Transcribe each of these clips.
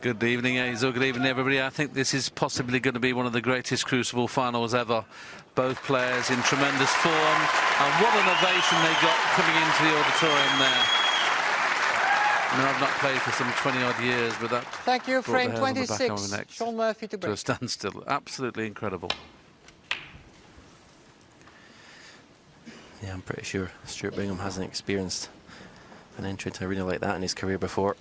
Good evening, Hazel. Good evening, everybody. I think this is possibly going to be one of the greatest Crucible finals ever. Both players in tremendous form, and what an ovation they got coming into the auditorium there. I mean, I've not played for some 20-odd years, but that Thank you. brought the Frame hairs on the back of my 26. neck Shaun Murphy to to a break. standstill. Absolutely incredible. Yeah, I'm pretty sure Stuart Bingham hasn't experienced an entry into an arena like that in his career before.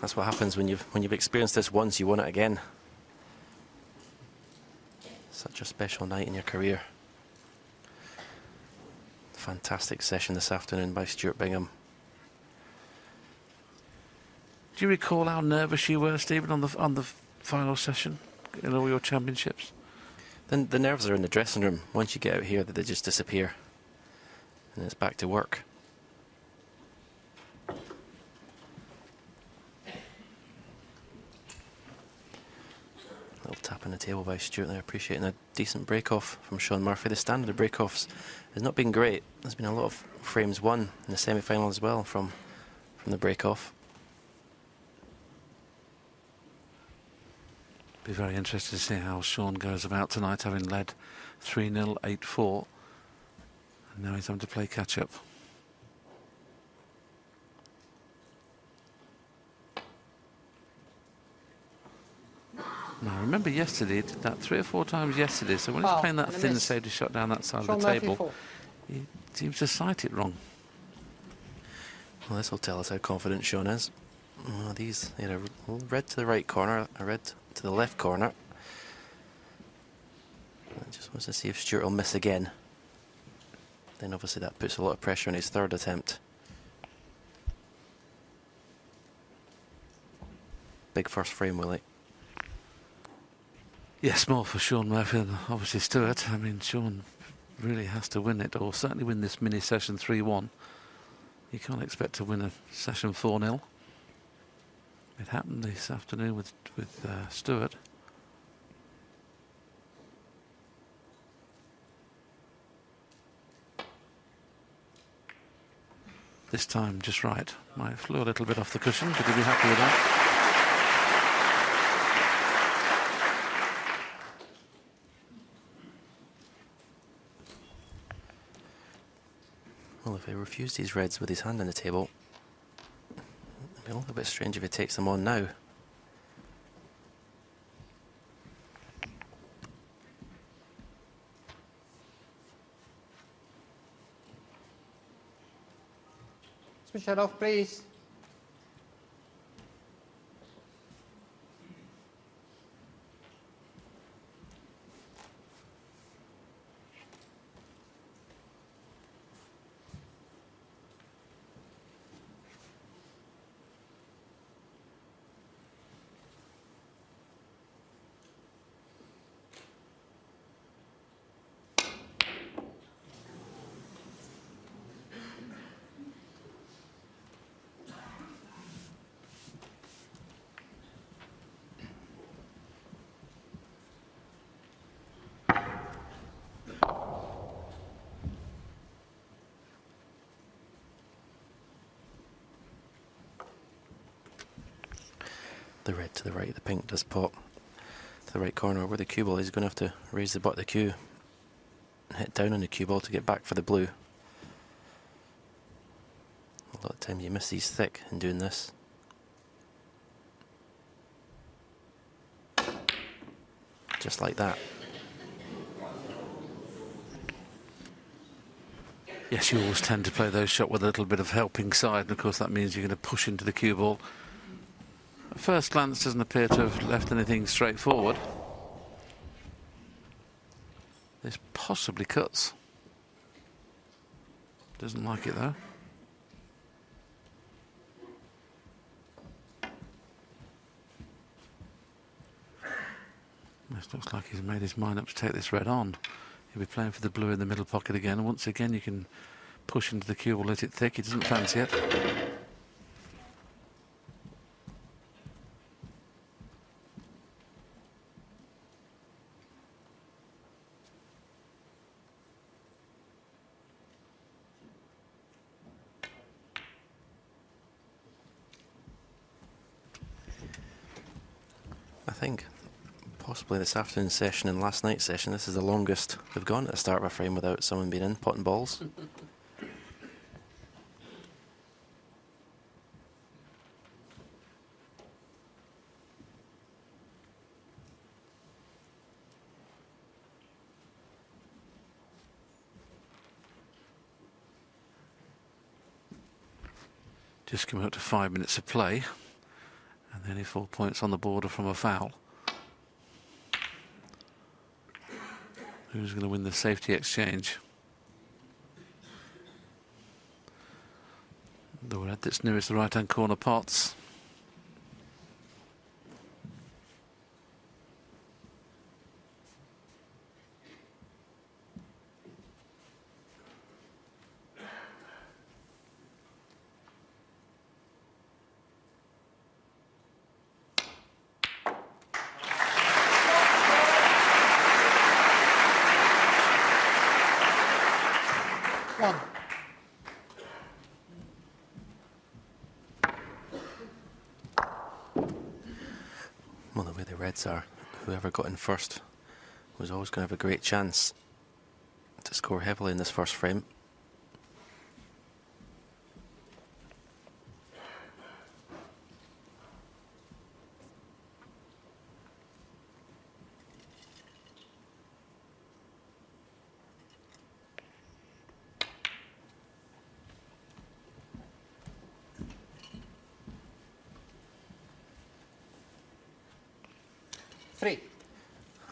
That's what happens when you've experienced this once, you want it again. Such a special night in your career. Fantastic session this afternoon by Stuart Bingham. Do you recall how nervous you were, Stephen, on the final session in all your championships? Then the nerves are in the dressing room. Once you get out here, they just disappear, and it's back to work. Little tap on the table by Stuart there, appreciating a decent break-off from Shaun Murphy. The standard of break-offs has not been great. There's been a lot of frames won in the semi-final as well from the break-off. Be very interested to see how Shaun goes about tonight, having led 3-0, 8-4. And now he's having to play catch-up. Now, I remember yesterday, he did that 3 or 4 times yesterday, so when he's playing that thin safety shot down that side Shaun of the Murphy table, 4. he seems to sight it wrong. Well, this will tell us how confident Shaun is. Oh, these, he had a red to the right corner, a red to the left corner. I just wants to see if Stuart will miss again. Then obviously that puts a lot of pressure on his third attempt. Big first frame, will he? Yes, more for Shaun Murphy than obviously Stuart. I mean, Shaun really has to win it, or certainly win this mini session 3-1. You can't expect to win a session 4-0. It happened this afternoon with Stuart. This time just right. Might flew a little bit off the cushion, but he'll be happy with that. Well, if he refused these reds with his hand on the table, it'd be a little bit strange if he takes them on now. Switch that off, please. The red to the right, the pink does pop to the right corner where the cue ball is. Going to have to raise the butt of the cue and hit down on the cue ball to get back for the blue. A lot of times you miss these thick in doing this. Just like that. Yes, you always tend to play those shots with a little bit of helping side, and of course that means you're going to push into the cue ball. At first glance, doesn't appear to have left anything straightforward. This possibly cuts. Doesn't like it though. This looks like he's made his mind up to take this red on. He'll be playing for the blue in the middle pocket again, and once again you can push into the cue ball, let it thick. He doesn't fancy it. I think possibly this afternoon's session and last night's session, this is the longest they've gone at the start of a frame without someone being in, potting balls. Just coming up to 5 minutes of play, and only 4 points on the border from a foul. Who's going to win the safety exchange? The red that's nearest the right-hand corner pots. One. Well, the way the reds are, whoever got in first was always going to have a great chance to score heavily in this first frame. Three.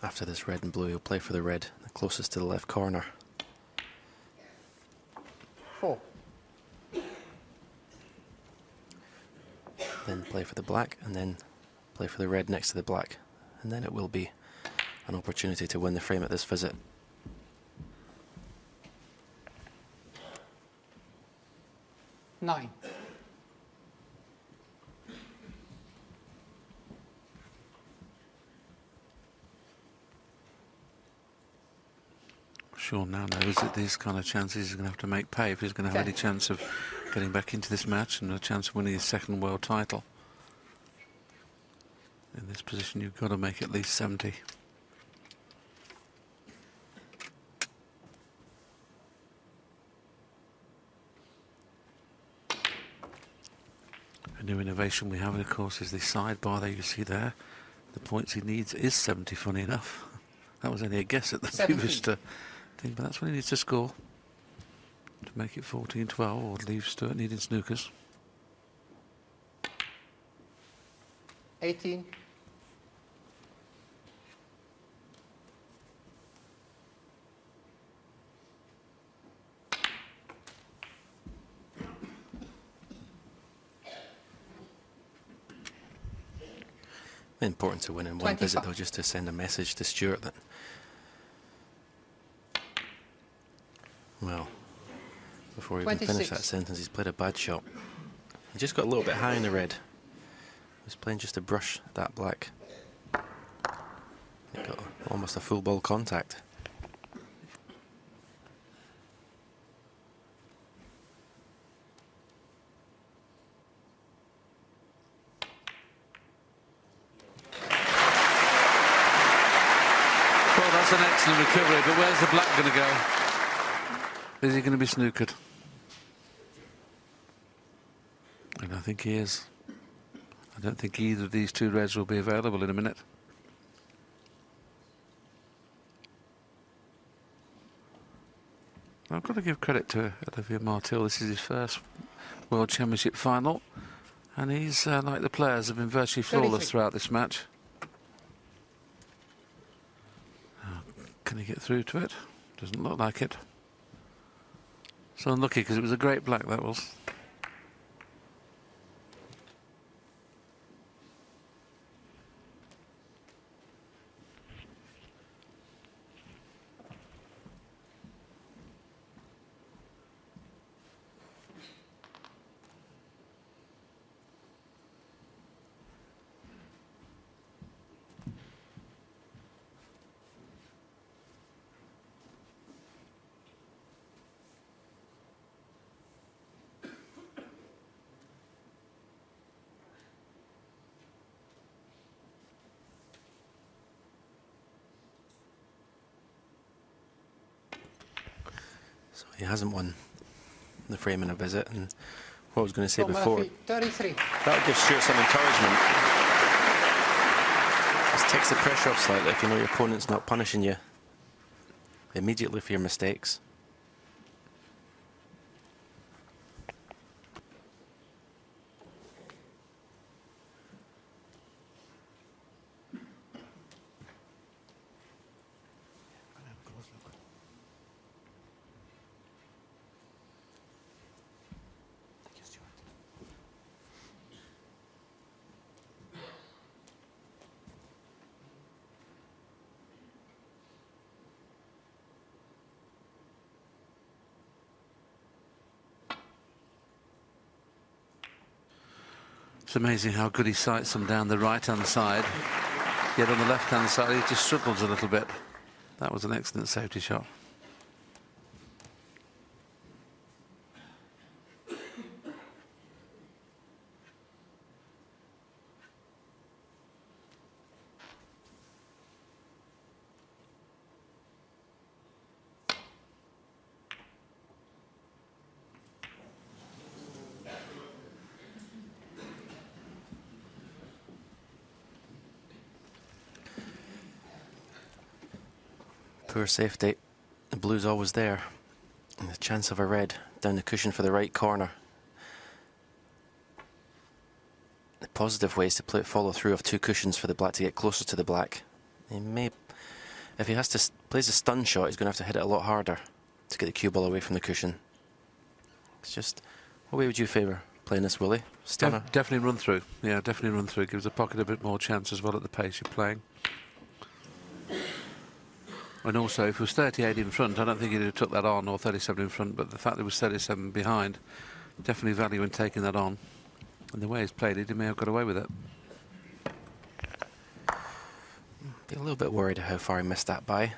After this red and blue, he'll play for the red, the closest to the left corner. Four. Then play for the black, and then play for the red next to the black. And then it will be an opportunity to win the frame at this visit. Nine. Shaun now knows that these kind of chances he's going to have to make pay if he's going to have any chance of getting back into this match and a chance of winning his second world title. In this position, you've got to make at least 70. A new innovation we have, of course, is the sidebar there you see there. The points he needs is 70, funny enough. That was only a guess at the 17. previous thing, but that's what he needs to score to make it 14-12 or leave Stuart needing snookers. 18. Important to win in one 25. visit, though, just to send a message to Stuart that, well, before he even finished 26. that sentence, he's played a bad shot. He just got a little bit high in the red. He was playing just to brush that black. He got almost a full ball contact. Well, that's an excellent recovery, but where's the black going to go? Is he going to be snookered? And I think he is. I don't think either of these two reds will be available in a minute. I've got to give credit to Olivier Martil. This is his first World Championship final, and he's, like the players, have been virtually flawless 33. throughout this match. Can he get through to it? Doesn't look like it. So unlucky, because it was a great black, that was. So he hasn't won the frame in a visit, and what I was going to say Tom before, Murphy, 33. that would give Stuart some encouragement. Just takes the pressure off slightly if you know your opponent's not punishing you immediately for your mistakes. It's amazing how good he sights them down the right-hand side. Yet on the left-hand side, he just struggles a little bit. That was an excellent safety shot. Poor safety. The blue's always there. And the chance of a red down the cushion for the right corner. The positive way is to play follow through of two cushions for the black to get closer to the black. He may, if he has to plays a stun shot, he's going to have to hit it a lot harder to get the cue ball away from the cushion. It's just, what way would you favour playing this, Willie? Stunner? Definitely run through. Yeah, definitely run through. Gives the pocket a bit more chance as well at the pace you're playing. And also, if it was 38 in front, I don't think he'd have took that on, or 37 in front, but the fact that it was 37 behind, definitely value in taking that on. And the way he's played it, he may have got away with it. Be a little bit worried how far he missed that by.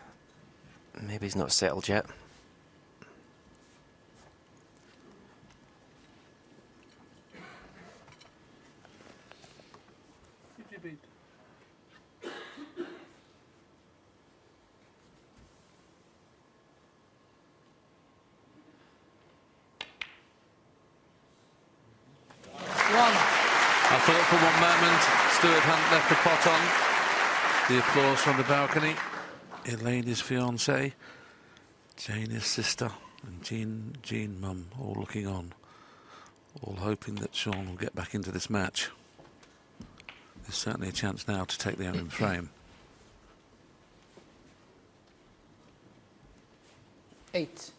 Maybe he's not settled yet. I thought for one moment Stuart hadn't left the pot on. The applause from the balcony. Elaine, his fiancée, Jane, his sister, and Jean, mum, all looking on, all hoping that Shaun will get back into this match. There's certainly a chance now to take the opening frame. 8.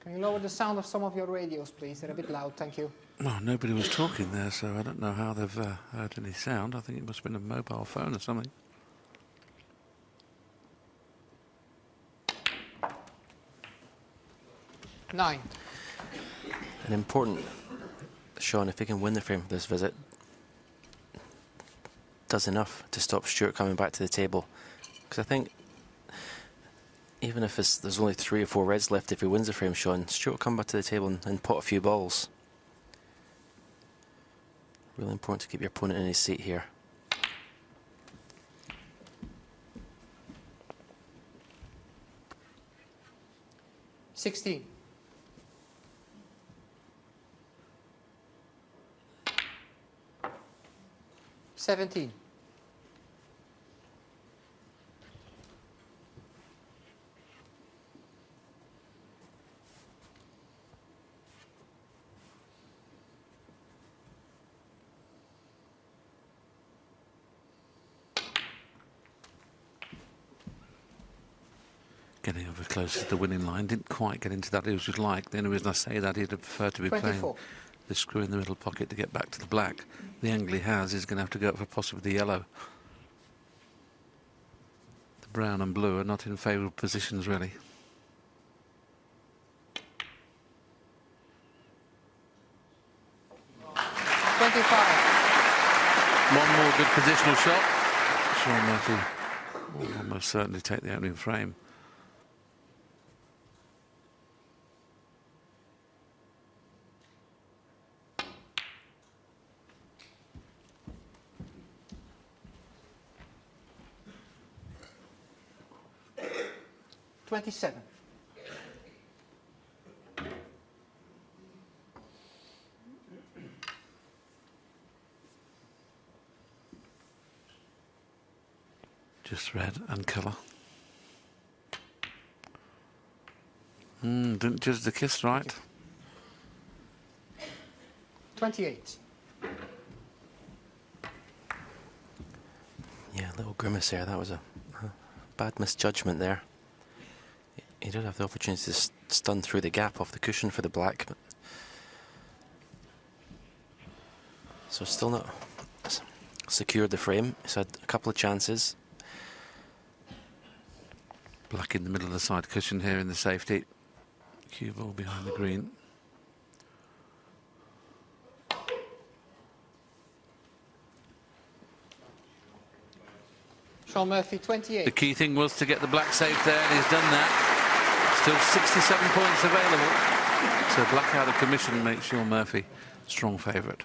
Can you lower the sound of some of your radios, please? They're a bit loud, thank you. Well, nobody was talking there, so I don't know how they've heard any sound. I think it must have been a mobile phone or something. Nine. And important, Shaun, if he can win the frame for this visit, does enough to stop Stuart coming back to the table. Because I think even if there's only 3 or 4 reds left, if he wins the frame, Shaun, Stuart will come back to the table and pot a few balls. Really important to keep your opponent in his seat here. $16. $17. Getting over close to the winning line, didn't quite get into that. It was just like, the only reason I say that, he'd have preferred to be 24. playing the screw in the middle pocket to get back to the black. The angle he has is going to have to go for possibly the yellow. The brown and blue are not in favourable positions, really. One more good positional shot. Shaun Murphy will almost certainly take the opening frame. 27. Just red and colour. Didn't judge the kiss right. 28. Yeah, a little grimace there. That was a bad misjudgment there. He did have the opportunity to stun through the gap off the cushion for the black, but so still not secured the frame. He's had a couple of chances. Black in the middle of the side cushion here in the safety. Cue ball behind the green. Shaun Murphy, 28. The key thing was to get the black safe there, and he's done that. Still 67 points available. So black out of commission makes Shaun Murphy strong favourite.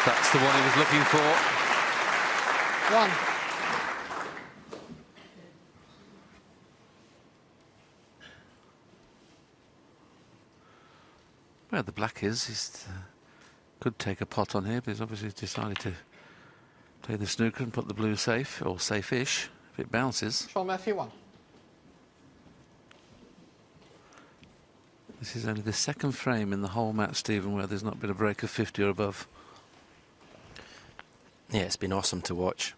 That's the one he was looking for. 1. Where the black is, he could take a pot on here, but he's obviously decided to play the snooker and put the blue safe, or safe-ish, if it bounces. Shaun Murphy, 1. This is only the second frame in the whole match, Stephen, where there's not been a break of 50 or above. Yeah, it's been awesome to watch.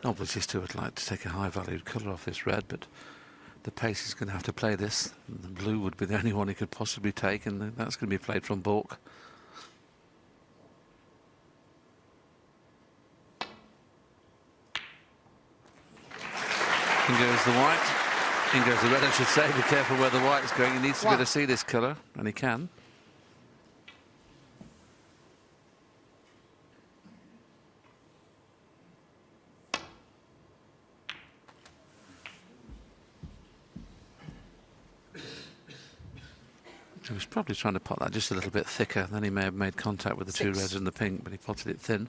Obviously Stuart would like to take a high valued colour off this red, but the pace is going to have to play this. The blue would be the only one he could possibly take, and that's going to be played from baulk. In goes the white. In goes the red, I should say. Be careful where the white's going. He needs to be able to see this colour, and he can. He was probably trying to pot that just a little bit thicker, then he may have made contact with the 2 reds and the pink, but he potted it thin.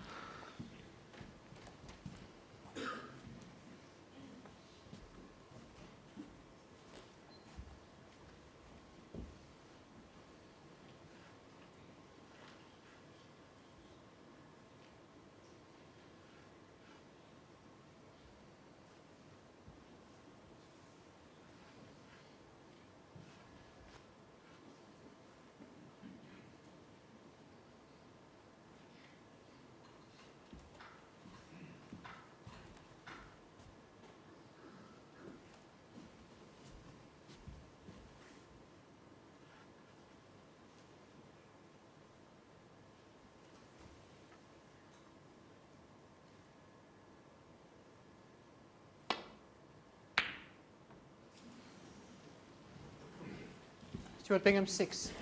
Stuart Bingham, 6.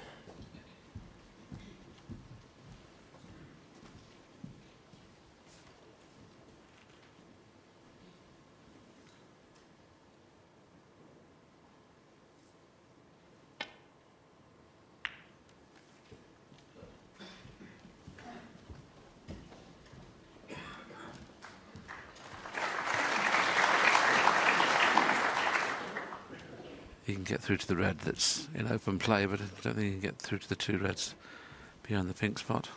he can get through to the red that's in open play, but I don't think he can get through to the 2 reds behind the pink spot.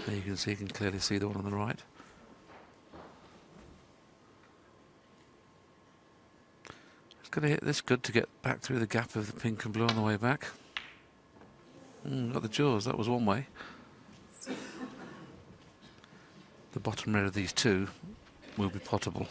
There you can see, you can clearly see the one on the right. It's going to hit this good to get back through the gap of the pink and blue on the way back. Got the jaws, that was one way. The bottom red of these 2 will be potable.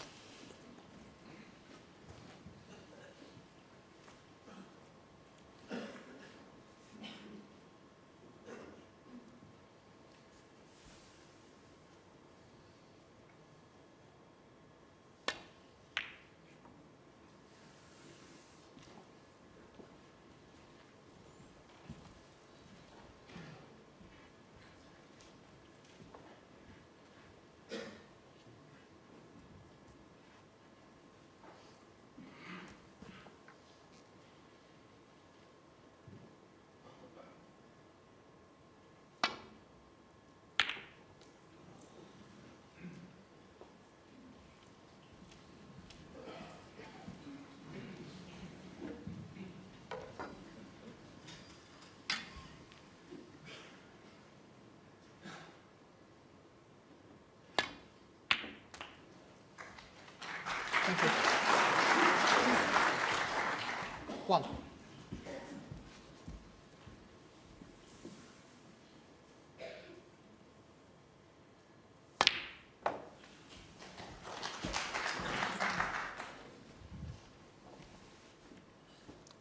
Thank you. 1.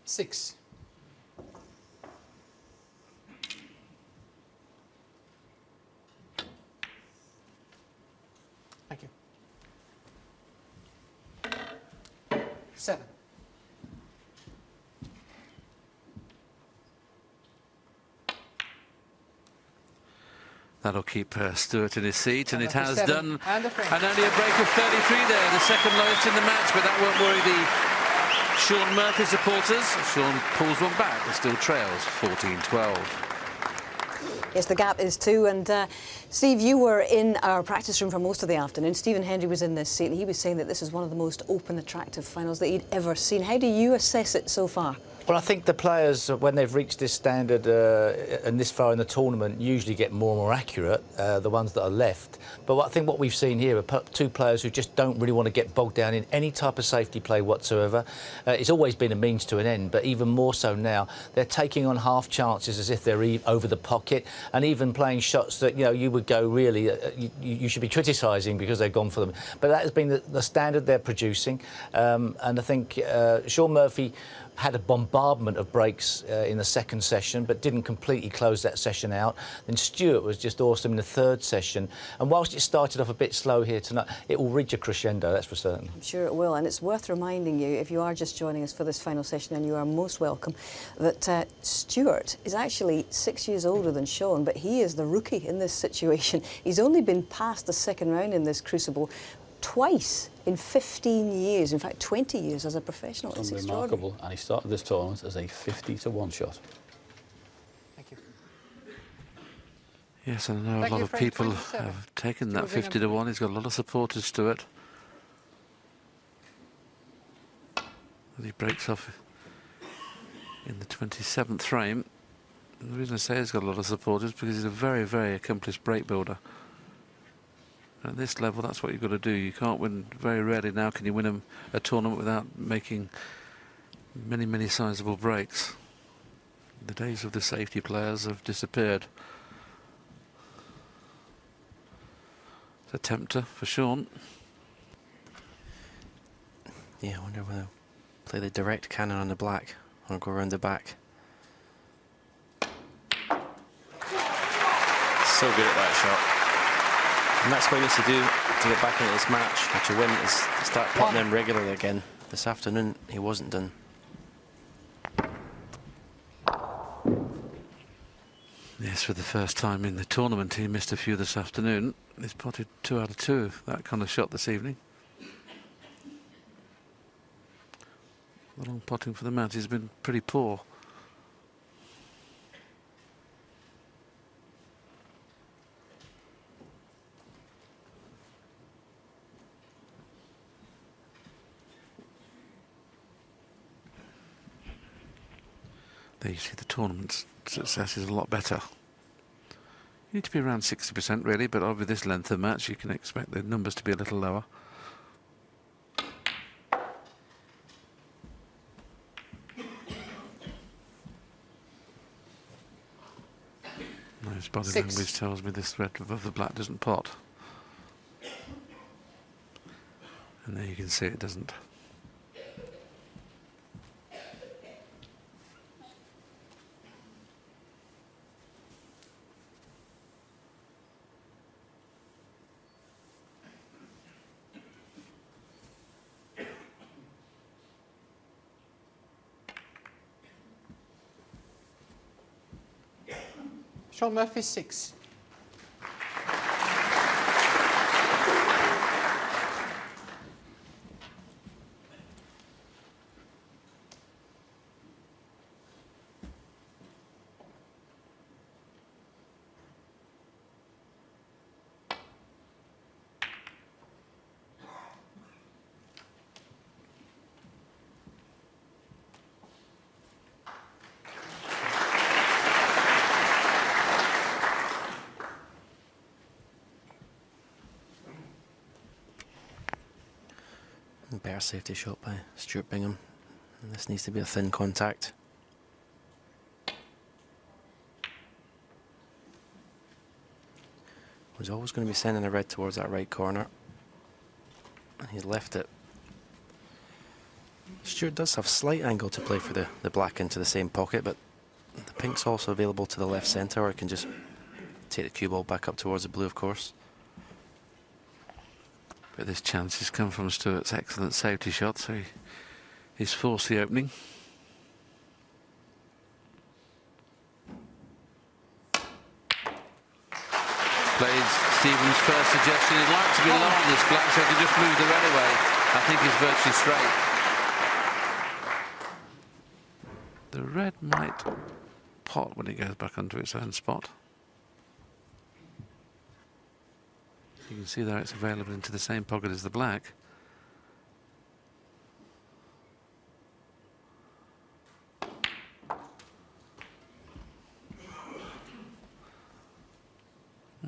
Six. Thank you. 7. That'll keep Stuart in his seat, and it has 7. done. And only a break of 33 there, the second lowest in the match, but that won't worry the Shaun Murphy supporters. Shaun pulls one back, but still trails 14-12. Yes, the gap is 2. And Steve, you were in our practice room for most of the afternoon. Stephen Hendry was in this seat, and he was saying that this is one of the most open, attractive finals that he'd ever seen. How do you assess it so far? Well, I think the players, when they've reached this standard and this far in the tournament, usually get more and more accurate, the ones that are left. But I think what we've seen here are 2 players who just don't really want to get bogged down in any type of safety play whatsoever. It's always been a means to an end, but even more so now, they're taking on half chances as if they're over the pocket, and even playing shots that, you know, you would go, really, you should be criticising because they've gone for them. But that has been the standard they're producing. And I think Shaun Murphy had a bombardment of breaks in the second session, but didn't completely close that session out. Then Stuart was just awesome in the third session. And whilst it started off a bit slow here tonight, it will reach a crescendo, that's for certain. I'm sure it will. And it's worth reminding you, if you are just joining us for this final session, and you are most welcome, that Stuart is actually 6 years older than Shaun, but he is the rookie in this situation. He's only been past the second round in this crucible twice in 15 years, in fact 20 years as a professional. It's remarkable, and he started this tournament as a 50-to-1 shot. Thank you. Yes, I know Thank a lot you, of Frank. people 27. have taken that Stuart Bingham. 50-to-1. He's got a lot of supporters, Stuart. As he breaks off in the 27th frame. And the reason I say he's got a lot of supporters because he's a very, very accomplished break builder. At this level, that's what you've got to do. You can't win, very rarely now can you win a tournament without making many, many sizable breaks. The days of the safety players have disappeared. It's a tempter for Shaun. Yeah, I wonder whether play the direct cannon on the black or go around the back. So good at that shot. And that's what he needs to do to get back into this match, or to win, is start putting them regularly again. This afternoon, he wasn't done. Yes, for the first time in the tournament, he missed a few this afternoon. He's potted 2 out of 2, that kind of shot this evening. The long potting for the mat has been pretty poor. There you see the tournament success is a lot better. You need to be around 60% really, but over this length of match you can expect the numbers to be a little lower. No, his body 6. language tells me this red above the black doesn't pot. And there you can see it doesn't. Shaun Murphy, 6. Better safety shot by Stuart Bingham. And this needs to be a thin contact. Was always going to be sending the red towards that right corner. And he's left it. Stuart does have slight angle to play for the black into the same pocket, but the pink's also available to the left centre, or he can just take the cue ball back up towards the blue, of course. But this chance has come from Stuart's excellent safety shot, so he's forced the opening. Plays Stephen's first suggestion. He'd like to be low on this black, so he can just move the red away. I think he's virtually straight. The red might pot when it goes back onto its own spot. You can see there it's available into the same pocket as the black. I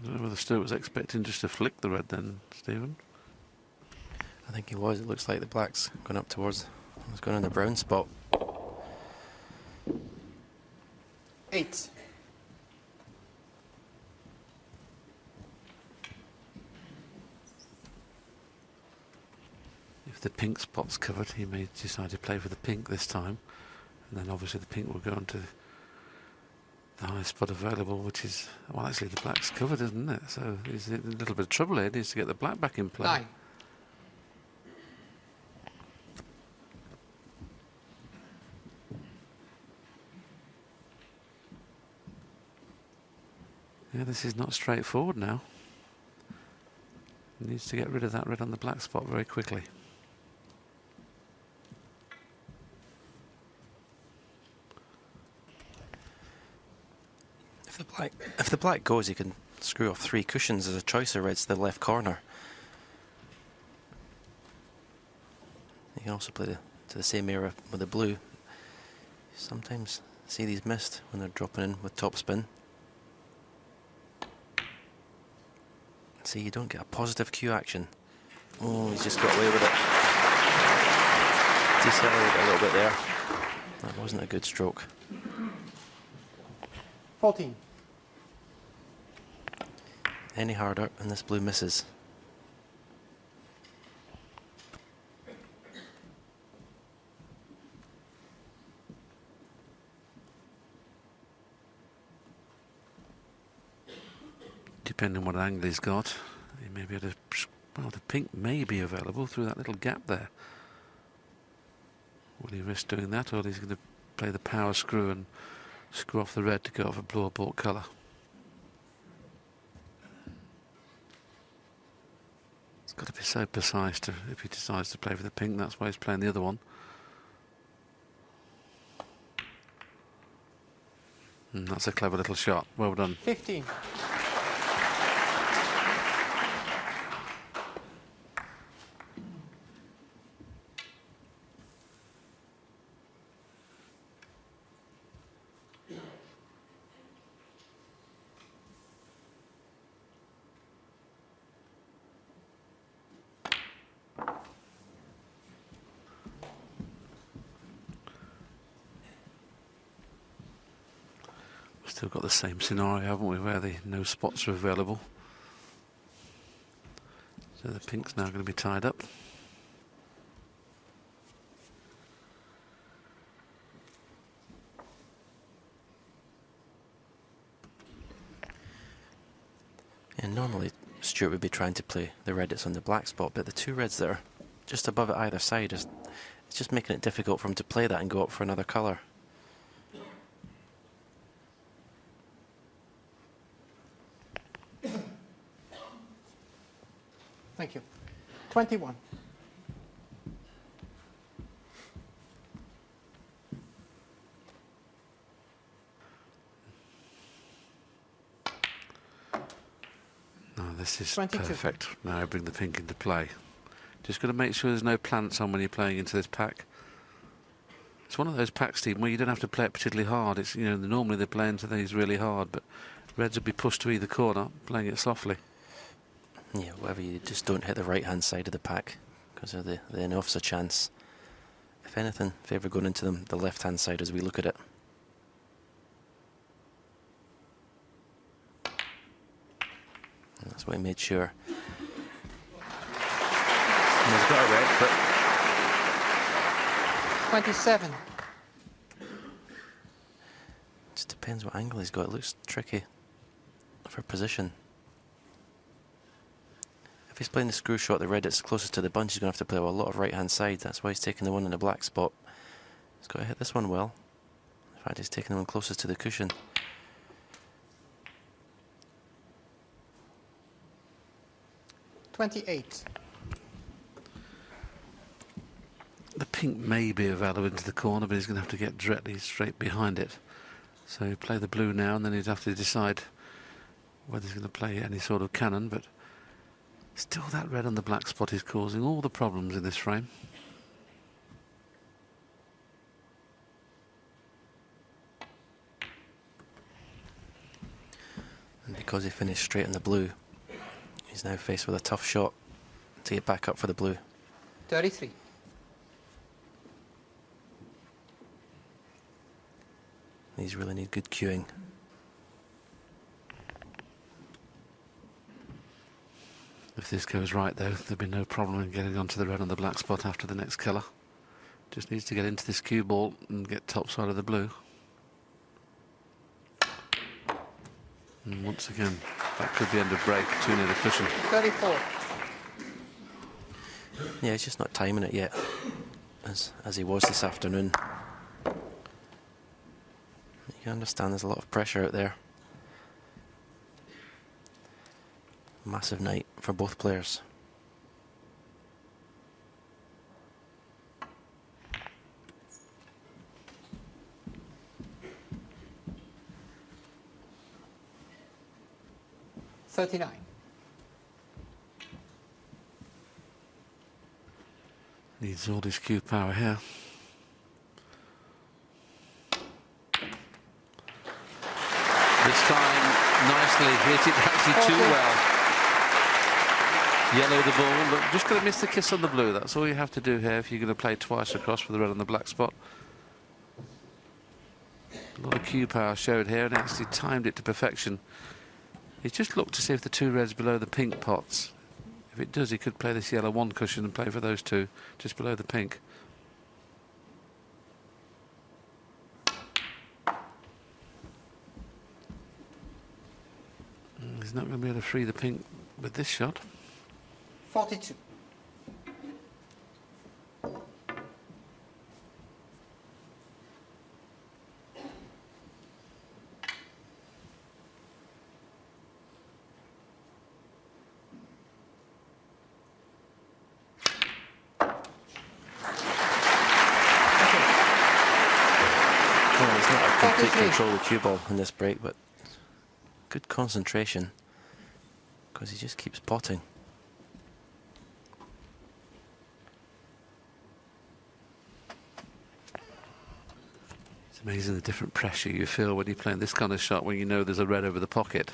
don't know whether Stuart was expecting just to flick the red then, Stephen. I think he was. It looks like the black's gone up towards, it's going in the brown spot. 8. If the pink spot's covered, he may decide to play for the pink this time. And then obviously the pink will go on to the highest spot available, which is, well, actually the black's covered, isn't it? So he's in a little bit of trouble here. He needs to get the black back in play. 9. Yeah, this is not straightforward now. He needs to get rid of that red on the black spot very quickly. If the black goes, he can screw off 3 cushions as a choice of reds to the left corner. You can also play to the same area with the blue. Sometimes see these missed when they're dropping in with topspin. See, you don't get a positive cue action. Oh, he's just got away with it. Decelerated a little bit there. That wasn't a good stroke. 14. Any harder and this blue misses. Depending on what angle he's got, he may be able to, well, the pink may be available through that little gap there. Will he risk doing that, or is he going to play the power screw and screw off the red to go off a blue or bought colour? It's got to be so precise to, if he decides to play for the pink. That's why he's playing the other one. That's a clever little shot. Well done. 15. Still got the same scenario, haven't we, where the no spots are available. So the pink's now going to be tied up. And normally Stuart would be trying to play the red that's on the black spot, but the two reds that are just above it either side, it's just making it difficult for him to play that and go up for another colour. Thank you. 21. No, this is 22. perfect. Now I bring the pink into play. Just got to make sure there's no plants on when you're playing into this pack. It's one of those packs, Steve, where you don't have to play it particularly hard. It's, you know, normally they play into these really hard, but reds would be pushed to either corner, playing it softly. Yeah, whatever, you just don't hit the right-hand side of the pack because of the off's a chance. If anything, favour going into the left-hand side as we look at it. And that's what he made sure. And he's got a red, but 27. just depends what angle he's got. It looks tricky for position. If he's playing the screw shot, the red that's closest to the bunch, he's going to have to play with a lot of right-hand side. That's why he's taking the one in the black spot. He's got to hit this one well. In fact, he's taking the one closest to the cushion. $28. The pink may be available into the corner, but he's going to have to get directly straight behind it. So he'll play the blue now, and then he'd have to decide whether he's going to play any sort of cannon, but still that red on the black spot is causing all the problems in this frame. And because he finished straight on the blue, he's now faced with a tough shot to get back up for the blue. 33. These really need good cueing. If this goes right, though, there'll be no problem in getting onto the red on the black spot after the next colour. Just needs to get into this cue ball and get top side of the blue. And once again, that could be end of break, too near the cushion. 34. Yeah, he's just not timing it yet, as he was this afternoon. You can understand there's a lot of pressure out there. Massive night for both players. $39. Needs all his cue power here. This time, nicely hit it actually too well. Yellow the ball, but just going to miss the kiss on the blue. That's all you have to do here if you're going to play twice across with the red on the black spot. A lot of cue power showed here and actually timed it to perfection. He's just looked to see if the two reds below the pink pots. If it does, he could play this yellow one cushion and play for those two just below the pink. He's not going to be able to free the pink with this shot. 42. Well, he's not a complete 43. control of the cue ball in this break, but good concentration because he just keeps potting. It's amazing the different pressure you feel when you're playing this kind of shot when you know there's a red over the pocket.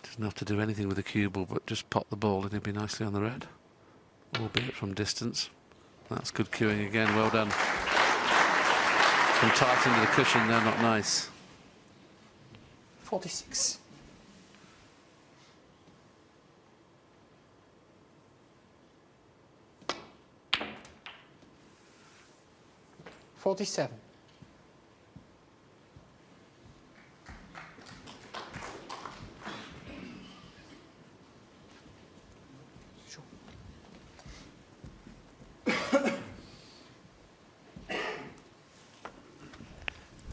Doesn't have to do anything with the cue ball but just pop the ball and he'll be nicely on the red, albeit from distance. That's good cueing again, well done. From tight into the cushion, no, not nice. 46. 47.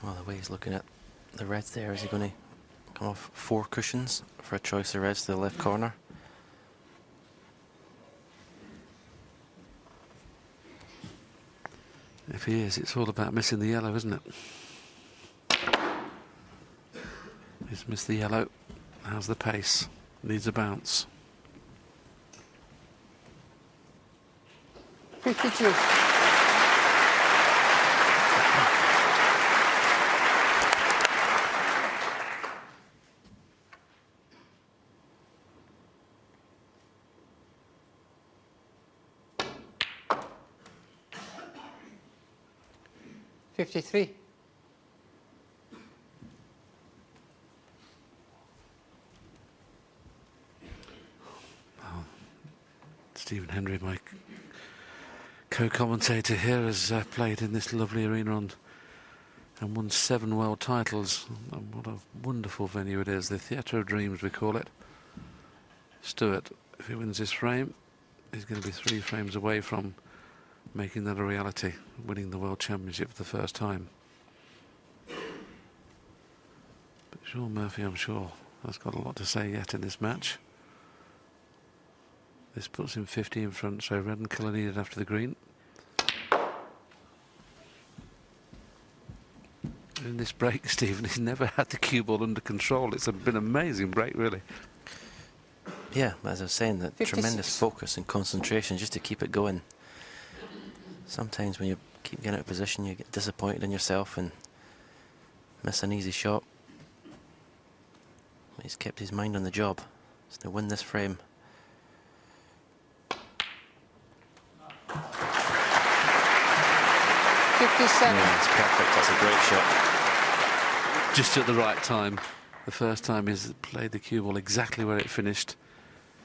Well, the way he's looking at the reds there, is he going to come off 4 cushions for a choice of reds to the left corner? If he is, it's all about missing the yellow, isn't it? He's missed the yellow. How's the pace? Needs a bounce. 52. $53. Stephen Henry, my co-commentator here, has played in this lovely arena and won 7 world titles. And what a wonderful venue it is, the Theatre of Dreams we call it. Stuart, if he wins this frame, he's going to be 3 frames away from making that a reality, winning the World Championship for the first time. But Shaun Murphy, I'm sure, has got a lot to say yet in this match. This puts him 50 in front, so red and colour needed after the green. In this break, Stephen, he's never had the cue ball under control. It's been an amazing break, really. Yeah, as I was saying, that 56. tremendous focus and concentration just to keep it going. Sometimes when you keep getting out of position, you get disappointed in yourself and miss an easy shot. But he's kept his mind on the job. He's to win this frame. 57. Yeah, it's perfect. That's a great shot. Just at the right time. The first time he's played the cue ball exactly where it finished,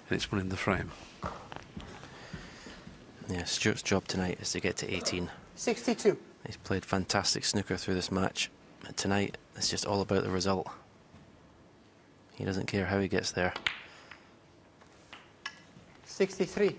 and it's winning the frame. Yeah, Stuart's job tonight is to get to 18. 62. He's played fantastic snooker through this match. But tonight, it's just all about the result. He doesn't care how he gets there. 63.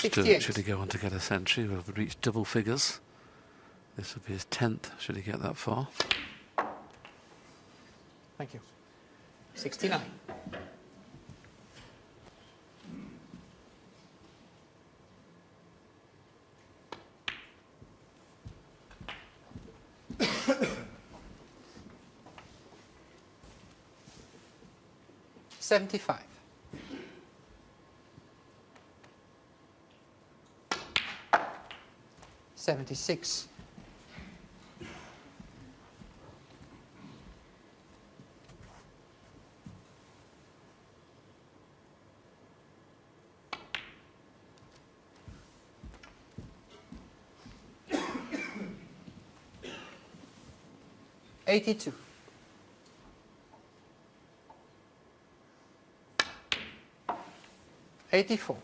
Stuart, should he go on to get a century, will have reached double figures. This will be his 10th, should he get that far. Thank you. 69. $75. 76. 82. 84.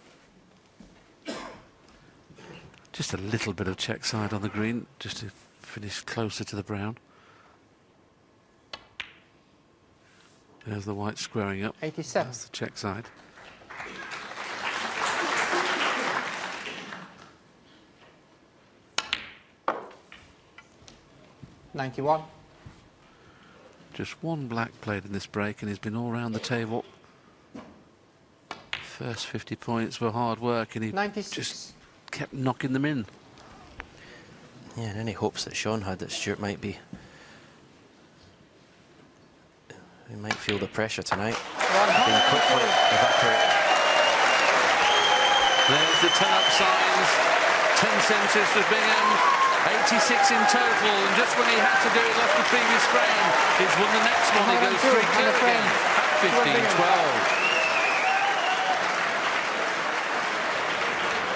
Just a little bit of check side on the green, just to finish closer to the brown. There's the white squaring up. 87. That's the check side. $91. Just one black played in this break, and he's been all round the table. First 50 points were hard work, and he 96. just kept knocking them in. Yeah, and any hopes that Shaun had that Stuart might be... He might feel the pressure tonight. Being quickly evaporate. There's the 10 up signs. 10 centres for Bingham. 86 in total, and just when he had to do it, lost the previous frame. He's won the next one. He goes 3 clear again at 15-12.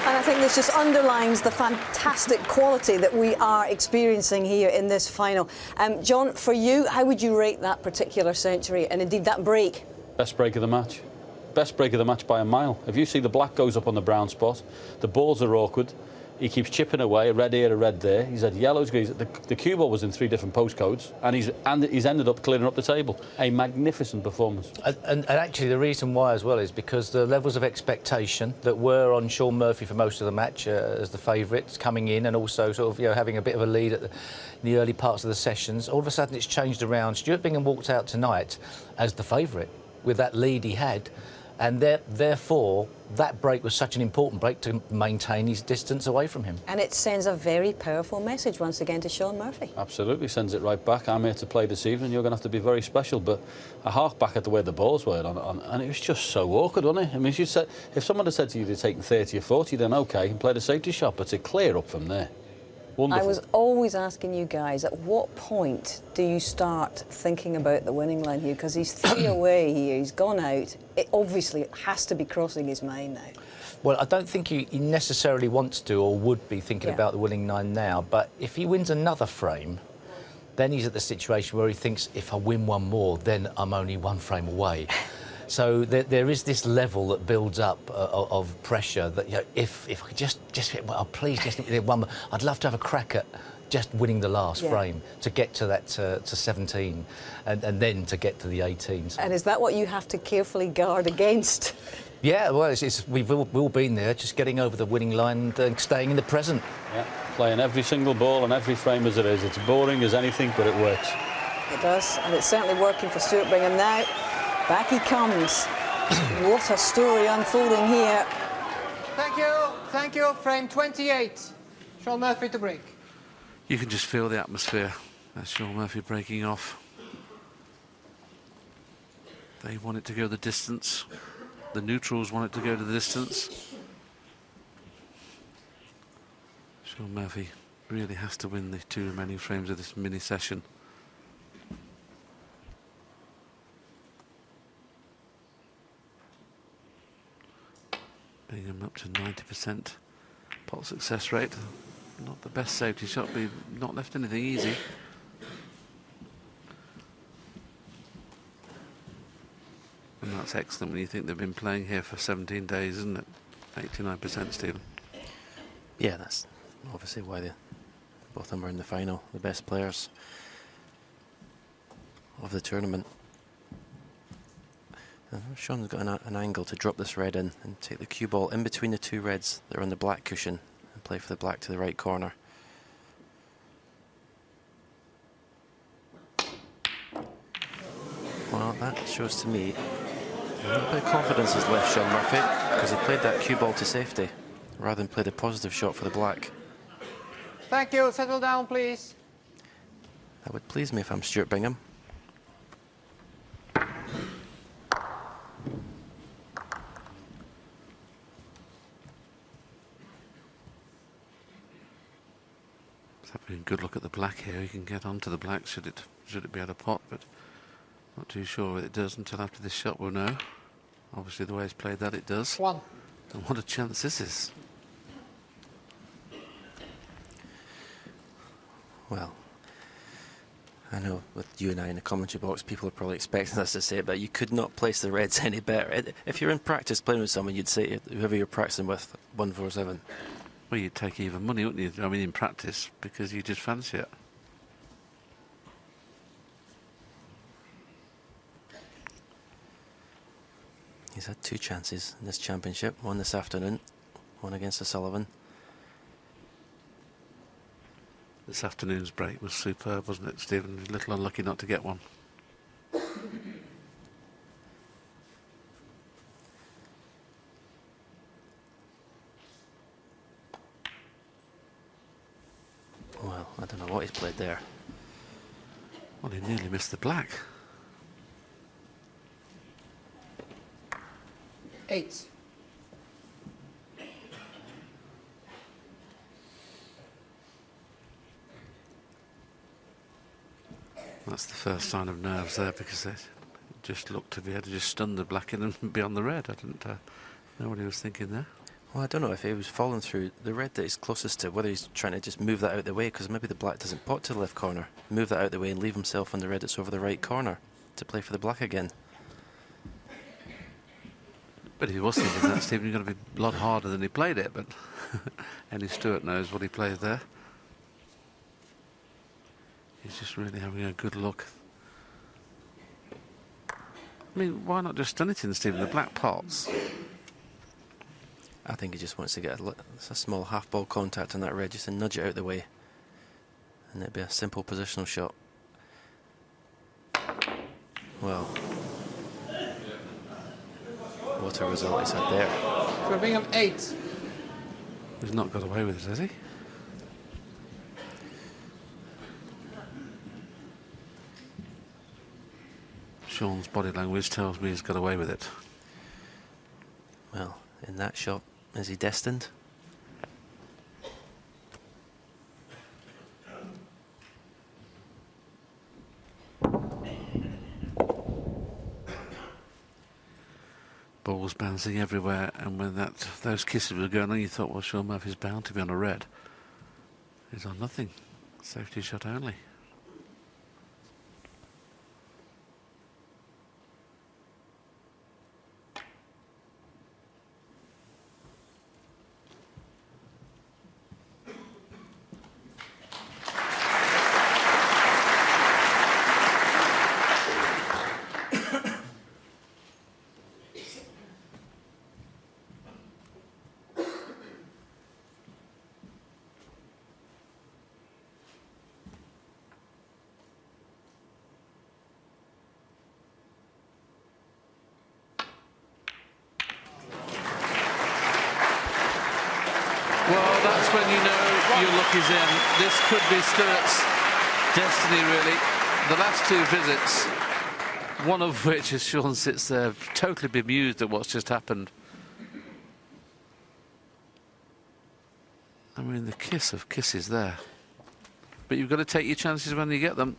And I think this just underlines the fantastic quality that we are experiencing here in this final. John, for you, how would you rate that particular century and indeed that break? Best break of the match. Best break of the match by a mile. If you see the black goes up on the brown spot, the balls are awkward. He keeps chipping away, a red here, a red there. He's had yellows. The cue ball was in 3 different postcodes, and he's ended up clearing up the table. A magnificent performance. And actually, the reason why as well is because the levels of expectation that were on Shaun Murphy for most of the match as the favourites coming in, and also sort of having a bit of a lead in the early parts of the sessions. All of a sudden, it's changed around. Stuart Bingham walked out tonight as the favourite with that lead he had. And therefore, that break was such an important break to maintain his distance away from him. And it sends a very powerful message once again to Shaun Murphy. Absolutely, sends it right back. I'm here to play this evening. You're going to have to be very special. But I hark back at the way the balls were and it was just so awkward, wasn't it? I mean, if someone had said to you they're taking 30 or 40, then OK, you can play the safety shot, but to clear up from there. Wonderful. I was always asking you guys, at what point do you start thinking about the winning line here? Because he's 3 away here, he's gone out. It obviously has to be crossing his mind now. Well, I don't think he necessarily wants to or would be thinking about the winning line now, but if he wins another frame, then he's at the situation where he thinks, if I win one more, then I'm only 1 frame away. So there is this level that builds up of pressure that, if I could just please just hit one more. I'd love to have a crack at just winning the last frame to get to that to 17 and then to get to the 18. So. And is that what you have to carefully guard against? Yeah, well, we've all been there, just getting over the winning line and staying in the present. Yeah, playing every single ball and every frame as it is. It's boring as anything, but it works. It does, and it's certainly working for Stuart Bingham now. Back he comes. What a story unfolding here. Thank you. Frame 28. Shaun Murphy to break. You can just feel the atmosphere. That's Shaun Murphy breaking off. They want it to go the distance. The neutrals want it to go to the distance. Shaun Murphy really has to win the 2 remaining frames of this mini session. Bingham up to 90% pot success rate. Not the best safety shot, but not left anything easy. And that's excellent when you think they've been playing here for 17 days, isn't it? 89%, Stephen. Yeah, that's obviously why both of them are in the final, the best players of the tournament. Shaun's got an angle to drop this red in and take the cue ball in between the 2 reds that are on the black cushion and play for the black to the right corner. Well, that shows to me a little bit of confidence has left Shaun Murphy because he played that cue ball to safety rather than play the positive shot for the black. Thank you. Settle down, please. That would please me if I'm Stuart Bingham. Having a good look at the black here. He can get onto the black should it be out of pot, but not too sure what it does until after this shot we'll know. Obviously the way he's played that, it does. 1. And what a chance this is. Well, I know with you and I in the commentary box, people are probably expecting us to say it, but you could not place the reds any better. If you're in practice playing with someone, you'd say to whoever you're practicing with, 147. Well, you'd take even money, wouldn't you? I mean, in practice, because you just fancy it. He's had 2 chances in this championship, one this afternoon, one against O'Sullivan. This afternoon's break was superb, wasn't it, Stephen? A little unlucky not to get one. Well, I don't know what he's played there. Well, he nearly missed the black. 8. That's the first sign of nerves there, because they just looked to be able to just stun the black in and be on the red. I didn't know what he was thinking there. Well, I don't know if he was falling through the red that he's closest to, whether he's trying to just move that out of the way, because maybe the black doesn't pot to the left corner. Move that out of the way and leave himself on the red that's over the right corner to play for the black again. But if he was thinking that, Stephen, you've got to be a lot harder than he played it, but any Stuart knows what he played there. He's just really having a good look. I mean, why not just stun it in, Stephen? The black pots. I think he just wants to get a small half ball contact on that red, just to nudge it out the way. And it'd be a simple positional shot. Well, what a result he's had there. Stuart Bingham 8. He's not got away with it, has he? Shaun's body language tells me he's got away with it. Well, in that shot, is he destined? Balls bouncing everywhere, and when those kisses were going on, you thought, well, Shaun Murphy's bound to be on a red. He's on nothing. Safety shot only. Well, that's when you know your luck is in. This could be Stuart's destiny, really. The last two visits, one of which is Shaun sits there totally bemused at what's just happened. I mean, the kiss of kisses there. But you've got to take your chances when you get them.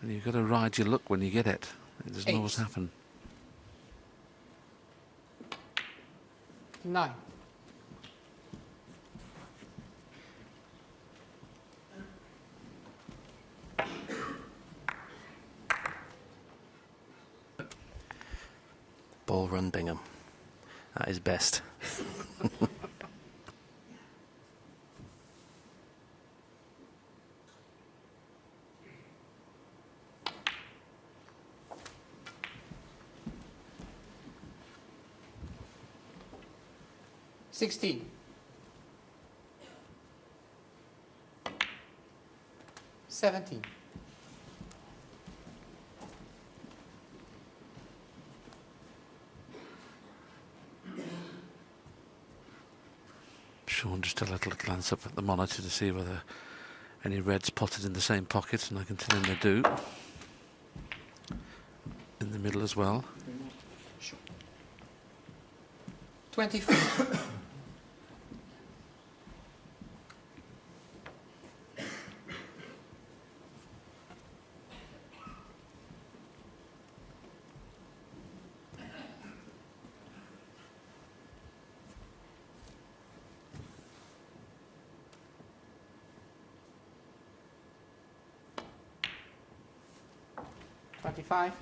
And you've got to ride your luck when you get it. It doesn't always happen. 9. Ball run Bingham. That is best. $16. $17. Shaun just a little glance up at the monitor to see whether any reds potted in the same pocket, and I can tell him they do. In the middle as well. 24. $25.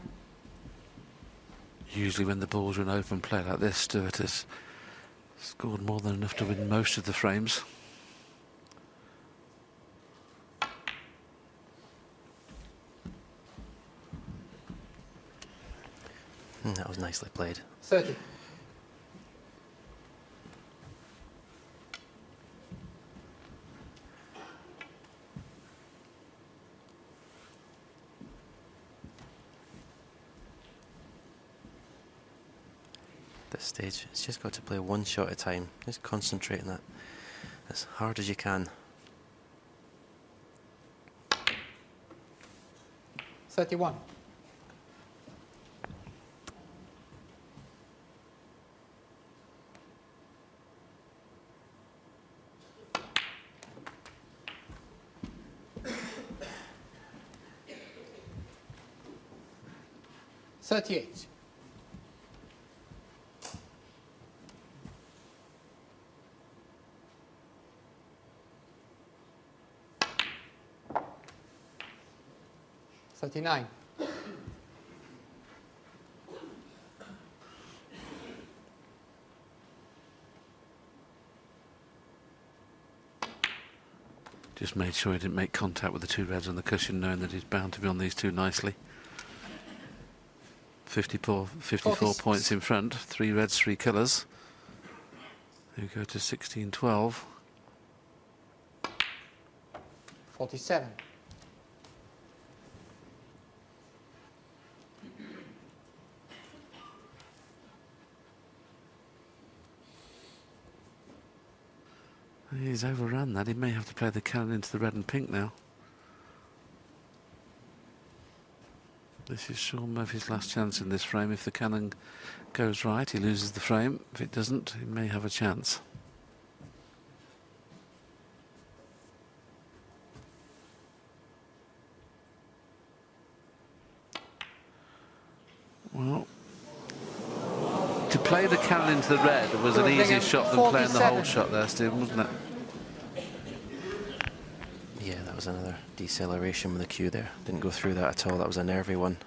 Usually when the balls are in open play like this, Stuart has scored more than enough to win most of the frames. That was nicely played. 30. This stage, it's just got to play one shot at a time. Just concentrate on that as hard as you can. 31. 38. $39. Just made sure he didn't make contact with the two reds on the cushion, knowing that he's bound to be on these two nicely. 54 points in front, 3 reds, 3 colours. We go to 16-12. 47. He's overrun that. He may have to play the cannon into the red and pink now. This is Shaun Murphy's last chance in this frame. If the cannon goes right, he loses the frame. If it doesn't, he may have a chance. Well, to play the cannon into the red was an easier shot than playing the whole shot there, Stephen, wasn't it? Yeah, that was another deceleration with the cue there. Didn't go through that at all. That was a nervy one.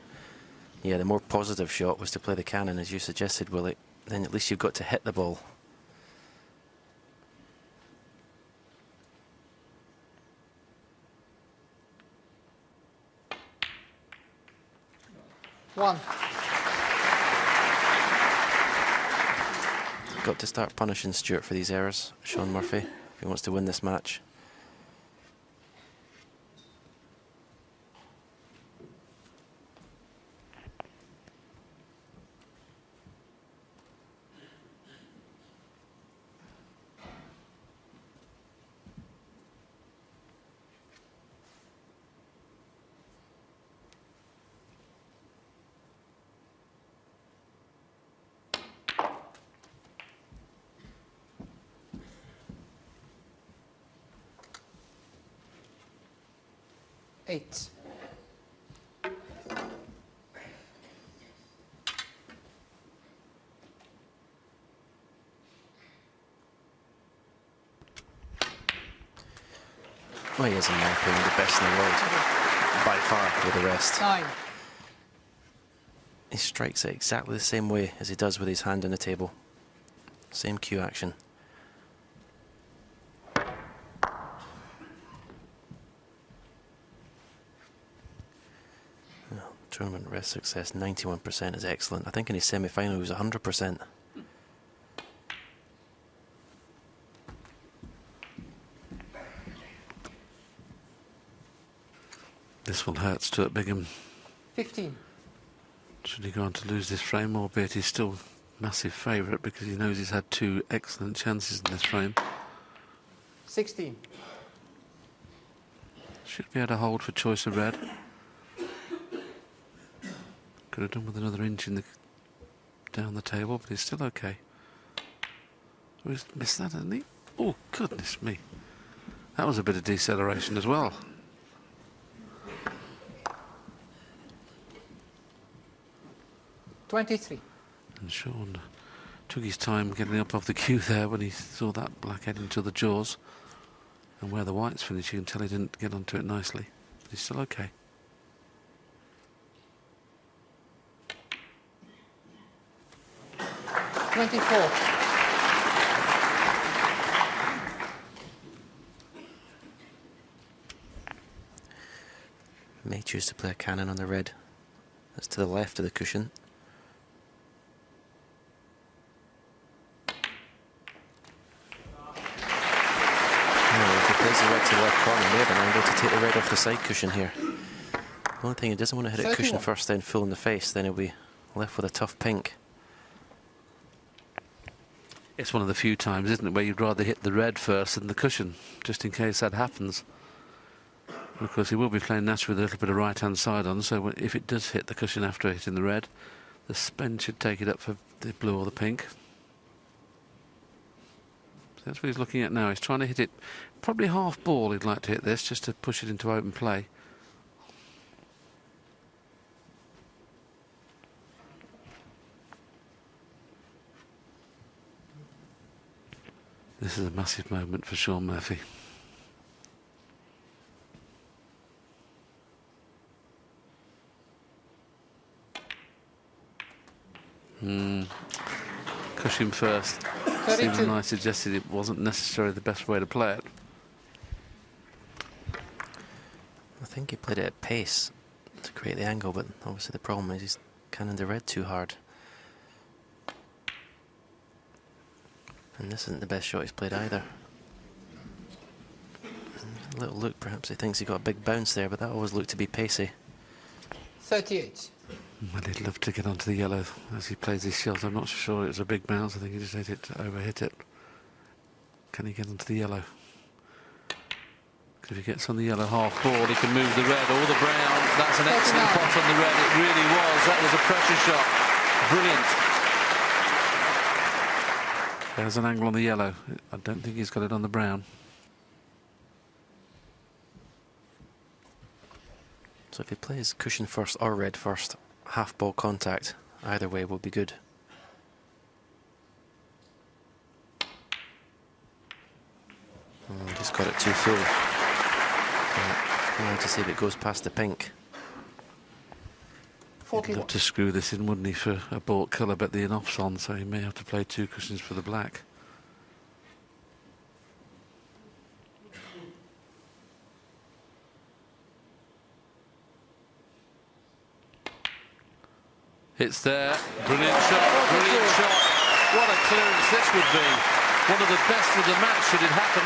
Yeah, the more positive shot was to play the cannon, as you suggested, Willie. Then at least you've got to hit the ball. One. Got to start punishing Stuart for these errors, Shaun Murphy, if he wants to win this match. Eight. Well, he is, in my opinion, the best in the world, by far, with the rest. 9. He strikes it exactly the same way as he does with his hand on the table. Same cue action. Well, tournament rest success, 91% is excellent. I think in his semi-final he was 100%. This will hurt Stuart Bingham. 15. Should he go on to lose this frame, albeit he's still massive favourite because he knows he's had 2 excellent chances in this frame. 16. Should be able to hold for choice of red. Could have done with another inch in the down the table, but he's still okay. Oh, he's missed that, hasn't he? Oh, goodness me. That was a bit of deceleration as well. $23. And Shaun took his time getting up off the cue there when he saw that black head into the jaws. And where the whites finished, you can tell he didn't get onto it nicely. But he's still okay. $24. May choose to play a cannon on the red. That's to the left of the cushion. If he plays the red to the left corner, he may have an angle to take the red off the side cushion here. The only thing, he doesn't want to hit a cushion 31. first, then full in the face, then he'll be left with a tough pink. It's one of the few times, isn't it, where you'd rather hit the red first than the cushion, just in case that happens. Of course, he will be playing naturally with a little bit of right-hand side on, so if it does hit the cushion after hitting the red, the spin should take it up for the blue or the pink. So that's what he's looking at now. He's trying to hit it, probably half ball he'd like to hit this, just to push it into open play. This is a massive moment for Shaun Murphy. Cushion first. 32. Even I suggested it wasn't necessarily the best way to play it. I think he played it at pace to create the angle, but obviously the problem is he's kind of the red too hard. And this isn't the best shot he's played either. A little look, perhaps he thinks he got a big bounce there, but that always looked to be pacey. 38. Well, he'd love to get onto the yellow as he plays his shot. I'm not sure it was a big bounce. I think he just hit it, overhit it. Can he get onto the yellow? If he gets on the yellow half ball, he can move the red or the brown. That's an excellent pot on the red. It really was. That was a pressure shot. Brilliant. There's an angle on the yellow. I don't think he's got it on the brown. So if he plays cushion first or red first, half ball contact, either way will be good. Just got it too full. I want to see if it goes past the pink. He'd love to screw this in, wouldn't he, for a bought colour, but the enough's on, so he may have to play 2 cushions for the black. It's there. Brilliant shot. Brilliant shot. What a clearance this would be. One of the best of the match should it happen.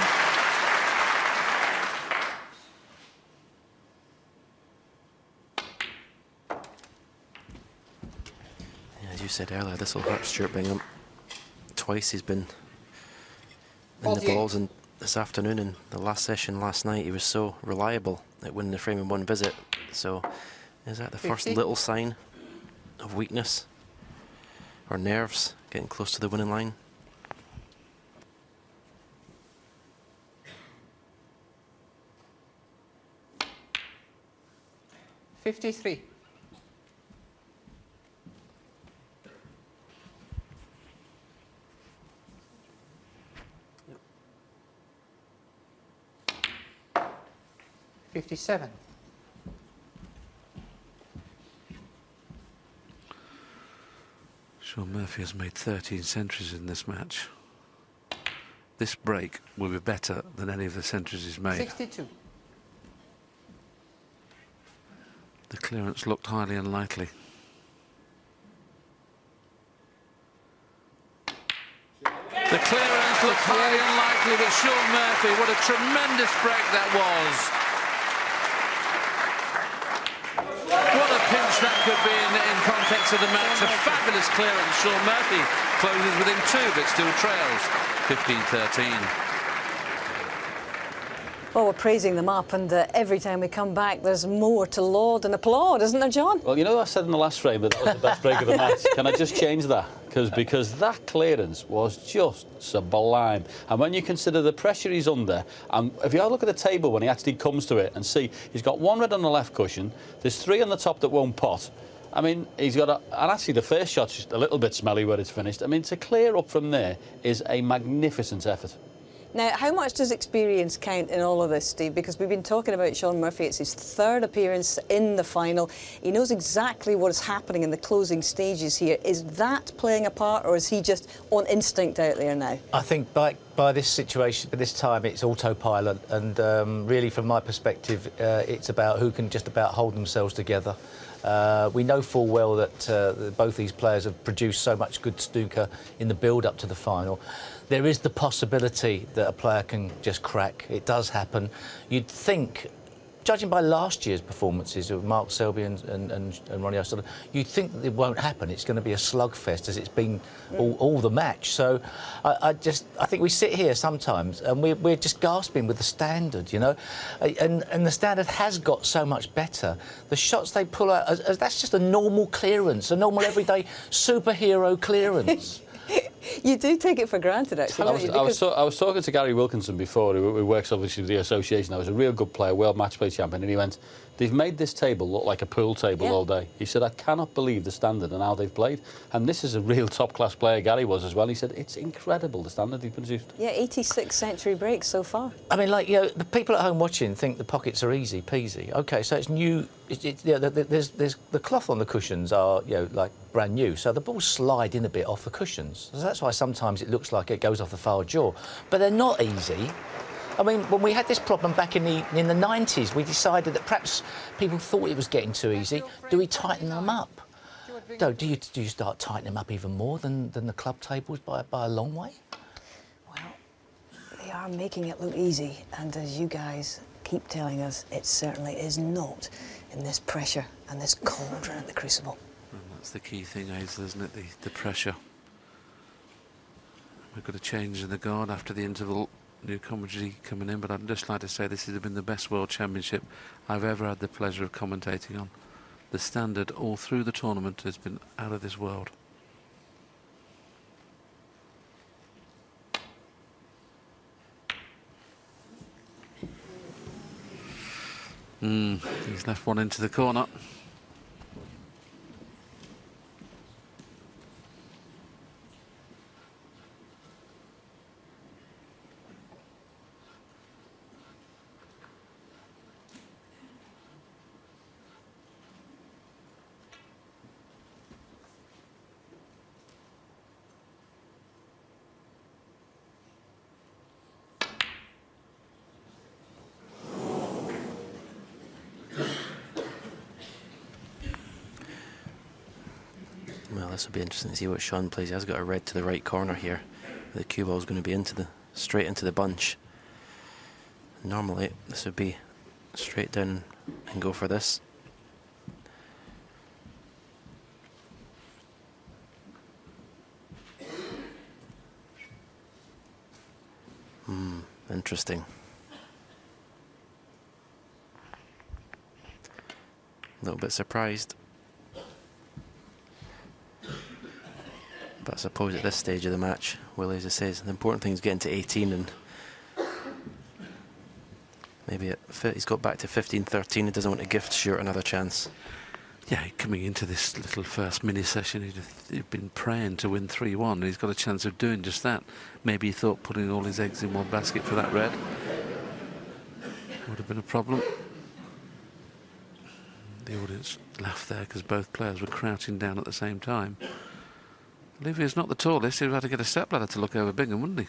As you said earlier, this will hurt Stuart Bingham. Twice he's been in the balls, and this afternoon in the last session last night he was so reliable at winning the frame in one visit. So is that the first little sign of weakness or nerves getting close to the winning line? $53. $57. Shaun Murphy has made 13 centuries in this match. This break will be better than any of the centuries he's made. 62. The clearance looked highly unlikely. The clearance looked highly unlikely, but Shaun Murphy, what a tremendous break that was. What a pinch that could be in context of the match. A fabulous clearance. Shaun Murphy closes within 2, but still trails 15-13. Well, we're praising them up, and every time we come back, there's more to laud and applaud, isn't there, John? Well, you know, I said in the last frame that that was the best break of the match. Can I just change that? Because that clearance was just sublime. And when you consider the pressure he's under, and if you have a look at the table when he actually comes to it and see, he's got 1 red on the left cushion, there's 3 on the top that won't pot. I mean, he's got and actually the first shot's just a little bit smelly where it's finished. I mean, to clear up from there is a magnificent effort. Now, how much does experience count in all of this, Steve? Because we've been talking about Shaun Murphy. It's his 3rd appearance in the final. He knows exactly what is happening in the closing stages here. Is that playing a part, or is he just on instinct out there now? I think by this situation, by this time, it's autopilot, and really, from my perspective, it's about who can just about hold themselves together. We know full well that both these players have produced so much good snooker in the build-up to the final. There is the possibility that a player can just crack. It does happen. You'd think, judging by last year's performances of Mark Selby and Ronnie O'Sullivan, you'd think that it won't happen. It's going to be a slugfest, as it's been all the match. So I think we sit here sometimes and we're just gasping with the standard, you know. And the standard has got so much better. The shots they pull out, that's just a normal clearance, a normal everyday superhero clearance. You do take it for granted, actually, don't you? I was talking to Gary Wilkinson before, who works obviously with the association. I was a real good player, world match play champion, and he went, they've made this table look like a pool table all day. He said, I cannot believe the standard and how they've played. And this is a real top-class player, Gary was as well. He said, it's incredible, the standard they've produced. Yeah, 86 century breaks so far. I mean, like, you know, the people at home watching think the pockets are easy peasy. OK, so it's new. You know, there's the cloth on the cushions are, you know, like brand new, so the balls slide in a bit off the cushions. So that's why sometimes it looks like it goes off the foul jaw. But they're not easy. I mean, when we had this problem back in the 90s, we decided that perhaps people thought it was getting too easy. Do we tighten them up? Do you start tightening them up even more than the club tables by a long way? Well, they are making it look easy, and as you guys keep telling us, it certainly is not in this pressure and this cauldron at the Crucible. And that's the key thing, Hazel, isn't it? The pressure. We've got a change in the guard after the interval. New commentary coming in, but I'd just like to say this has been the best World Championship I've ever had the pleasure of commentating on. The standard all through the tournament has been out of this world. He's left one into the corner. Well, this will be interesting to see what Shaun plays. He has got a red to the right corner here. The cue ball is going to be straight into the bunch. Normally, this would be straight down and go for this. Interesting. A little bit surprised. But I suppose at this stage of the match, Willie, as I says, the important thing is getting to 18, and maybe he's got back to 15-13. He doesn't want to gift Stuart another chance. Yeah, coming into this little first mini session, he'd been praying to win 3-1. He's got a chance of doing just that. Maybe he thought putting all his eggs in one basket for that red would have been a problem. The audience laughed there because both players were crouching down at the same time. Olivia's not the tallest. He'd have had to get a stepladder to look over Bingham, wouldn't he?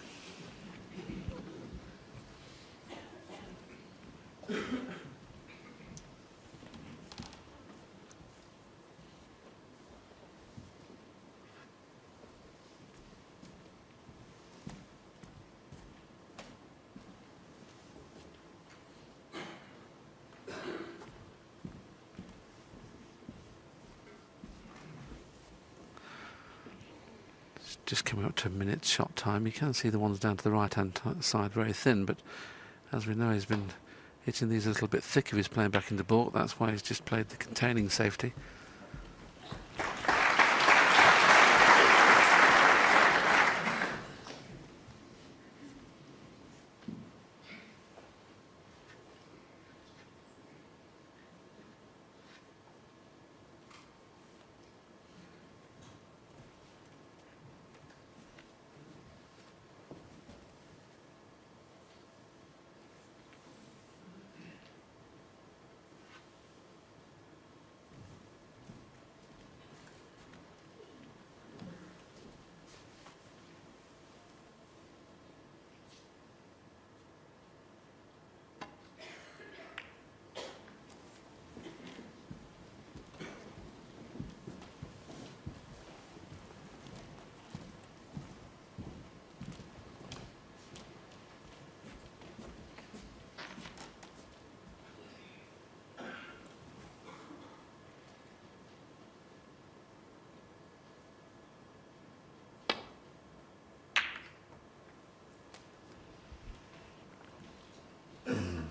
Just coming up to a minute's shot time. You can see the ones down to the right-hand side very thin, but as we know, he's been hitting these a little bit thick if he's playing back into baulk. That's why he's just played the containing safety.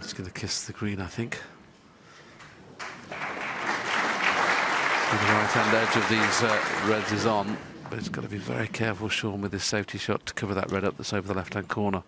He's going to kiss the green, I think. The right-hand edge of these reds is on, But he's got to be very careful, Shaun, with his safety shot to cover that red up that's over the left-hand corner.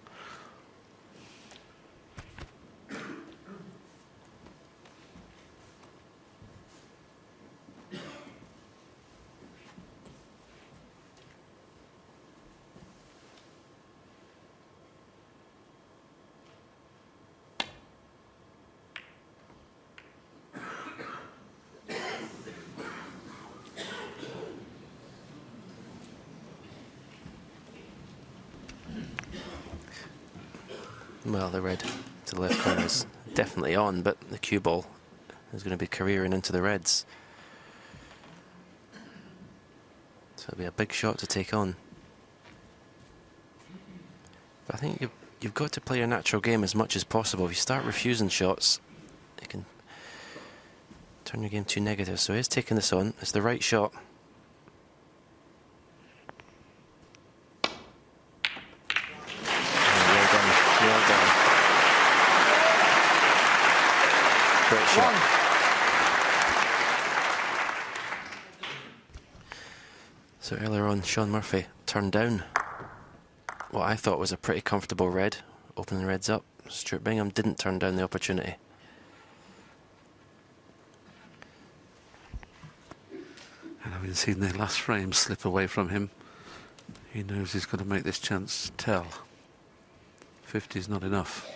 Well, the red to the left corner is definitely on, but the cue ball is going to be careering into the reds. So it'll be a big shot to take on. But I think you've got to play your natural game as much as possible. If you start refusing shots, it can turn your game too negative. So he's taking this on. It's the right shot. Great shot. So earlier on, Shaun Murphy turned down what I thought was a pretty comfortable red, opening the reds up. Stuart Bingham didn't turn down the opportunity. And having seen the last frame slip away from him, he knows he's got to make this chance tell. 50 is not enough.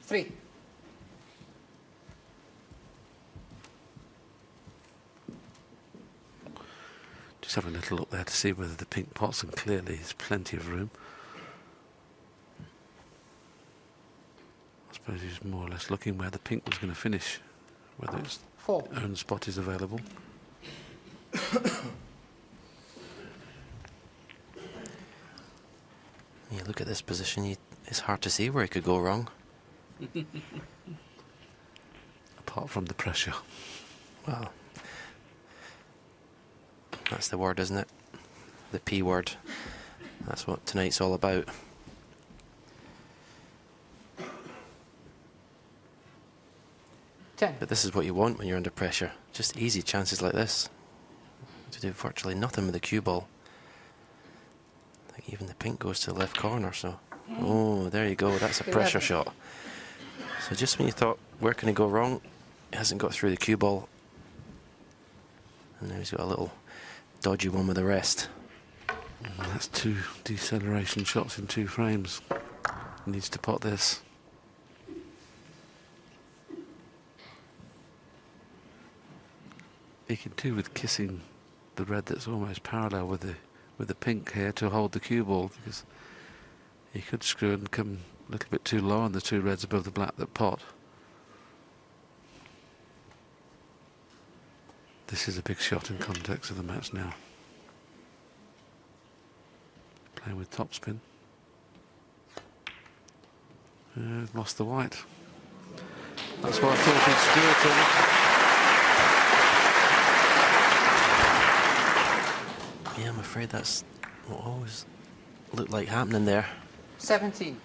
Three. Just having a little look there to see whether the pink pots, and clearly there's plenty of room. I suppose he's more or less looking where the pink was going to finish, whether its own spot is available. You look at this position, it's hard to see where it could go wrong. Apart from the pressure. Well, that's the word, isn't it? The P word. That's what tonight's all about. But this is what you want when you're under pressure. Just easy chances like this. To do virtually nothing with the cue ball. I think even the pink goes to the left corner, so... Oh, there you go, that's a pressure shot. So just when you thought, where can he go wrong? He hasn't got through the cue ball. And now he's got a little dodgy one with the rest. That's 2 deceleration shots in 2 frames. He needs to pot this. He can do with kissing the red that's almost parallel with the pink here to hold the cue ball, because he could screw and come a little bit too low on the 2 reds above the black that pot. This is a big shot in context of the match now. Playing with topspin. Lost the white. That's what I thought he'd Stuart. Yeah, I'm afraid that's what always looked like happening there. 17.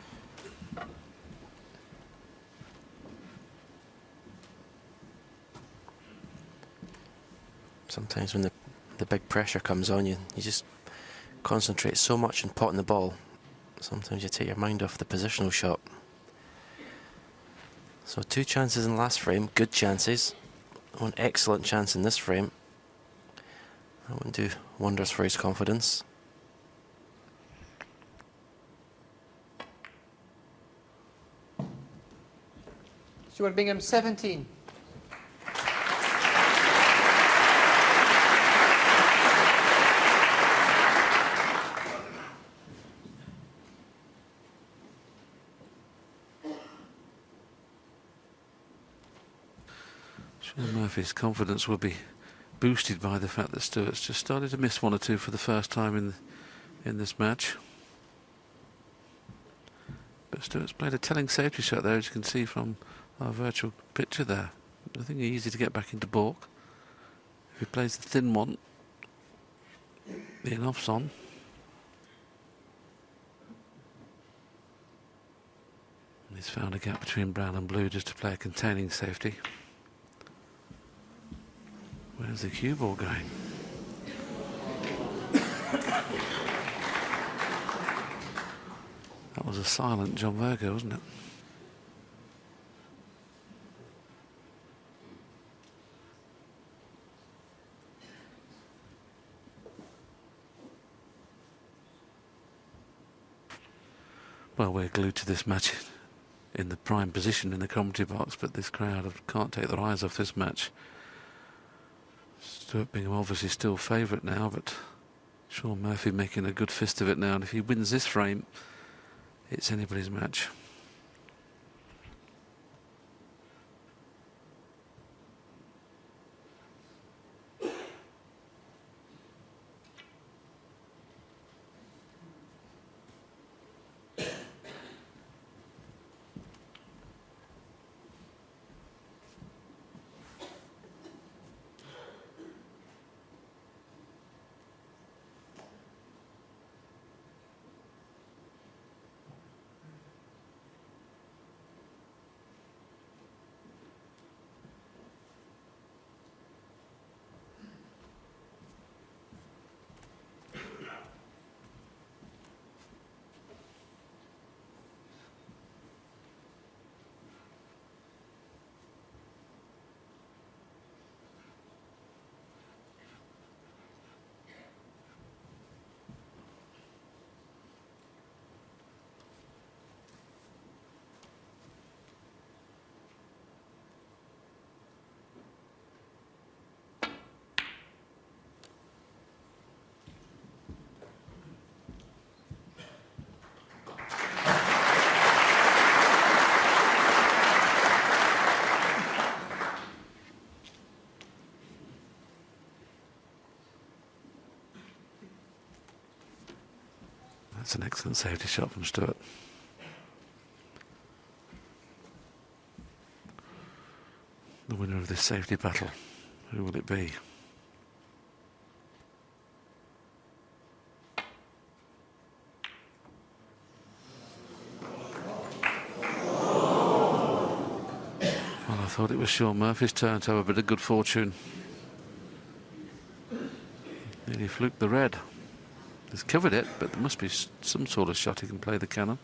Sometimes when the big pressure comes on you, you just concentrate so much on potting the ball. Sometimes you take your mind off the positional shot. So 2 chances in the last frame, good chances. 1 excellent chance in this frame. That wouldn't do wonders for his confidence. Stuart Bingham, 17. Shaun Murphy's confidence will be boosted by the fact that Stuart's just started to miss 1 or 2 for the first time in this match. But Stuart's played a telling safety shot there, as you can see from our virtual picture there. I think he's easy to get back into baulk. If he plays the thin one, The off's on. He's found a gap between brown and blue just to play a containing safety. Where's the cue ball going? That was a silent John Virgo, wasn't it? Well, we're glued to this match in the prime position in the commentary box, but this crowd can't take their eyes off this match. Stuart Bingham obviously still favourite now, but Shaun Murphy making a good fist of it now, and if he wins this frame, it's anybody's match. That's an excellent safety shot from Stuart. The winner of this safety battle, who will it be? Well, I thought it was Shaun Murphy's turn to have a bit of good fortune. Nearly fluked the red. He's covered it, but there must be some sort of shot he can play the cannon.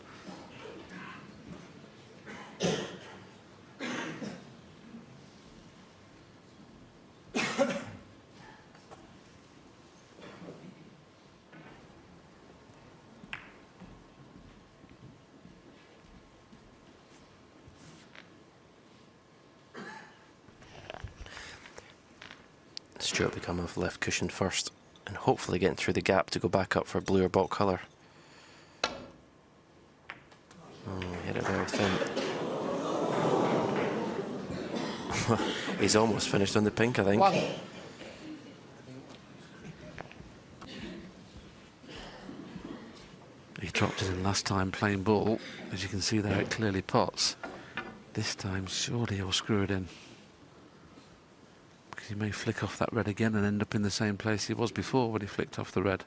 Stuart becoming off left cushion first, and hopefully getting through the gap to go back up for blue or bot colour. Hit it very thin. He's almost finished on the pink, I think. One. He dropped it in last time playing ball. As you can see there, it clearly pots. This time, surely he'll screw it in. Because he may flick off that red again and end up in the same place he was before when he flicked off the red.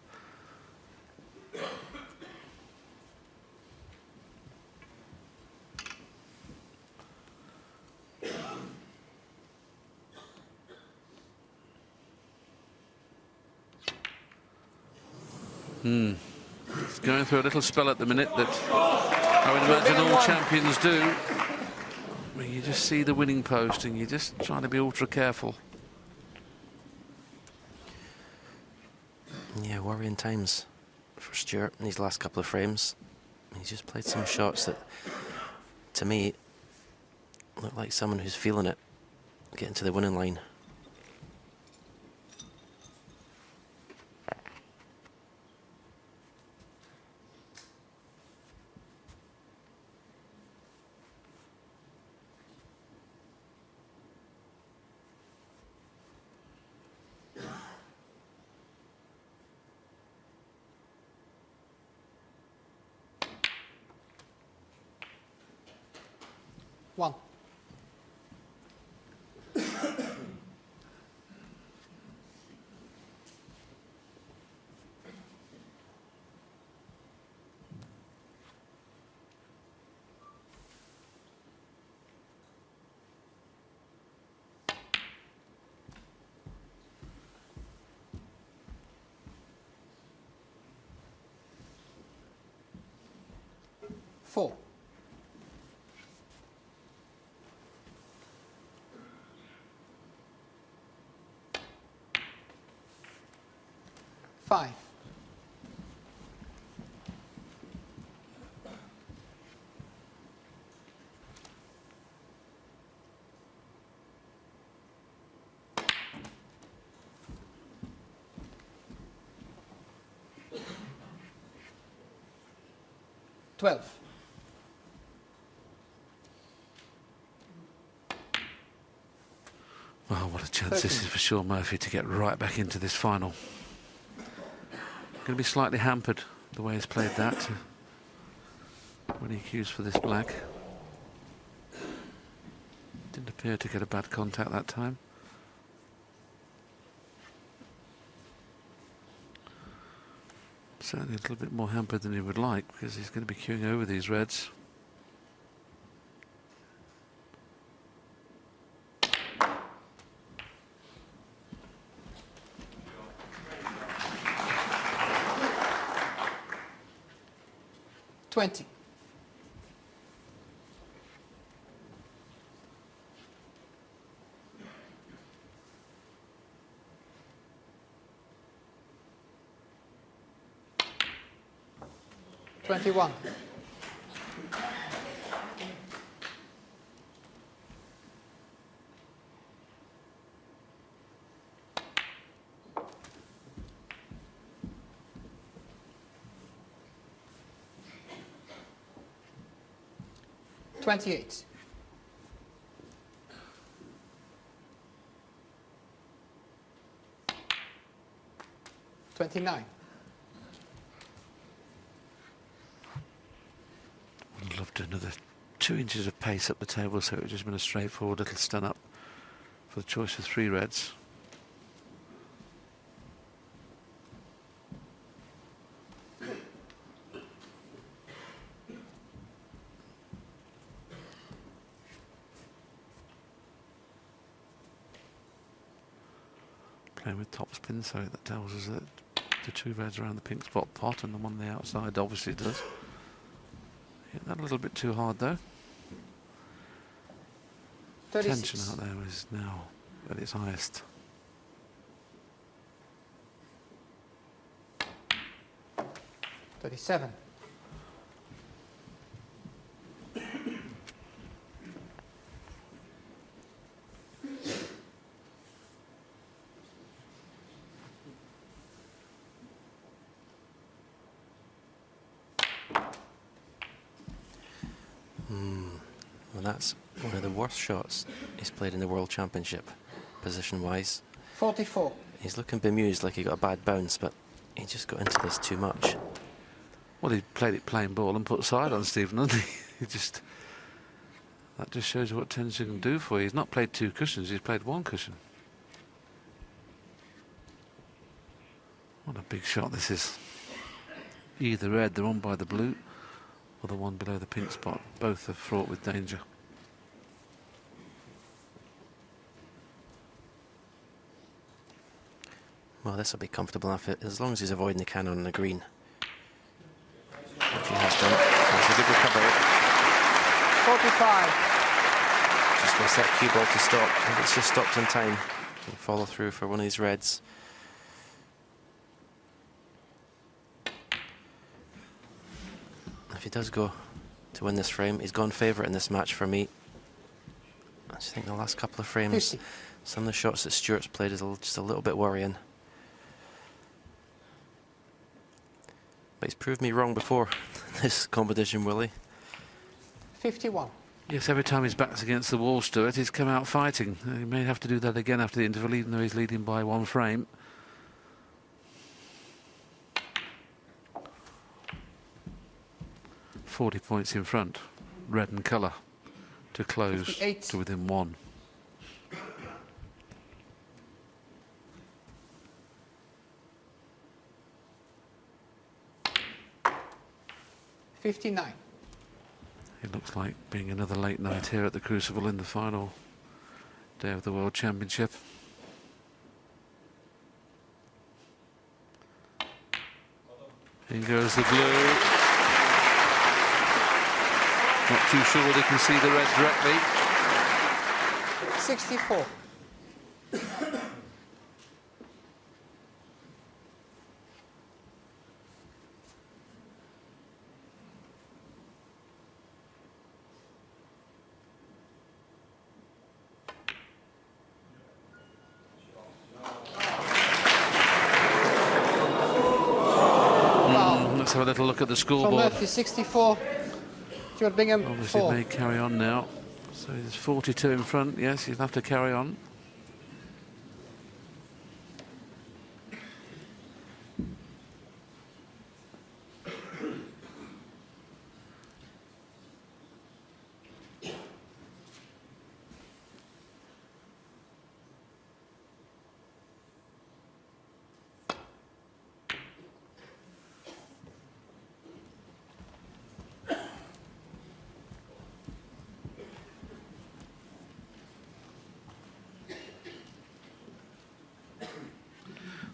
He's going through a little spell at the minute that I would imagine all champions do. Where you just see the winning post and you're just trying to be ultra careful. Yeah, worrying times for Stuart in these last couple of frames. He's just played some shots that, to me, look like someone who's feeling it, getting to the winning line. One. 4. 5. 12. Well, what a chance this is for Shaun Murphy to get right back into this final. Going to be slightly hampered the way he's played that when he cues for this black. Didn't appear to get a bad contact that time. Certainly a little bit more hampered than he would like, because he's going to be queuing over these reds. $20. 21. 28. 29. Would have loved another 2 inches of pace up the table, so it would just been a straightforward little stun up for the choice of 3 reds. Playing with top spin, so that tells us that the 2 reds around the pink spot pot and the one on the outside obviously does. Hit that a little bit too hard though. 36. Tension out there is now at its highest. $37. Well, that's one of the worst shots he's played in the World Championship, position-wise. 44. He's looking bemused like he got a bad bounce, but he just got into this too much. Well, he played it plain ball and put side on Stephen, didn't he? That just shows you what tension can do for you. He's not played 2 cushions, he's played 1 cushion. What a big shot this is. Either red, the one by the blue, or the one below the pink spot. Both are fraught with danger. Well, this will be comfortable enough, as long as he's avoiding the cannon on the green. Which he has done. That's a good recovery. 45. Just wants that cue ball to stop. I think it's just stopped in time. Can follow through for one of these reds. If he does go to win this frame, he's gone favourite in this match for me. I just think the last couple of frames, 50. some of the shots that Stuart's played is just a little bit worrying. But he's proved me wrong before this competition, will he? 51. Yes, every time his back's against the wall, Stuart, he's come out fighting. He may have to do that again after the interval, even though he's leading by 1 frame. .40 points in front, red and colour, to close 58. to within 1. $59. It looks like being another late night here at the Crucible in the final day of the World Championship. In goes the blue. Not too sure whether they can see the red directly. 64. Let's have a little look at the Shaun scoreboard. Murphy 64. Stuart Bingham Obviously 4. may carry on now. So there's 42 in front. Yes, he'll have to carry on.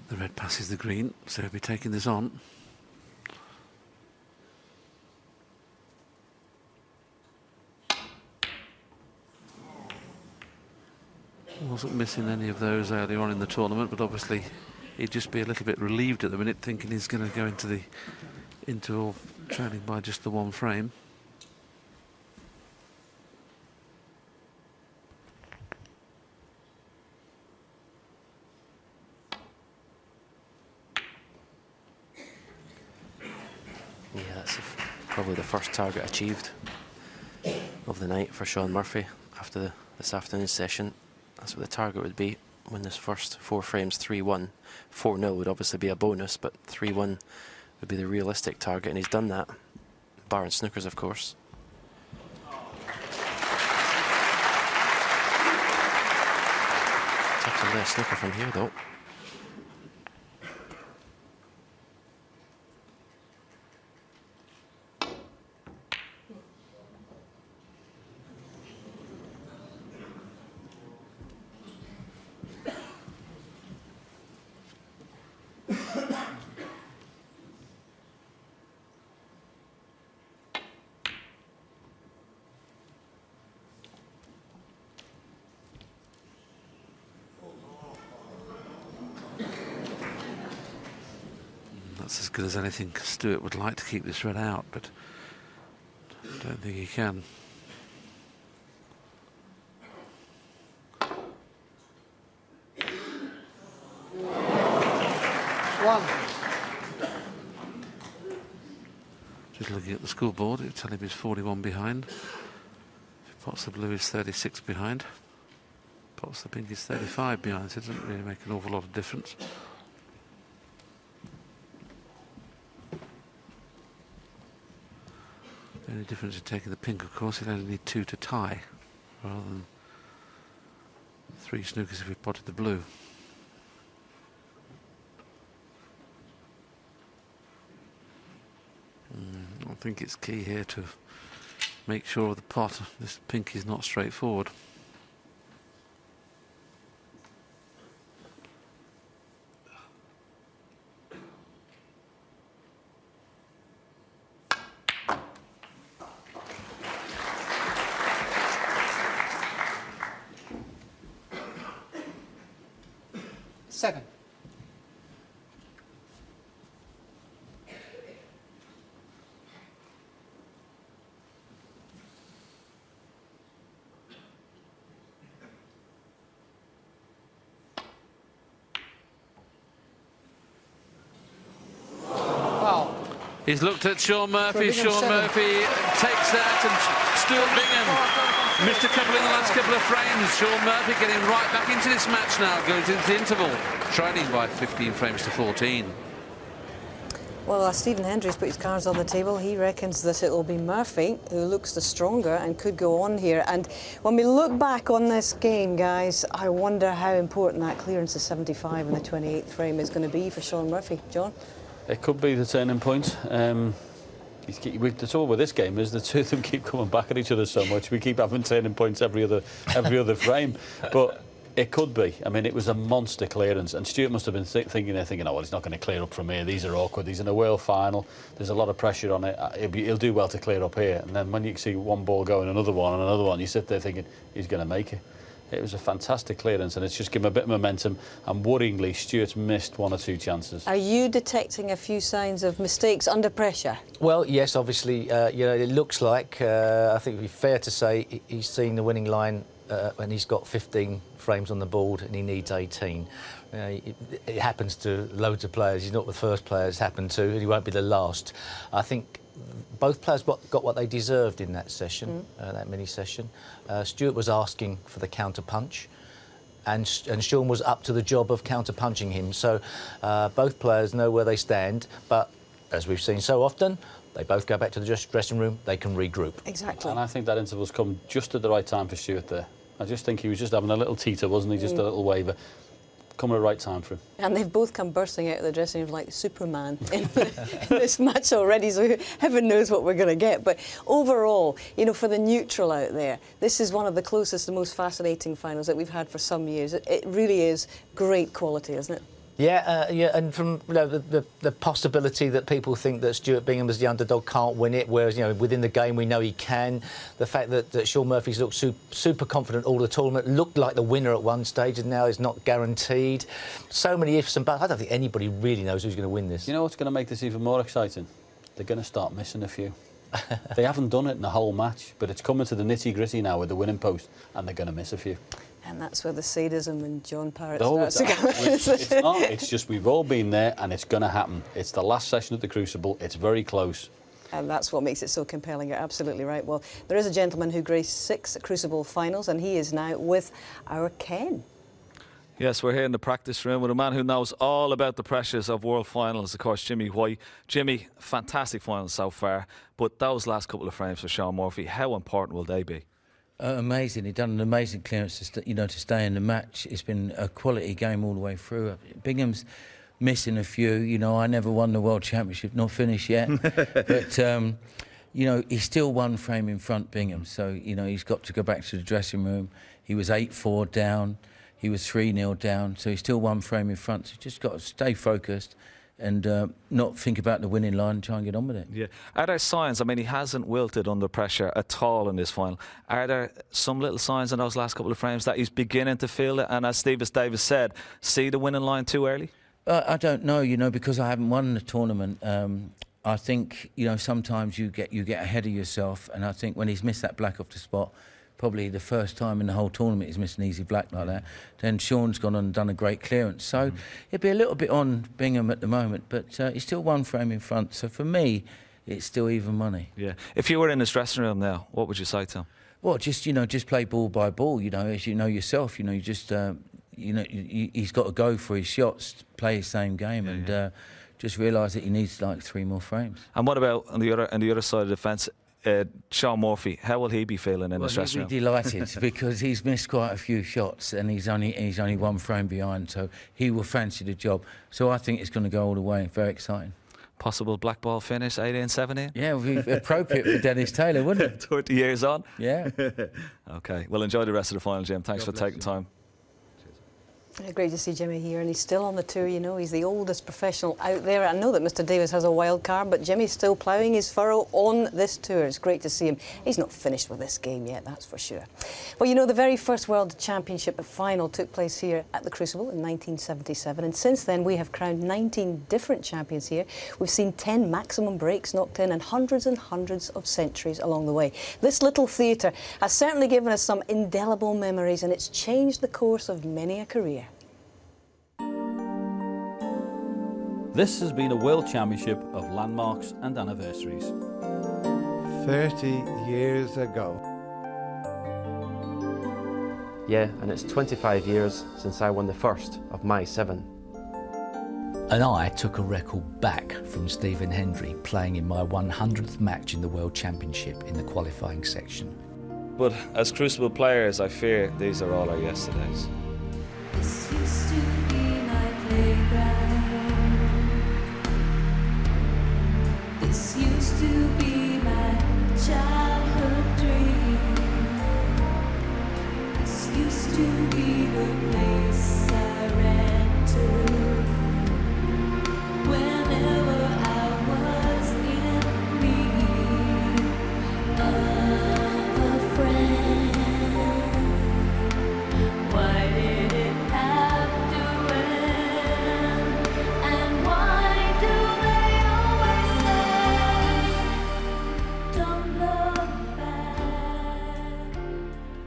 The red passes the green, so he'll be taking this on. Wasn't missing any of those earlier on in the tournament, but obviously he'd just be a little bit relieved at the minute, thinking he's going to go into all trailing by just the one frame. Yeah, that's probably the first target achieved of the night for Shaun Murphy after this afternoon's session. That's what the target would be. Win this first 4 frames 3-1. 4-0 would obviously be a bonus, but 3-1 would be the realistic target, and he's done that. Barring snookers, of course. Tough to lay a snooker from here, though. That's as good as anything Stuart would like to keep this red out, but I don't think he can. One. Just looking at the scoreboard, it would tell him he's 41 behind. If he pots the blue, he's 36 behind. Pots the pink, he's 35 behind, so it doesn't really make an awful lot of difference. The only difference in taking the pink, of course, he'd only need 2 to tie, rather than 3 snookers if we potted the blue. I think it's key here to make sure the pot, this pink, is not straightforward. Seven. Wow. He's looked at Shaun Murphy. Bingham Shaun 7. Murphy takes that, and Stuart Bingham missed a couple in the last couple of frames. Shaun Murphy getting right back into this match now, goes into the interval, trailing by 15 frames to 14. Well, Stephen Hendry's put his cards on the table. He reckons that it'll be Murphy who looks the stronger and could go on here. And when we look back on this game, guys, I wonder how important that clearance of 75 in the 28th frame is going to be for Shaun Murphy. John? It could be the turning point. The trouble with this game is the two of them keep coming back at each other so much. We keep having turning points every other frame. But It could be. I mean, it was a monster clearance, and Stuart must have been thinking, oh, well, he's not going to clear up from here. These are awkward. He's in a world final. There's a lot of pressure on it. He'll do well to clear up here. And then when you see one ball go and another one, you sit there thinking, he's going to make it. It was a fantastic clearance, and it's just given him a bit of momentum. And worryingly, Stuart's missed 1 or 2 chances. Are you detecting a few signs of mistakes under pressure? Well, yes, obviously, you know, it looks like, I think it'd be fair to say he's seen the winning line and he's got 15 frames on the board and he needs 18. It happens to loads of players. He's not the first player it's happened to, and he won't be the last. I think both players got what they deserved in that session, that mini session. Stuart was asking for the counter punch, and Shaun was up to the job of counter punching him. So both players know where they stand, but as we've seen so often, they both go back to the dressing room, they can regroup. Exactly. And I think that interval's come just at the right time for Stuart there. I just think he was just having a little teeter, wasn't he? Just a little waver. Come at the right time for him. And they've both come bursting out of the dressing room like Superman in this match already, so heaven knows what we're going to get. But overall, you know, for the neutral out there, this is one of the closest and most fascinating finals that we've had for some years. It really is great quality, isn't it? Yeah, yeah, and from the possibility that people think that Stuart Bingham as the underdog can't win it, whereas within the game we know he can. The fact that Shaun Murphy's looked super confident all the tournament, looked like the winner at one stage, and now is not guaranteed. So many ifs and buts. I don't think anybody really knows who's going to win this. You know what's going to make this even more exciting? They're going to start missing a few. They haven't done it in the whole match, but it's coming to the nitty-gritty now with the winning post, and they're going to miss a few. And that's where the sadism and John Parrott No, starts to come. it's not. It's just we've all been there, and it's going to happen. It's the last session at the Crucible. It's very close. And that's what makes it so compelling. You're absolutely right. Well, there is a gentleman who graced 6 Crucible finals, and he is now with our Ken. Yes, we're here in the practice room with a man who knows all about the pressures of world finals, of course, Jimmy White. Jimmy, fantastic finals so far, but those last couple of frames for Shaun Murphy, how important will they be? Amazing. He'd done an amazing clearance to stay in the match. It's been a quality game all the way through. Bingham's missing a few. I never won the World Championship, not finished yet. But, he's still 1 frame in front, Bingham. So, he's got to go back to the dressing room. He was 8-4 down. He was 3-0 down. So he's still 1 frame in front. So he's just got to stay focused and not think about the winning line and try and get on with it. Yeah. Are there signs? I mean, he hasn't wilted under pressure at all in this final. Are there some little signs in those last couple of frames that he's beginning to feel it? And as Davis said, see the winning line too early? I don't know, because I haven't won the tournament. I think, sometimes you get ahead of yourself. And I think when he's missed that black off the spot, probably the first time in the whole tournament he's missed an easy black like that. Then Shaun's gone on and done a great clearance. So it'd be a little bit on Bingham at the moment, but he's still 1 frame in front. So for me, it's still even money. Yeah. If you were in his dressing room now, what would you say to him? Well, just play ball by ball. As you know yourself, you just he's got to go for his shots, play his same game, and just realise that he needs like 3 more frames. And what about on the other side of the fence? Shaun Murphy, how will he be feeling in the dressing room? He'll be delighted because he's missed quite a few shots and he's only 1 frame behind, so he will fancy the job. So I think it's going to go all the way. Very exciting. Possible black ball finish, 18-17? Yeah, it would be appropriate for Dennis Taylor, wouldn't it? 30 years on? Yeah. OK, well, enjoy the rest of the final, Jim. Thanks for taking time. Great to see Jimmy here, and he's still on the tour. He's the oldest professional out there. I know that Mr Davis has a wild card, but Jimmy's still ploughing his furrow on this tour. It's great to see him. He's not finished with this game yet, that's for sure. Well, the very first World Championship final took place here at the Crucible in 1977, and since then we have crowned 19 different champions here. We've seen 10 maximum breaks knocked in and hundreds of centuries along the way. This little theatre has certainly given us some indelible memories, and it's changed the course of many a career. This has been a World Championship of landmarks and anniversaries. 30 years ago. Yeah, and it's 25 years since I won the first of my 7. And I took a record back from Stephen Hendry, playing in my 100th match in the World Championship in the qualifying section. But as Crucible players, I fear these are all our yesterdays. This used to be my playground. This used to be my childhood dream. This used to be the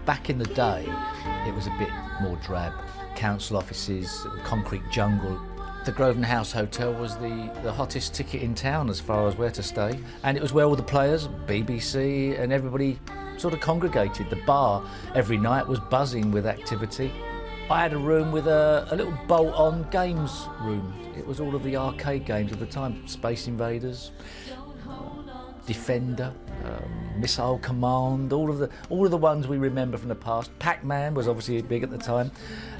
Back in the day, it was a bit more drab. Council offices, concrete jungle. The Grosvenor House Hotel was the hottest ticket in town as far as where to stay. And it was where all the players, BBC and everybody sort of congregated. The bar every night was buzzing with activity. I had a room with a little bolt-on games room. It was all of the arcade games of the time. Space Invaders, Defender, Missile Command, all of the ones we remember from the past. Pac-Man was obviously big at the time,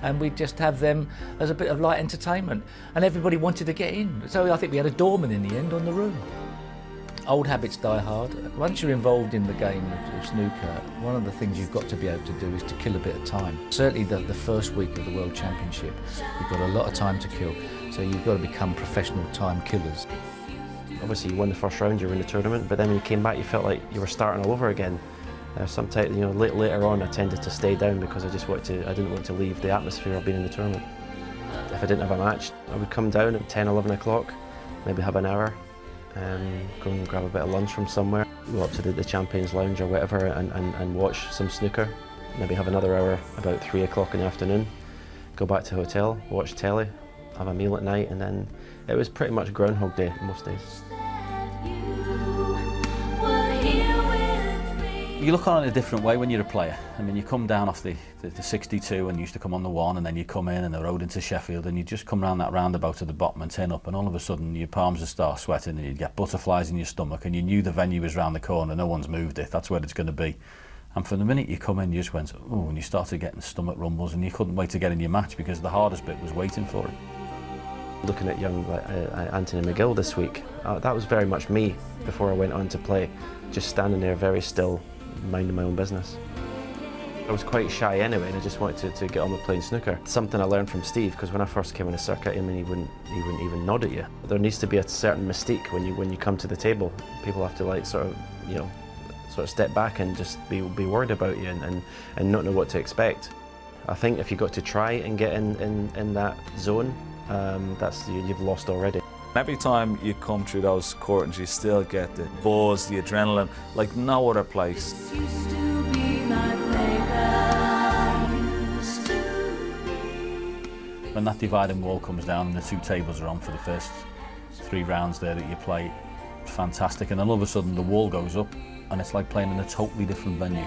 and we'd just have them as a bit of light entertainment. And everybody wanted to get in, so I think we had a doorman in the end on the room. Old habits die hard. Once you're involved in the game of snooker, one of the things you've got to be able to do is to kill a bit of time. Certainly the first week of the World Championship, you've got a lot of time to kill, so you've got to become professional time killers. Obviously you won the first round, you were in the tournament, but then when you came back you felt like you were starting all over again. Sometimes, later on I tended to stay down because I didn't want to leave the atmosphere of being in the tournament. If I didn't have a match, I would come down at 10, 11 o'clock, maybe have an hour, go and grab a bit of lunch from somewhere, go up to the Champions Lounge or whatever and watch some snooker, maybe have another hour about 3 o'clock in the afternoon, go back to the hotel, watch telly, have a meal at night, and then it was pretty much Groundhog Day most days. You look on it a different way when you're a player. I mean, you come down off the 62 and you used to come on the 1, and then you come in and the road into Sheffield, and you just come round that roundabout at the bottom and turn up, and all of a sudden your palms would start sweating and you'd get butterflies in your stomach, and you knew the venue was round the corner, no one's moved it, that's where it's going to be. And from the minute you come in, you just went, oh, and you started getting stomach rumbles, and you couldn't wait to get in your match because the hardest bit was waiting for it. Looking at young Anthony McGill this week, that was very much me before I went on to play, just standing there very still, minding my own business. I was quite shy anyway, and I just wanted to get on with playing snooker. Something I learned from Steve, because when I first came on the circuit, I mean, he wouldn't even nod at you. There needs to be a certain mystique when you come to the table. People have to sort of step back and just be worried about you and not know what to expect. I think if you got to try and get in that zone, you've lost already. Every time you come through those curtains, you still get the buzz, the adrenaline, like no other place. When that dividing wall comes down and the 2 tables are on for the first 3 rounds there that you play, it's fantastic. And then all of a sudden the wall goes up and it's like playing in a totally different venue.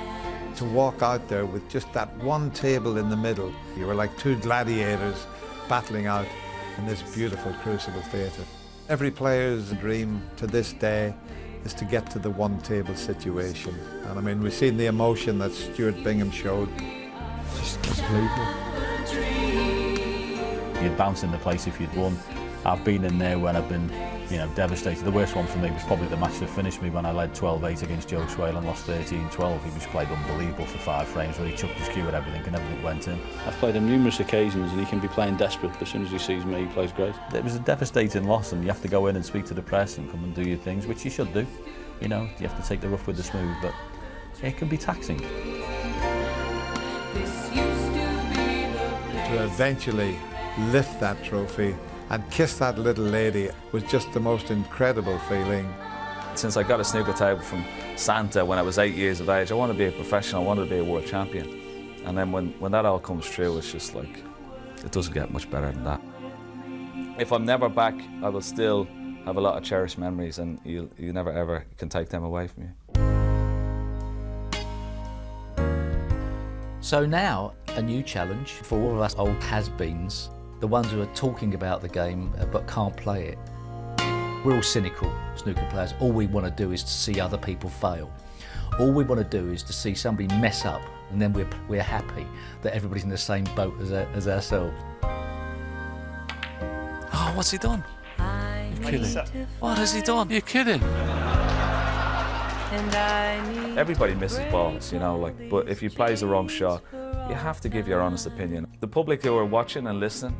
To walk out there with just that one table in the middle, you were like 2 gladiators battling out in this beautiful Crucible Theatre. Every player's dream to this day is to get to the one table situation. And I mean, we've seen the emotion that Stuart Bingham showed. Just completely. You'd bounce in the place if you'd won. I've been in there when I've been, devastated. The worst one for me was probably the match that finished me when I led 12-8 against Joe Swale and lost 13-12. He was played unbelievable for 5 frames where he chucked his cue at everything and everything went in. I've played on numerous occasions and he can be playing desperate, but as soon as he sees me, he plays great. It was a devastating loss, and you have to go in and speak to the press and come and do your things, which you should do. You have to take the rough with the smooth, but it can be taxing. To eventually lift that trophy and kiss that little lady was just the most incredible feeling. Since I got a snooker table from Santa when I was 8 years of age, I wanted to be a professional, I wanted to be a world champion. And then when that all comes true, it's just like, it doesn't get much better than that. If I'm never back, I will still have a lot of cherished memories, and you never ever can take them away from you. So now, a new challenge for all of us old has-beens, the ones who are talking about the game but can't play it. We're all cynical snooker players. All we want to do is to see other people fail. All we want to do is to see somebody mess up, and then we're happy that everybody's in the same boat as ourselves. Oh, what's he done? You're kidding. What has he done? You're kidding. Everybody misses balls, but if you plays the wrong shot, you have to give your honest opinion. The public who are watching and listening,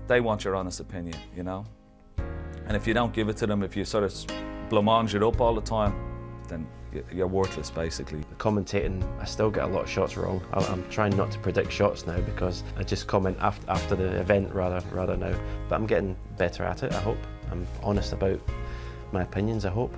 they want your honest opinion, And if you don't give it to them, if you sort of blancmange it up all the time, then you're worthless, basically. Commentating, I still get a lot of shots wrong. I'm trying not to predict shots now because I just comment after the event rather now. But I'm getting better at it, I hope. I'm honest about my opinions, I hope.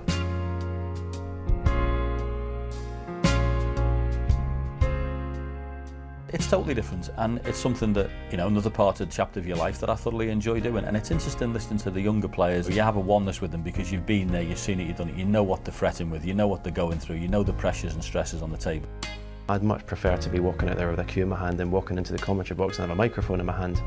It's totally different, and it's something that, you know, another part of the chapter of your life that I thoroughly enjoy doing. And it's interesting listening to the younger players. You have a oneness with them because you've been there, you've seen it, you've done it, you know what they're fretting with, you know what they're going through, you know the pressures and stresses on the table. I'd much prefer to be walking out there with a cue in my hand than walking into the commentary box and have a microphone in my hand.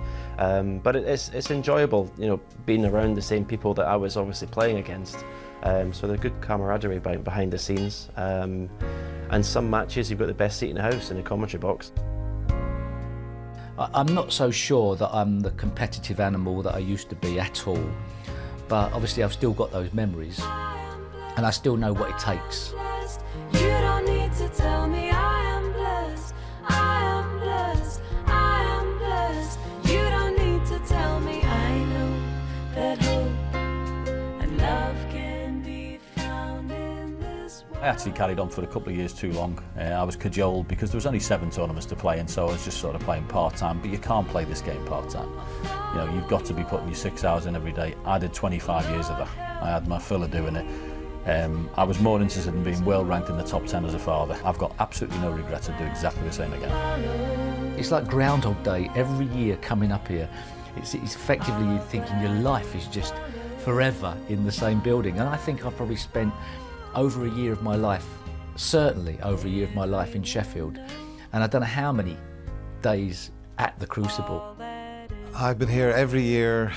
But it's enjoyable, you know, being around the same people that I was obviously playing against. So there's good camaraderie behind the scenes. And some matches you've got the best seat in the house in the commentary box. I'm not so sure that I'm the competitive animal that I used to be at all. But obviously I've still got those memories and I still know what it takes. You don't need to tell me I am blessed. I am blessed. I am blessed. You don't need to tell me. I know that hope and love can be found in this world. I actually carried on for a couple of years too long. I was cajoled because there was only 7 tournaments to play, and so I was just sort of playing part-time. But you can't play this game part-time. You know, you've got to be putting your 6 hours in every day. I did 25 years of that. I had my fill of doing it. I was more interested in being well ranked in the top 10 as a father. I've got absolutely no regret to do exactly the same again. It's like Groundhog Day every year coming up here. It's effectively you thinking your life is just forever in the same building. And I think I've probably spent over a year of my life, certainly over a year of my life in Sheffield. And I don't know how many days at the Crucible. I've been here every year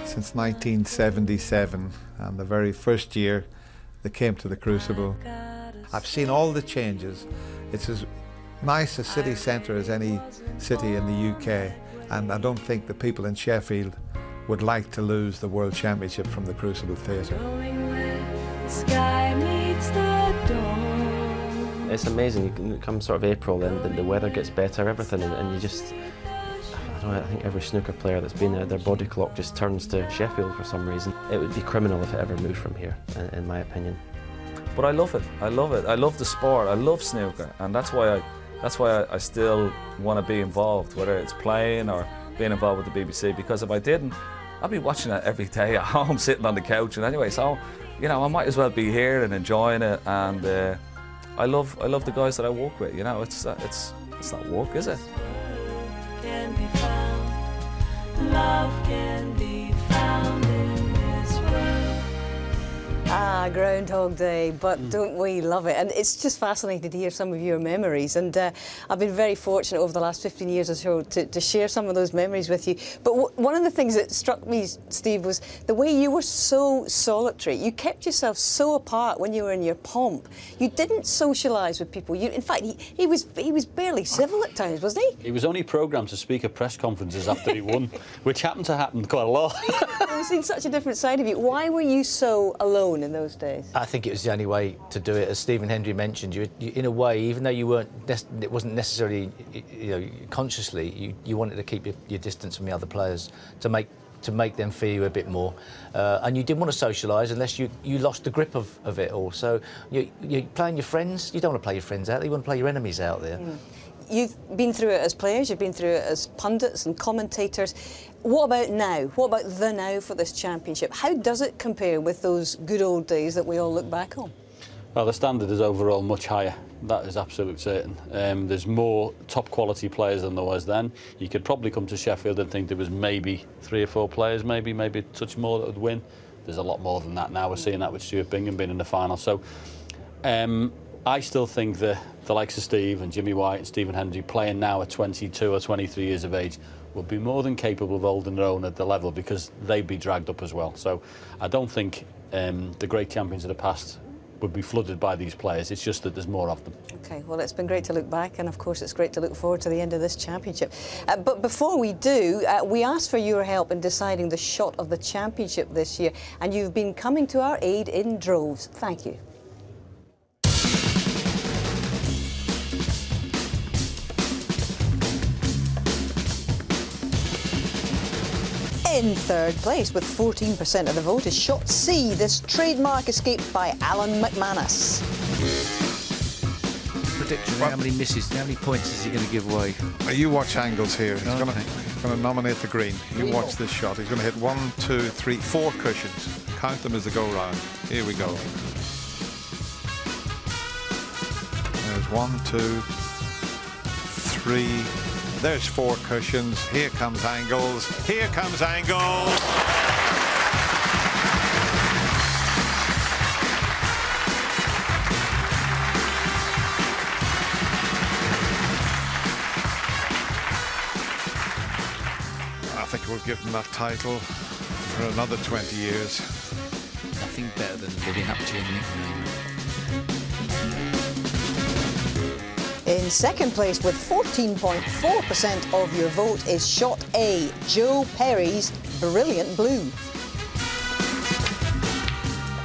since 1977, and the very first year they came to the Crucible. I've seen all the changes. It's as nice a city centre as any city in the UK, and I don't think the people in Sheffield would like to lose the World Championship from the Crucible Theatre. Sky meets the dawn. It's amazing. You can come sort of April, and the weather gets better, everything, and you just, I don't know, I think every snooker player that's been there, their body clock just turns to Sheffield for some reason. It would be criminal if it ever moved from here, in my opinion. But I love it. I love it. I love the sport. I love snooker, and that's why I still want to be involved, whether it's playing or being involved with the BBC. Because if I didn't, I'd be watching it every day at home, sitting on the couch. And anyway, so you know, I might as well be here and enjoying it. And I love the guys that I work with. You know, it's not work, is it? Can be found. Love can be found in this world. Ah, Groundhog Day, but don't we love it? And it's just fascinating to hear some of your memories. And I've been very fortunate over the last 15 years or so to share some of those memories with you. But one of the things that struck me, Steve, was the way you were so solitary. You kept yourself so apart when you were in your pomp. You didn't socialise with people. In fact, he was barely civil at times, wasn't he? He was only programmed to speak at press conferences after he won, which happened to happen quite a lot. I've seen such a different side of you. Why were you so alone in those days? I think it was the only way to do it. As Stephen Hendry mentioned, you in a way, even though you weren't, it wasn't necessarily, you know, consciously, you wanted to keep your distance from the other players to make them fear you a bit more, and you didn't want to socialise unless you lost the grip of it all. So you're playing your friends. You don't want to play your friends out there. You want to play your enemies out there. You've been through it as players, you've been through it as pundits and commentators. What about now? What about the now for this championship? How does it compare with those good old days that we all look back on? Well, the standard is overall much higher. That is absolute certain. There's more top quality players than there was then. You could probably come to Sheffield and think there was maybe 3 or 4 players, maybe a touch more that would win. There's a lot more than that now. We're seeing that with Stuart Bingham being in the final. So I still think the likes of Steve and Jimmy White and Stephen Hendry playing now at 22 or 23 years of age would be more than capable of holding their own at the level, because they'd be dragged up as well. So I don't think the great champions of the past would be flooded by these players. It's just that there's more of them. Okay, well, it's been great to look back, and of course it's great to look forward to the end of this championship. But before we do, we asked for your help in deciding the shot of the championship this year, and you've been coming to our aid in droves. Thank you. In third place with 14% of the vote is shot C, this trademark escaped by Alan McManus. Prediction, how many misses, how many points is he going to give away? You watch angles here. He's going to nominate the green. You watch this shot. He's going to hit 1, 2, 3, 4 cushions. Count them as they go round. Here we go. There's 1, 2, 3, There's 4 cushions. Here comes angles. Here comes angles. I think we'll give him that title for another 20 years. Nothing better than living up to your nickname. In second place with 14.4% of your vote is shot A, Joe Perry's Brilliant Blue.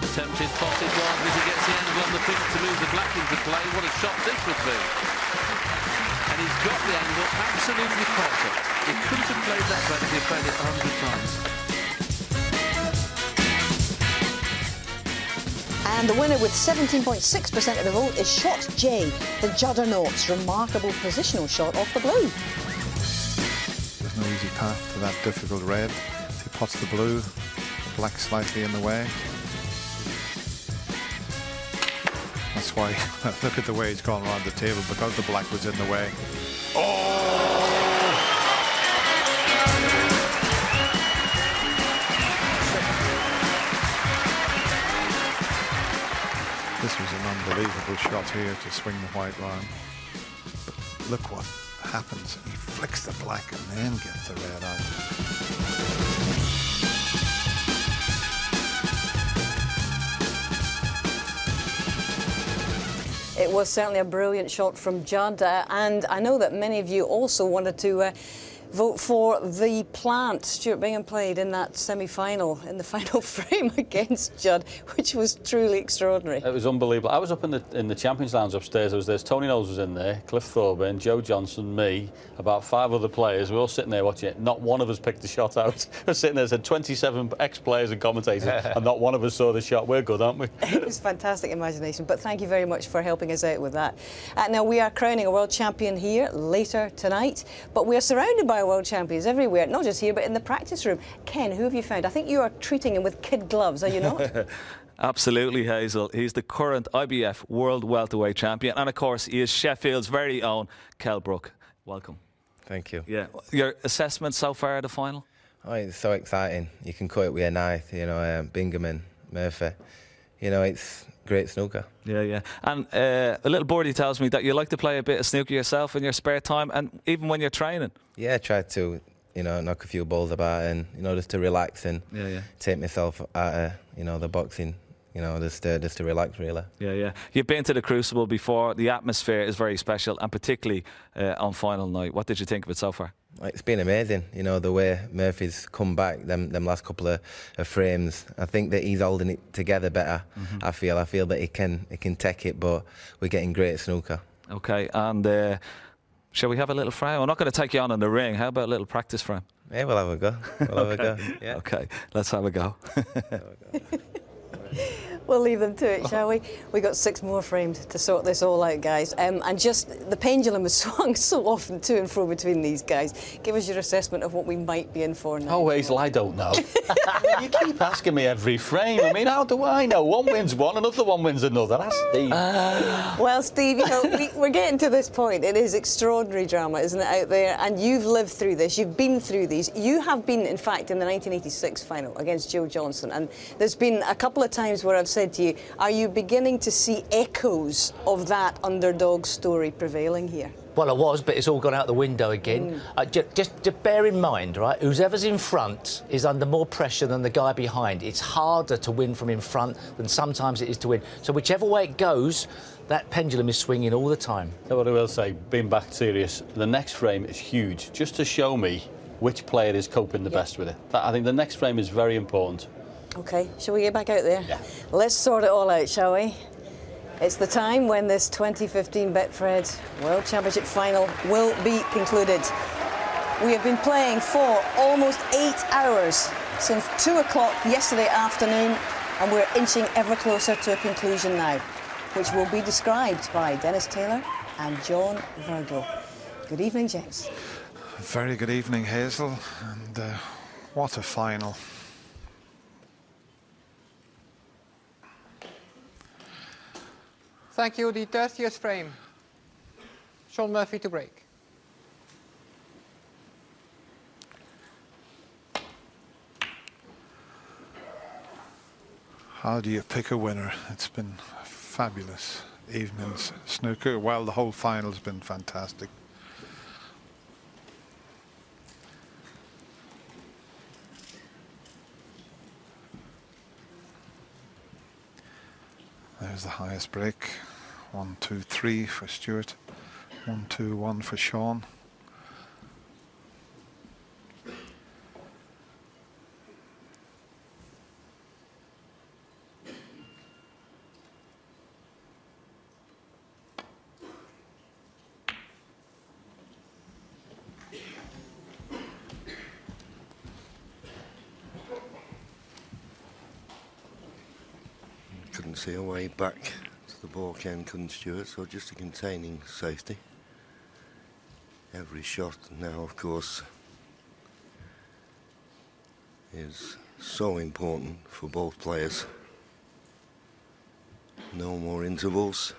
Attempted potted one as he gets the angle on the pink to move the black into play. What a shot this would be. And he's got the angle absolutely perfect. He couldn't have played that better if he played it 100 times. And the winner with 17.6% of the vote is shot J, the Juddernaut's remarkable positional shot off the blue. There's no easy path to that difficult red. If he pots the blue, the black slightly in the way. That's why, look at the way he's gone around the table, because the black was in the way. Oh! This was an unbelievable shot here to swing the white round. But look what happens. He flicks the black and then gets the red out. It was certainly a brilliant shot from Judd, and I know that many of you also wanted to vote for the plant Stuart Bingham played in that semi-final, in the final frame against Judd, which was truly extraordinary. It was unbelievable. I was up in the Champions Lounge upstairs. Tony Knowles was in there, Cliff Thorburn, Joe Johnson, me, about 5 other players. We were all sitting there watching it. Not one of us picked the shot out. I was sitting there, said 27 ex-players and commentators, and not one of us saw the shot. We're good, aren't we? It was fantastic imagination, but thank you very much for helping us out with that. Now, we are crowning a world champion here later tonight, but we are surrounded by world champions everywhere, not just here, but in the practice room. Ken, who have you found? I think you are treating him with kid gloves, are you not? Absolutely, Hazel. He's the current IBF World Welterweight Champion, and of course, he is Sheffield's very own Kell Brook. Welcome. Thank you. Yeah. Your assessment so far of the final? Oh, it's so exciting. You can cut it with a knife, you know, Bingham and Murphy. You know, it's great snooker. Yeah. And a little birdie tells me that you like to play a bit of snooker yourself in your spare time, and even when you're training. Yeah, I try to, you know, knock a few balls about and, you know, just to relax and take myself out of, you know, the boxing, you know, just to relax, really. Yeah. You've been to the Crucible before. The atmosphere is very special, and particularly on final night. What did you think of it so far? It's been amazing, you know, the way Murphy's come back, them last couple of frames. I think that he's holding it together better. I feel that he can take it, but we're getting great snooker. Okay, and shall we have a little frame? I'm not going to take you on in the ring. How about a little practice frame? Yeah, we'll have a go. We'll have a go. Yeah. Okay, let's have a go. We'll leave them to it, shall we? We've got 6 more frames to sort this all out, guys. And just the pendulum has swung so often to and fro between these guys. Give us your assessment of what we might be in for now. Oh, Hazel, I don't know. You keep asking me every frame. I mean, how do I know? One wins one, another one wins another. That's Steve. Well, Steve, you know, we're getting to this point. It is extraordinary drama, isn't it, out there? And you've lived through this. You've been through these. You have been, in fact, in the 1986 final against Joe Johnson. And there's been a couple of times where I've said to you, are you beginning to see echoes of that underdog story prevailing here? Well, I was, but it's all gone out the window again. Just bear in mind, right, whoever's in front is under more pressure than the guy behind. It's harder to win from in front than sometimes it is to win. So whichever way it goes, that pendulum is swinging all the time. You know what I will say, being back serious, the next frame is huge, just to show me which player is coping the best with it. I think the next frame is very important. OK, shall we get back out there? Yeah. Let's sort it all out, shall we? It's the time when this 2015 Betfred World Championship final will be concluded. We have been playing for almost 8 hours, since 2 o'clock yesterday afternoon, and we're inching ever closer to a conclusion now, which will be described by Dennis Taylor and John Virgo. Good evening, gents. Very good evening, Hazel, and what a final. Thank you. The 30th frame. Shaun Murphy to break. How do you pick a winner? It's been a fabulous evening's snooker, while the whole final's been fantastic. There's the highest break. 1, 2, 3 for Stuart. 1, 2, 1 for Shaun. Couldn't see a way back to the ball can, couldn't Stuart, so just a containing safety. Every shot now, of course, is so important for both players. No more intervals.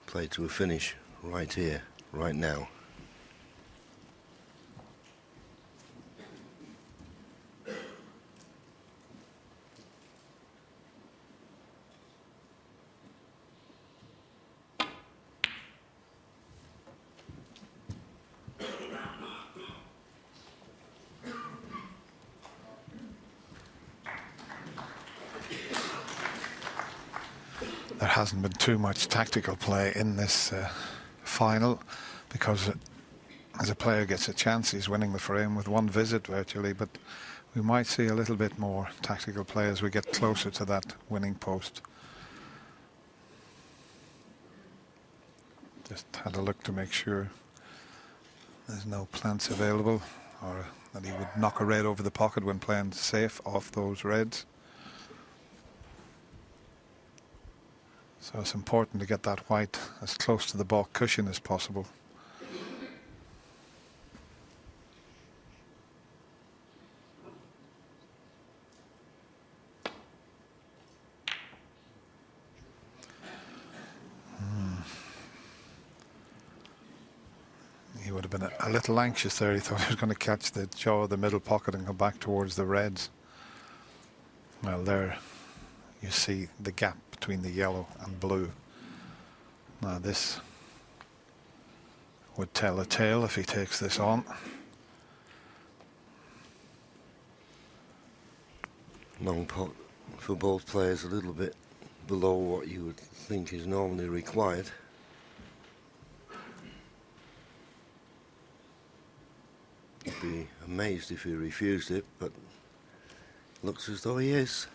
Play to a finish right here, right now. There hasn't been too much tactical play in this final, because as a player gets a chance, he's winning the frame with one visit virtually, but we might see a little bit more tactical play as we get closer to that winning post. Just had a look to make sure there's no plants available, or that he would knock a red over the pocket when playing safe off those reds. So it's important to get that white as close to the baulk cushion as possible. He would have been a little anxious there. He thought he was going to catch the jaw of the middle pocket and go back towards the reds. Well, there you see the gap between the yellow and blue. Now this would tell a tale if he takes this on. Long pot for both players, a little bit below what you would think is normally required. You'd be amazed if he refused it, but looks as though he is.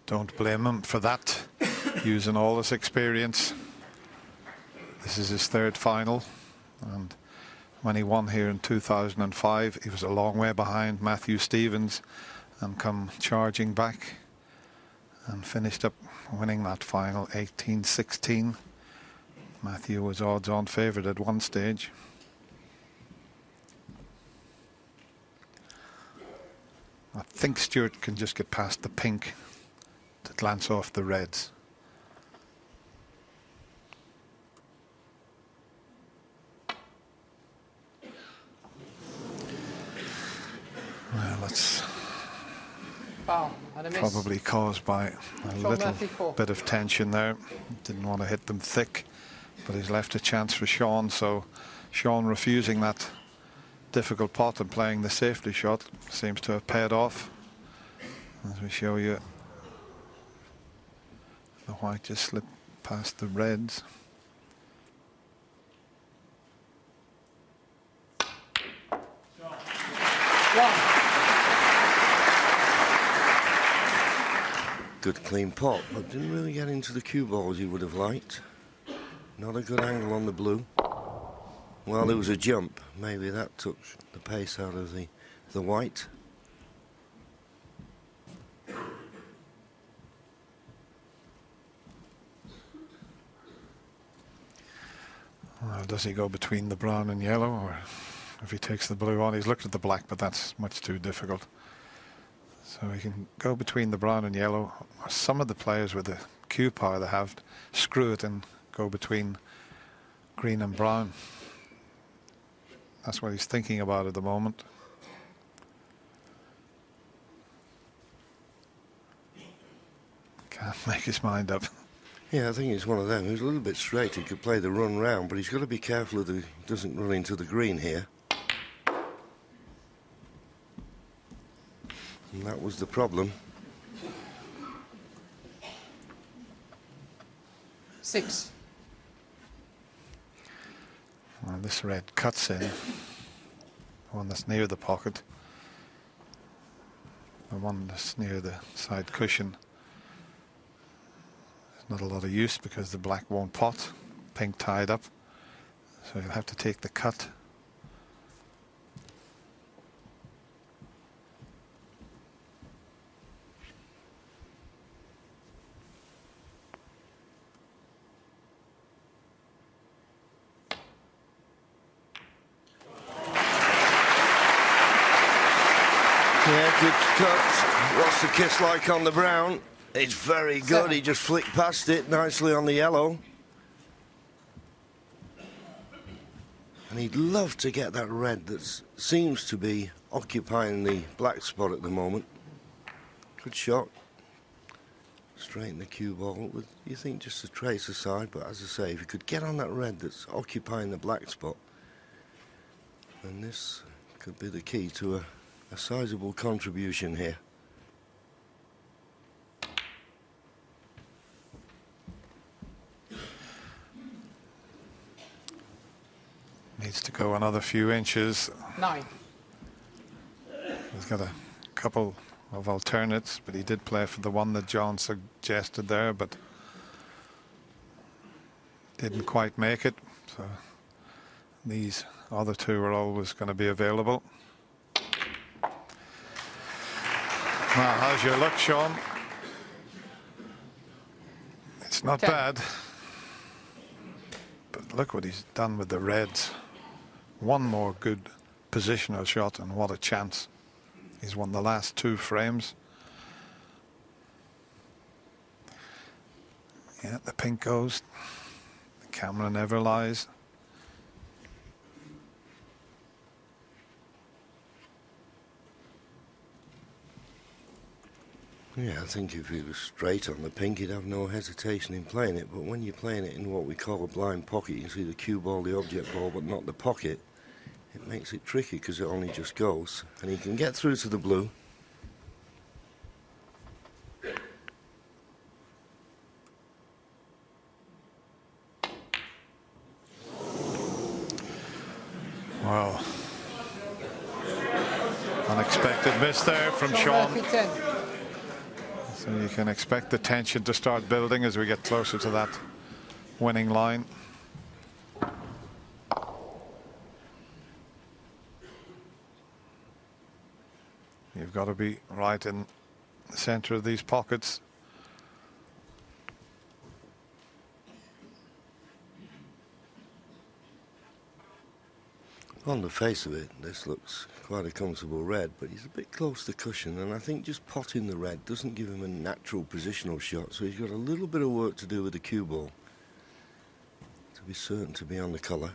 Don't blame him for that, using all his experience. This is his third final, and when he won here in 2005, he was a long way behind Matthew Stevens and come charging back and finished up winning that final 18-16. Matthew was odds-on favourite at one stage. I think Stuart can just get past the pink to glance off the reds. Well, that's probably caused by a little bit of tension there. Didn't want to hit them thick, but he's left a chance for Shaun, so Shaun refusing that difficult pot and playing the safety shot seems to have paid off. As we show you, the white just slipped past the reds. Good clean pot, but didn't really get into the cue ball as you would have liked. Not a good angle on the blue. Well, there was a jump. Maybe that took the pace out of the white. Well, does he go between the brown and yellow, or if he takes the blue on? He's looked at the black, but that's much too difficult. So he can go between the brown and yellow. Some of the players with the cue power they have screw it and go between green and brown. That's what he's thinking about at the moment. Can't make his mind up. Yeah, I think it's one of them. He's a little bit straight. He could play the run round, but he's got to be careful that he doesn't run into the green here. And that was the problem. 6. Well, this red cuts in. The one that's near the pocket. The one that's near the side cushion. There's not a lot of use because the black won't pot. Pink tied up. So you'll have to take the cut. Yeah, good cut. What's the kiss like on the brown? It's very good. 7. He just flicked past it nicely on the yellow. And he'd love to get that red that seems to be occupying the black spot at the moment. Good shot. Straight in the cue ball with, you think, just a trace aside, but as I say, if you could get on that red that's occupying the black spot, then this could be the key to a sizable contribution here. Needs to go another few inches. 9. He's got a couple of alternates, but he did play for the one that John suggested there, but didn't quite make it. So these other two are always going to be available. Now, how's your luck, Shaun? It's not 10. bad. But look what he's done with the reds. One more good positional shot, and what a chance. He's won the last 2 frames. Yeah, the pink goes. The camera never lies. Yeah, I think if he was straight on the pink, he'd have no hesitation in playing it. But when you're playing it in what we call a blind pocket, you can see the cue ball, the object ball, but not the pocket. It makes it tricky because it only just goes. And he can get through to the blue. Well, unexpected miss there from Shaun. Murphy 10. So you can expect the tension to start building as we get closer to that winning line. You've got to be right in the center of these pockets. On the face of it, this looks quite a comfortable red, but he's a bit close to the cushion, and I think just potting the red doesn't give him a natural positional shot, so he's got a little bit of work to do with the cue ball to be certain to be on the colour.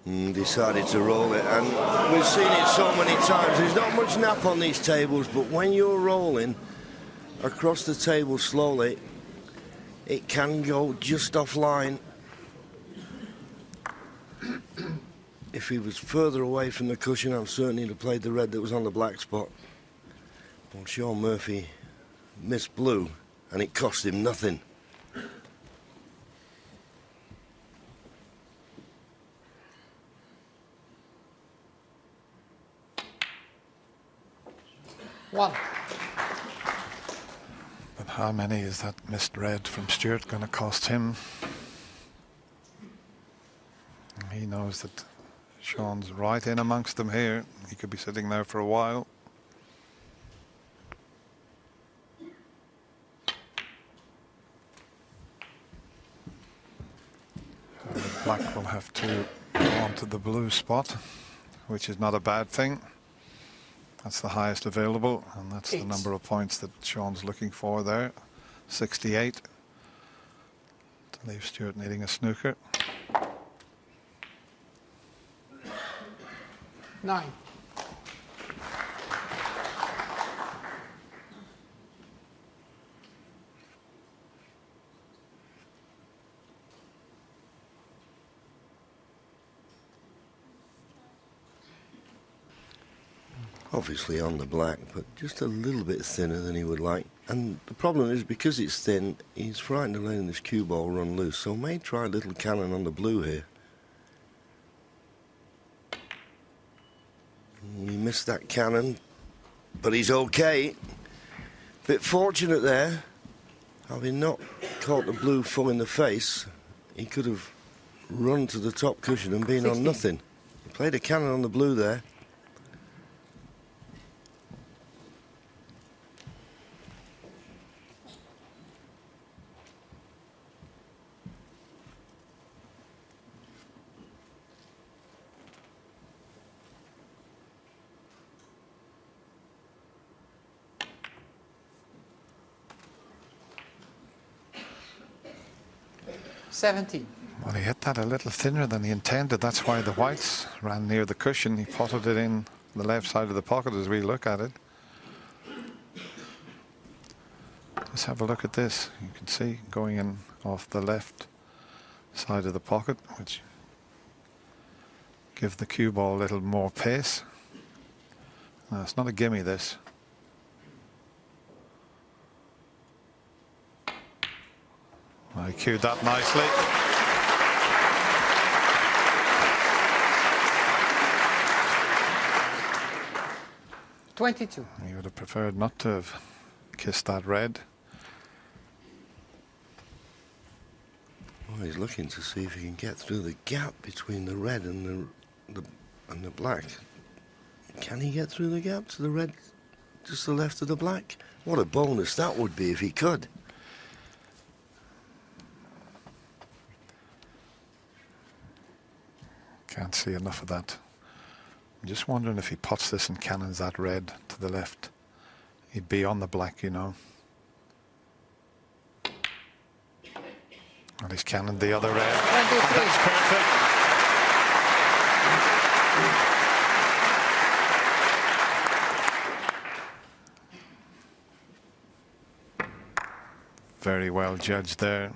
Decided to roll it, and we've seen it so many times. There's not much nap on these tables, but when you're rolling across the table slowly, it can go just offline. If he was further away from the cushion, I'm certain he'd have played the red that was on the black spot. Well, Shaun Murphy missed blue, and it cost him nothing. One. But how many is that missed red from Stuart going to cost him? He knows that Shaun's right in amongst them here. He could be sitting there for a while. Black will have to go on to the blue spot, which is not a bad thing. That's the highest available, and that's the number of points that Shaun's looking for there. 68. To leave Stuart needing a snooker. 9. Obviously on the black, but just a little bit thinner than he would like. And the problem is, because it's thin, he's frightened of letting this cue ball run loose, so may try a little cannon on the blue here. He missed that cannon, but he's okay. Bit fortunate there. Having not caught the blue full in the face, he could have run to the top cushion and been 60. on nothing. He played a cannon on the blue there. Well, he hit that a little thinner than he intended. That's why the whites ran near the cushion. He potted it in the left side of the pocket as we look at it. Just have a look at this. You can see going in off the left side of the pocket, which give the cue ball a little more pace. No, it's not a gimme, this. I cued that nicely. $22. He would have preferred not to have kissed that red. Well, he's looking to see if he can get through the gap between the red and the black. Can he get through the gap to the red, just the left of the black? What a bonus that would be if he could. Can't see enough of that. I'm just wondering if he pots this and cannons that red to the left. He'd be on the black, you know. Well, he's cannoned the other red. And that's perfect. Very well judged there.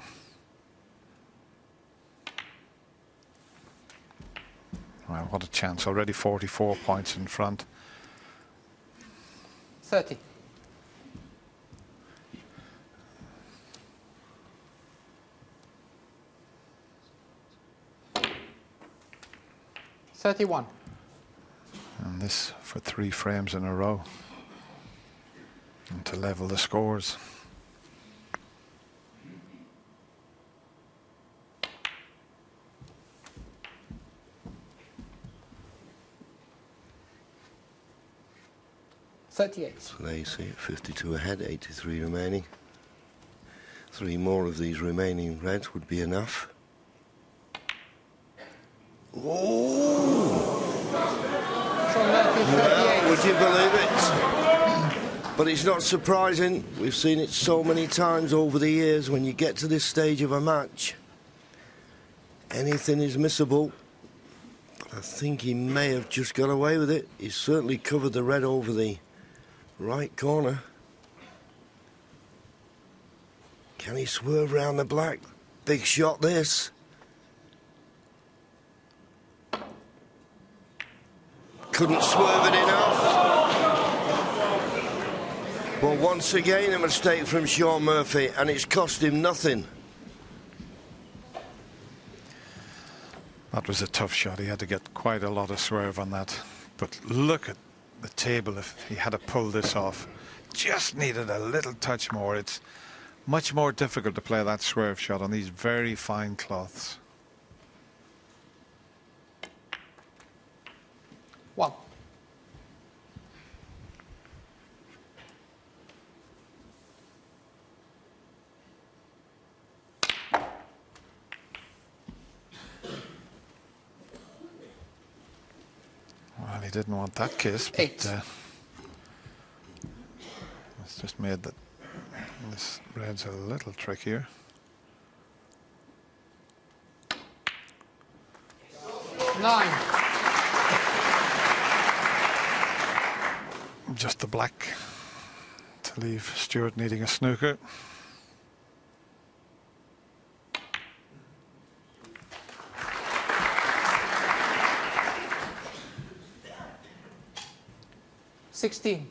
Well, what a chance. Already 44 points in front. 30. $31. And this for 3 frames in a row. And to level the scores. So there you see it, 52 ahead, 83 remaining. 3 more of these remaining reds would be enough. Oh! Well, would you believe it? But it's not surprising. We've seen it so many times over the years. When you get to this stage of a match, anything is missable. But I think he may have just got away with it. He's certainly covered the red over the right corner. Can he swerve round the black? Big shot this. Couldn't swerve it enough. Well, once again a mistake from Shaun Murphy, and it's cost him nothing. That was a tough shot. He had to get quite a lot of swerve on that. But look at the table. If he had to pull this off, just needed a little touch more. It's much more difficult to play that swerve shot on these very fine cloths. 1. Well, he didn't want that kiss, but it's just made that This red's a little trickier. Nine. Just the black to leave Stuart needing a snooker. $16.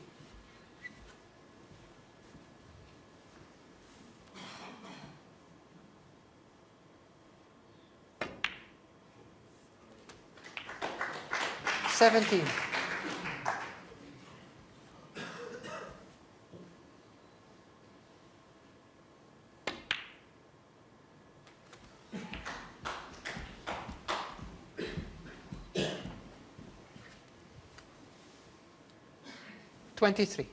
$17. $23.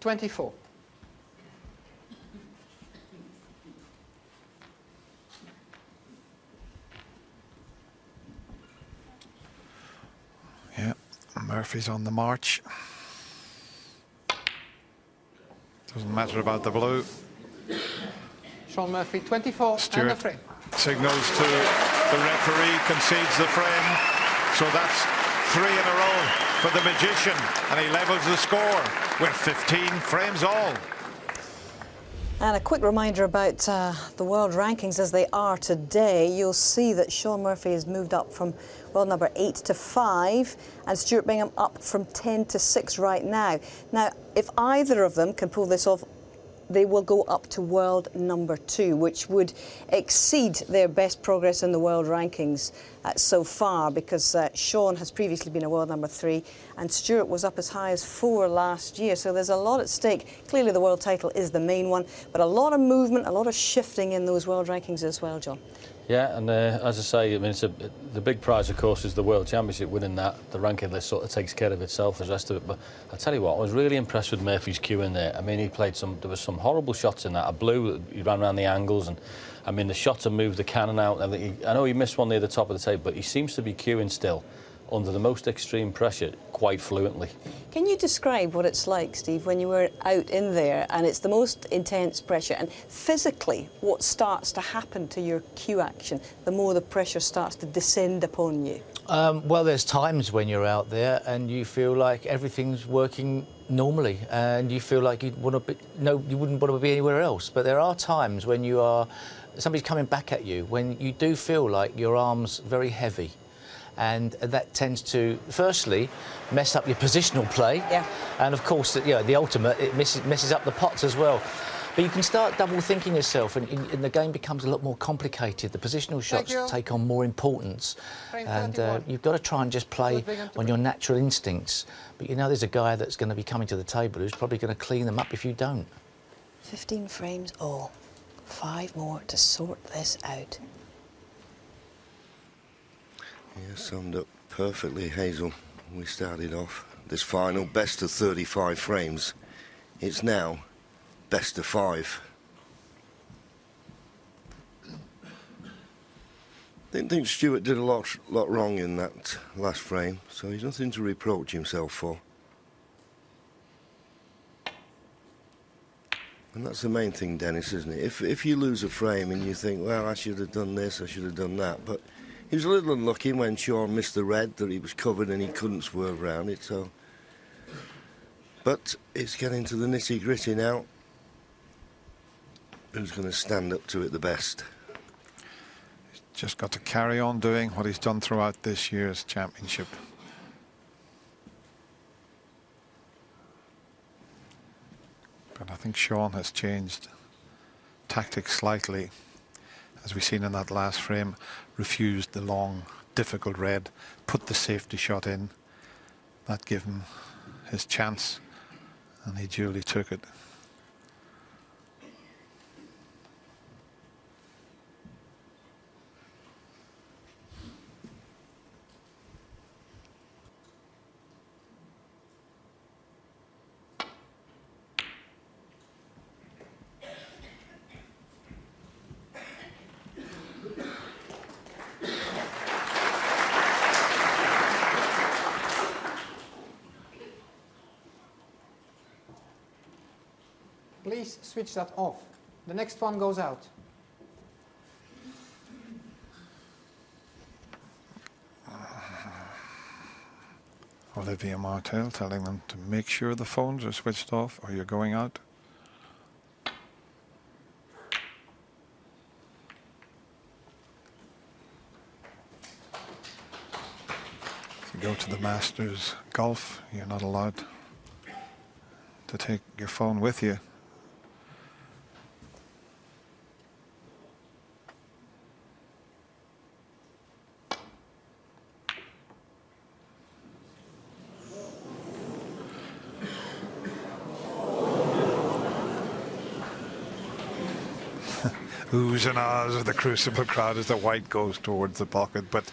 $24. Yeah, Murphy's on the march. Doesn't matter about the blue. Shaun Murphy, 24 Stuart and a frame. signals to the referee, concedes the frame. So that's 3 in a row for the magician, and he levels the score with 15 frames all. And a quick reminder about the world rankings as they are today. You'll see that Shaun Murphy has moved up from world number 8 to 5, and Stuart Bingham up from 10 to 6 right now. Now, if either of them can pull this off, they will go up to world number 2, which would exceed their best progress in the world rankings so far, because Shaun has previously been a world number 3 and Stuart was up as high as 4 last year. So there's a lot at stake. Clearly the world title is the main one, but a lot of movement, a lot of shifting in those world rankings as well, John. Yeah, and as I say, I mean, the big prize, of course, is the World Championship. Winning that, the ranking list sort of takes care of itself, the rest of it. But I tell you what, I was really impressed with Murphy's cue in there. I mean, there was some horrible shots in that. A blue, he ran around the angles, and I mean, the shot to move the cannon out. I know he missed one near the top of the table, but he seems to be cueing still under the most extreme pressure quite fluently. Can you describe what it's like, Steve, when you were out in there and it's the most intense pressure, and physically what starts to happen to your cue action the more the pressure starts to descend upon you? Well, there's times when you're out there and you feel like everything's working normally and you feel like you wouldn't want to be anywhere else. But there are times when somebody's coming back at you, when you do feel like your arm's very heavy. And that tends to, firstly, mess up your positional play. Yeah. And of course, the ultimate, it messes up the pots as well. But you can start double thinking yourself, and the game becomes a lot more complicated. The positional shots take on more importance, and you've got to try and just play on your natural instincts. But you know, there's a guy that's going to be coming to the table who's probably going to clean them up if you don't. 15 frames all. 5 more to sort this out. Yeah, summed up perfectly, Hazel. We started off this final best of 35 frames. It's now best of 5. Didn't think Stuart did a lot wrong in that last frame, so he's nothing to reproach himself for. And that's the main thing, Dennis, isn't it? If you lose a frame and you think, well, I should have done this, I should have done that, but he was a little unlucky when Shaun missed the red, that he was covered and he couldn't swerve around it. So, but it's getting to the nitty-gritty now. Who's going to stand up to it the best? He's just got to carry on doing what he's done throughout this year's championship. But I think Shaun has changed tactics slightly. As we've seen in that last frame, refused the long, difficult red, put the safety shot in. That gave him his chance, and he duly took it. Please switch that off. The next one goes out. Olivia Martel telling them to make sure the phones are switched off or you're going out. If you go to the Masters golf, you're not allowed to take your phone with you. Oohs and ahs of the Crucible crowd as the white goes towards the pocket, but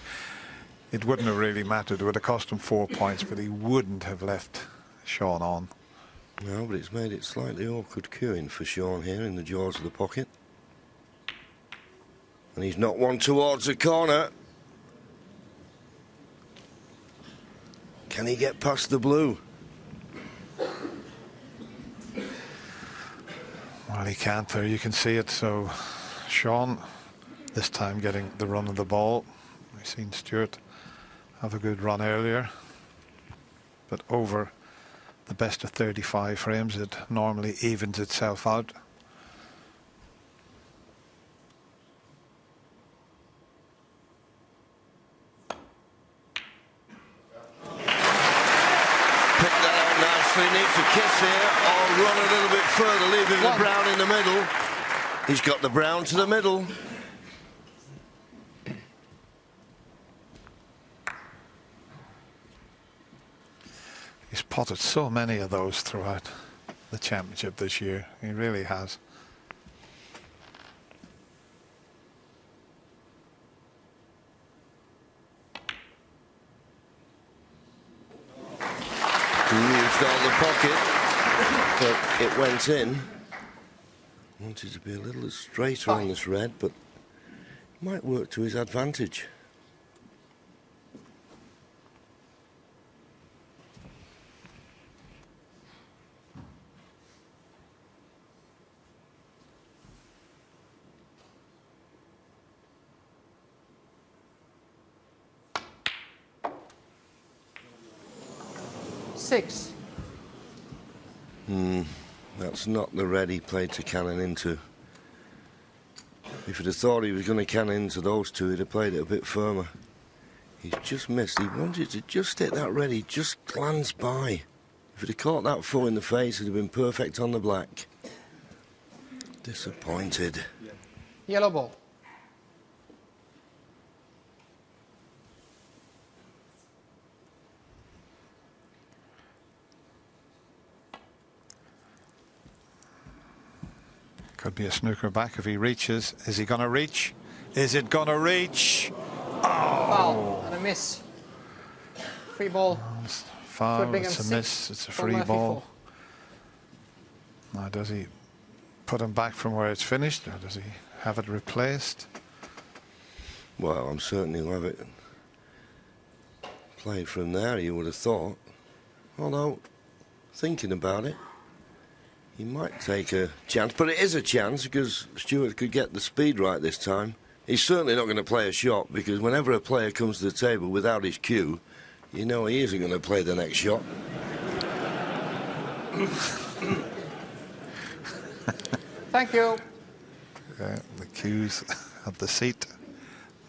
it wouldn't have really mattered. It would have cost him 4 points, but he wouldn't have left Shaun on. No, but it's made it slightly awkward queuing for Shaun here in the jaws of the pocket. And he's not one towards the corner. Can he get past the blue? Well, he can't there, you can see it. So Shaun this time getting the run of the ball. We've seen Stuart have a good run earlier, but over the best of 35 frames it normally evens itself out. He needs a kiss here or run a little bit further, leaving the brown in the middle. He's got the brown to the middle. He's potted so many of those throughout the championship this year. He really has. Used on the pocket, but it went in. Wanted to be a little straighter on this red, but might work to his advantage. Six. That's not the red he played to cannon into. If he'd have thought he was going to cannon into those two, he'd have played it a bit firmer. He's just missed. He wanted to just hit that red. He just glanced by. If he'd have caught that full in the face, it'd have been perfect on the black. Disappointed. Yellow ball. Could be a snooker back if he reaches. Is he going to reach? Is it going to reach? Oh! Foul and a miss. Free ball. Foul, it's a miss, it's a free ball. Now does he put him back from where it's finished, or does he have it replaced? Well, I'm certain he'll have it played from there, you would have thought. Although, thinking about it, he might take a chance, but it is a chance because Stuart could get the speed right this time. He's certainly not going to play a shot because whenever a player comes to the table without his cue, you know he isn't going to play the next shot. Thank you. The cues at the seat.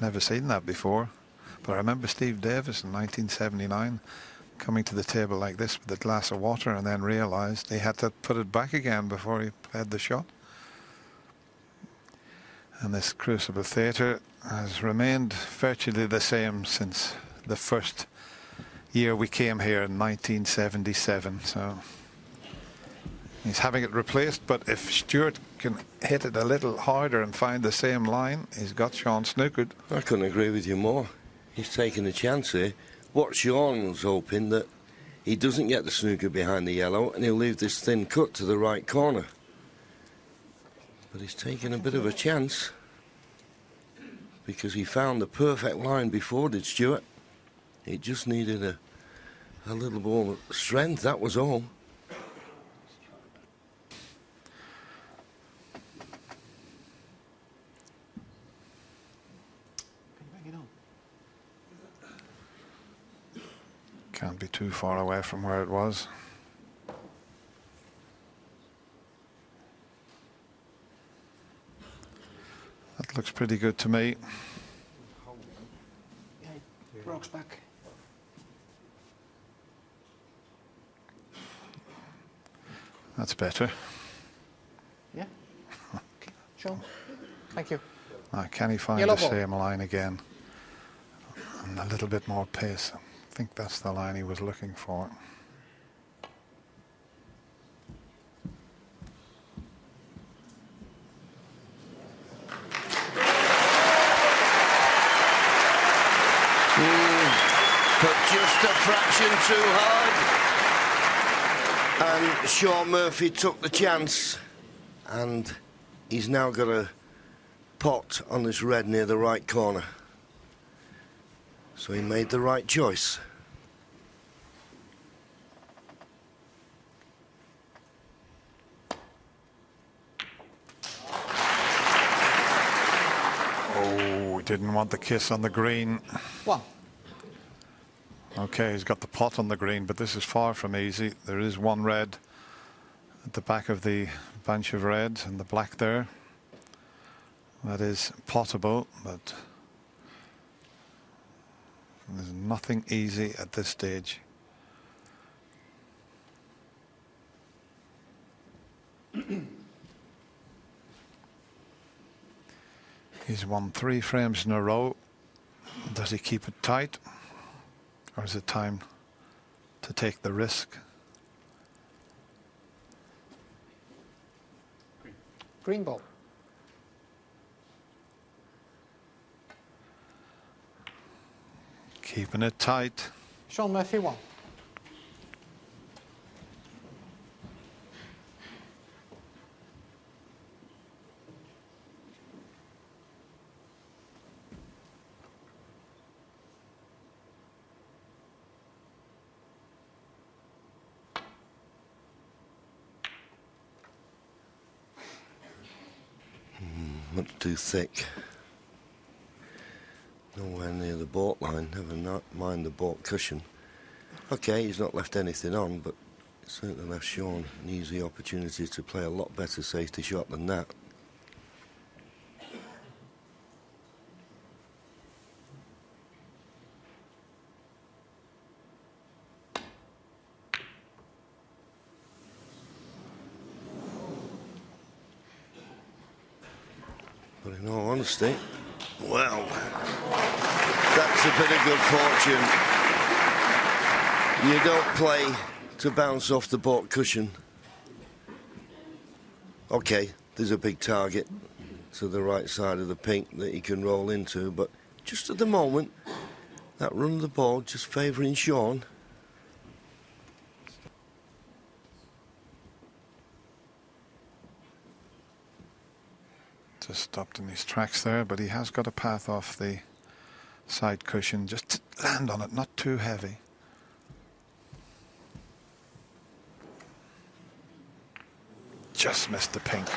Never seen that before. But I remember Steve Davis in 1979 coming to the table like this with a glass of water and then realised he had to put it back again before he played the shot. And this Crucible Theatre has remained virtually the same since the first year we came here in 1977. So he's having it replaced, but if Stuart can hit it a little harder and find the same line, he's got Shaun snookered. I couldn't agree with you more. He's taking a chance here. What Shaun was hoping that he doesn't get the snooker behind the yellow and he'll leave this thin cut to the right corner. But he's taking a bit of a chance because he found the perfect line before, did Stuart. It just needed a little more strength, that was all. Can't be too far away from where it was. That looks pretty good to me. Rocks back. That's better. Yeah. Okay. Shaun. Thank you. Can he find Yellow the ball. same line again? And a little bit more pace. I think that's the line he was looking for. But just a fraction too hard. And Shaun Murphy took the chance. And he's now got a pot on this red near the right corner. So he made the right choice. Oh, he didn't want the kiss on the green. One. Okay, he's got the pot on the green, but this is far from easy. There is one red at the back of the bunch of reds and the black there. That is potable, but there's nothing easy at this stage. He's won 3 frames in a row. Does he keep it tight? Or is it time to take the risk? Green ball. Keeping it tight. Shaun Murphy 1. Much too thick. Nowhere near the baulk line, never mind the baulk cushion. Okay, he's not left anything on, but certainly left Shaun an easy opportunity to play a lot better safety shot than that. But in all honesty, well, that's a bit of good fortune. You don't play to bounce off the baulk cushion. Okay, there's a big target to the right side of the pink that he can roll into, but just at the moment, that run of the ball just favouring Shaun. Just stopped in his tracks there, but he has got a path off the side cushion. Just to land on it, not too heavy. Just missed the pink.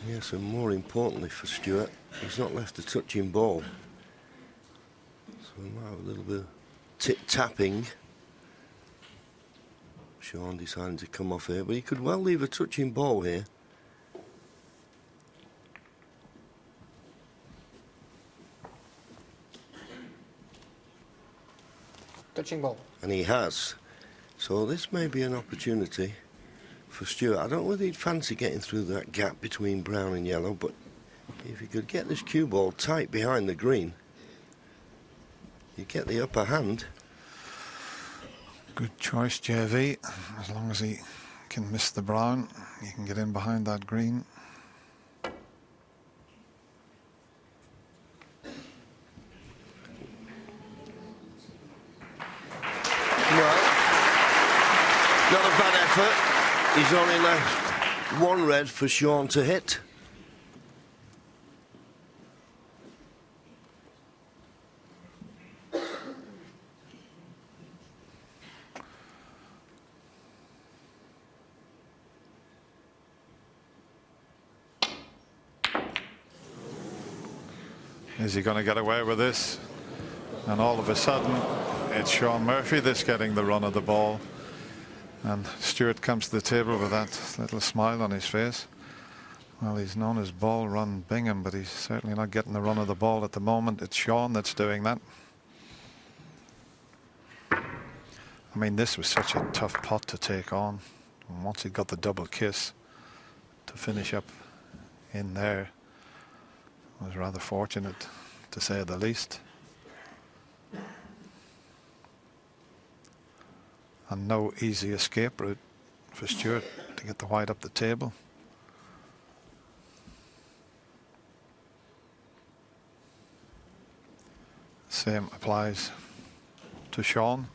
Yes, and more importantly for Stuart, he's not left a touching ball. So we might have a little bit of tip-tapping. Shaun deciding to come off here, but he could well leave a touching ball here. Touching ball. And he has. So this may be an opportunity for Stuart. I don't know whether he'd fancy getting through that gap between brown and yellow, but if he could get this cue ball tight behind the green, he'd get the upper hand. Good choice, JV. As long as he can miss the brown, he can get in behind that green. Not a bad effort. He's only left one red for Shaun to hit. Is he going to get away with this? And all of a sudden, it's Shaun Murphy that's getting the run of the ball. And Stuart comes to the table with that little smile on his face. Well, he's known as Ball Run Bingham, but he's certainly not getting the run of the ball at the moment. It's Shaun that's doing that. I mean, this was such a tough pot to take on. And once he got the double kiss to finish up in there, it was rather fortunate, to say the least. And no easy escape route for Stuart to get the white up the table. Same applies to Shaun.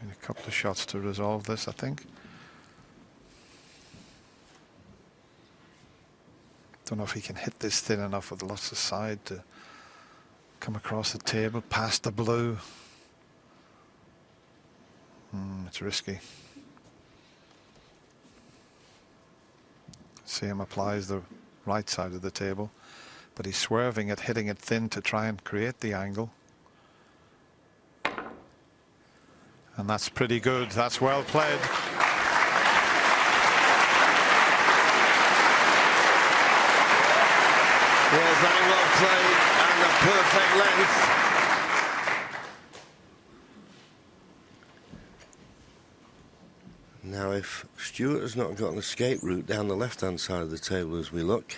Need a couple of shots to resolve this, I think. Don't know if he can hit this thin enough with lots of side to come across the table, past the blue. It's risky. Same applies the right side of the table, but he's swerving it, hitting it thin to try and create the angle. And that's pretty good. That's well played. Yeah, very well played and a perfect length. Now, if Stuart has not got an escape route down the left-hand side of the table as we look,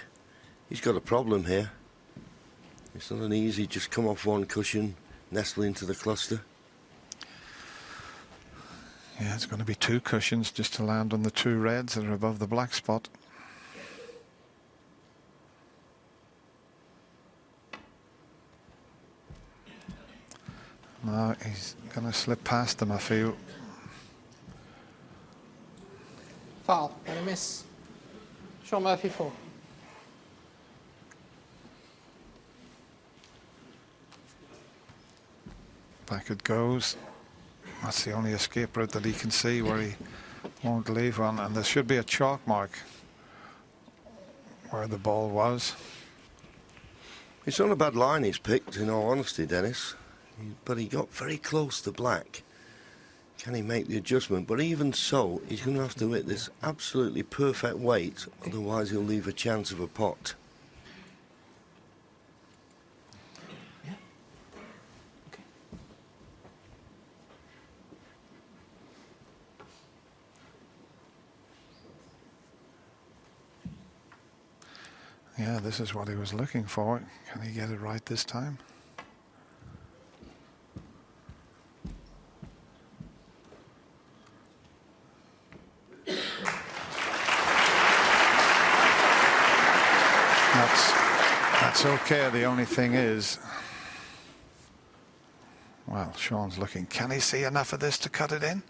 he's got a problem here. It's not an easy just come off one cushion, nestle into the cluster. Yeah, it's going to be two cushions just to land on the two reds that are above the black spot. Now he's going to slip past them, I feel. Foul, and a miss. Shaun Murphy 4. Back it goes. That's the only escape route that he can see where he won't leave one. And there should be a chalk mark where the ball was. It's not a bad line he's picked, in all honesty, Dennis. But he got very close to black. Can he make the adjustment? But even so, he's going to have to hit this absolutely perfect weight, otherwise he'll leave a chance of a pot. Yeah, this is what he was looking for. Can he get it right this time? That's okay. The only thing is, well, Shaun's looking. Can he see enough of this to cut it in?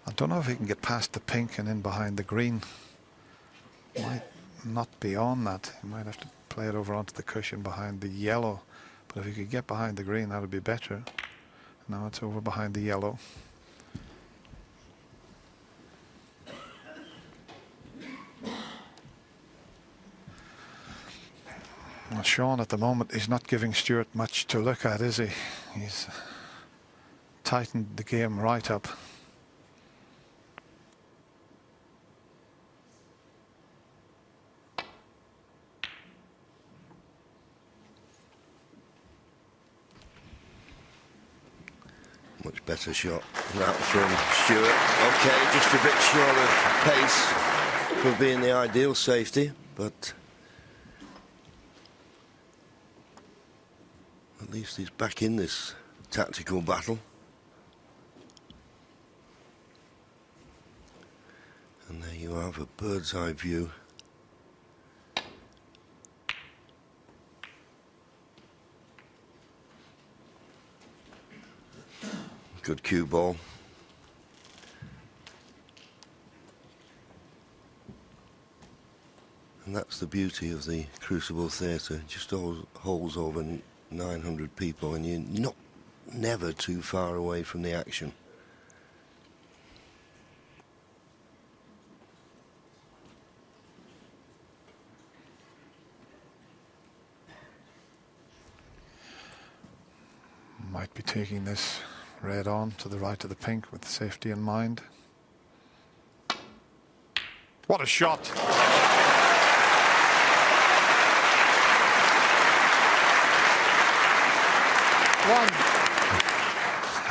I don't know if he can get past the pink and in behind the green. Might not be on that. He might have to play it over onto the cushion behind the yellow. But if he could get behind the green, that would be better. Now it's over behind the yellow. Well, Shaun at the moment is not giving Stuart much to look at, is he? He's tightened the game right up. Much better shot than that from Stuart. Okay, just a bit short of pace for being the ideal safety, but at least he's back in this tactical battle. And there you have a bird's eye view. Good cue ball. And that's the beauty of the Crucible Theatre. It just holds over 900 people and you're never too far away from the action. Might be taking this red on to the right of the pink with safety in mind. What a shot! One.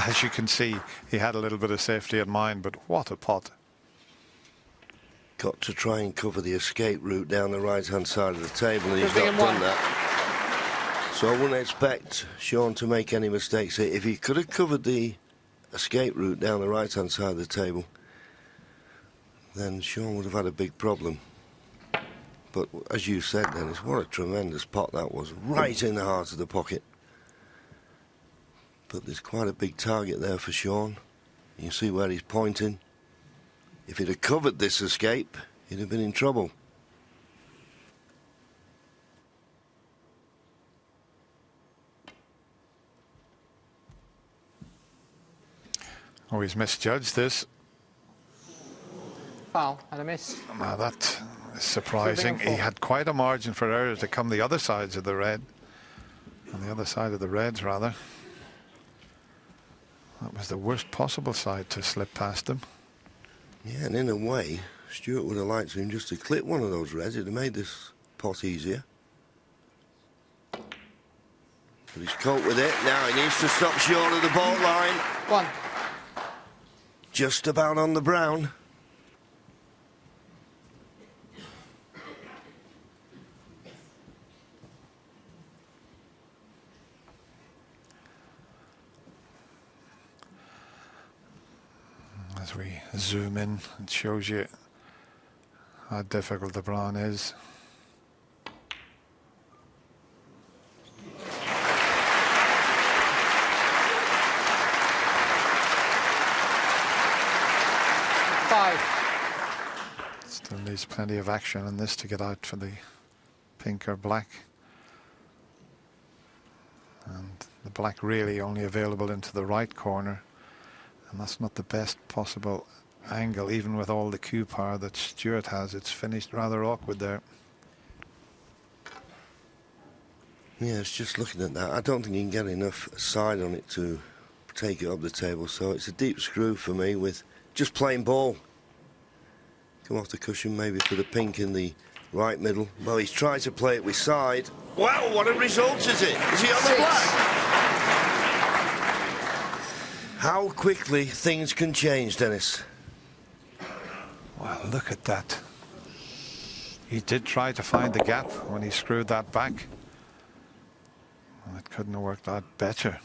As you can see, he had a little bit of safety in mind, but what a pot. Got to try and cover the escape route down the right-hand side of the table, and he's Good not thing done that. So I wouldn't expect Shaun to make any mistakes here. If he could have covered the escape route down the right-hand side of the table, then Shaun would have had a big problem. But as you said, Dennis, what a tremendous pot that was, right in the heart of the pocket. But there's quite a big target there for Shaun. You see where he's pointing. If he'd have covered this escape, he'd have been in trouble. Oh, he's misjudged this. Foul and a miss. Now that is surprising. He had quite a margin for error to come the other sides of the red. On the other side of the reds, rather. That was the worst possible side to slip past him. Yeah, and in a way, Stuart would have liked him just to clip one of those reds. It'd have made this pot easier. But he's caught with it. Now he needs to stop short of the ball line. One. Just about on the brown. As we zoom in, it shows you how difficult the brown is. Five. Still needs plenty of action in this to get out for the pink or black. And the black really only available into the right corner. And that's not the best possible angle, even with all the cue power that Stuart has. It's finished rather awkward there. Yeah, it's just looking at that. I don't think you can get enough side on it to take it up the table. So it's a deep screw for me with just plain ball. Come off the cushion maybe for the pink in the right middle. Well, he's tried to play it with side. Wow, what a result is it? Is he on the black? How quickly things can change, Dennis. Well, look at that. He did try to find the gap when he screwed that back. Well, it couldn't have worked out better.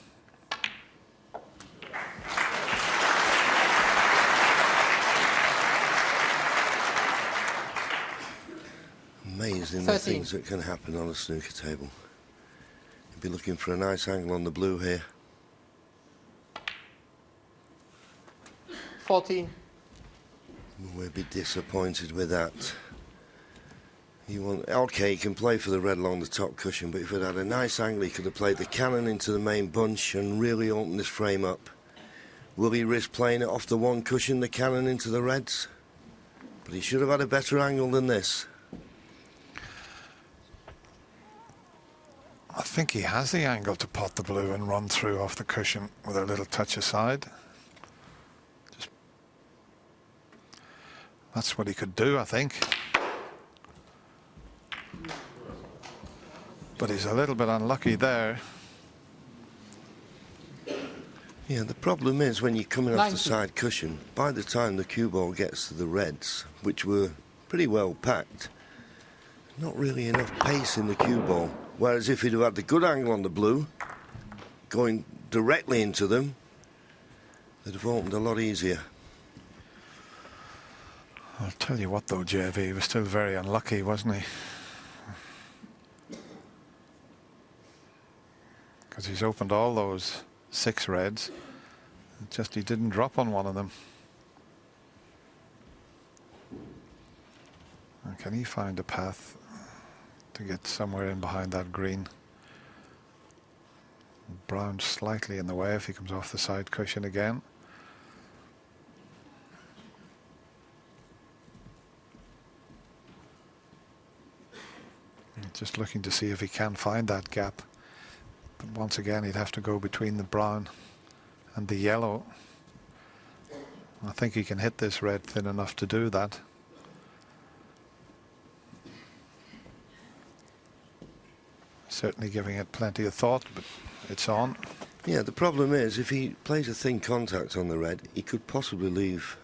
Amazing the things that can happen on a snooker table. You'll be looking for a nice angle on the blue here. 14. We'll be disappointed with that. Okay, he can play for the red along the top cushion, but if it had a nice angle, he could have played the cannon into the main bunch and really opened this frame up. Will he risk playing it off the one cushion, the cannon into the reds? But he should have had a better angle than this. I think he has the angle to pot the blue and run through off the cushion with a little touch aside. That's what he could do, I think. But he's a little bit unlucky there. Yeah, the problem is when you're coming off the side cushion, by the time the cue ball gets to the reds, which were pretty well packed, not really enough pace in the cue ball. Whereas if he'd have had the good angle on the blue, going directly into them, they'd have opened a lot easier. I'll tell you what though, JV, he was still very unlucky, wasn't he? Because he's opened all those 6 reds. Just he didn't drop on one of them. And can he find a path to get somewhere in behind that green? Brown slightly in the way if he comes off the side cushion again. Just looking to see if he can find that gap. But once again, he'd have to go between the brown and the yellow. I think he can hit this red thin enough to do that. Certainly giving it plenty of thought, but it's on. Yeah, the problem is if he plays a thin contact on the red, he could possibly leave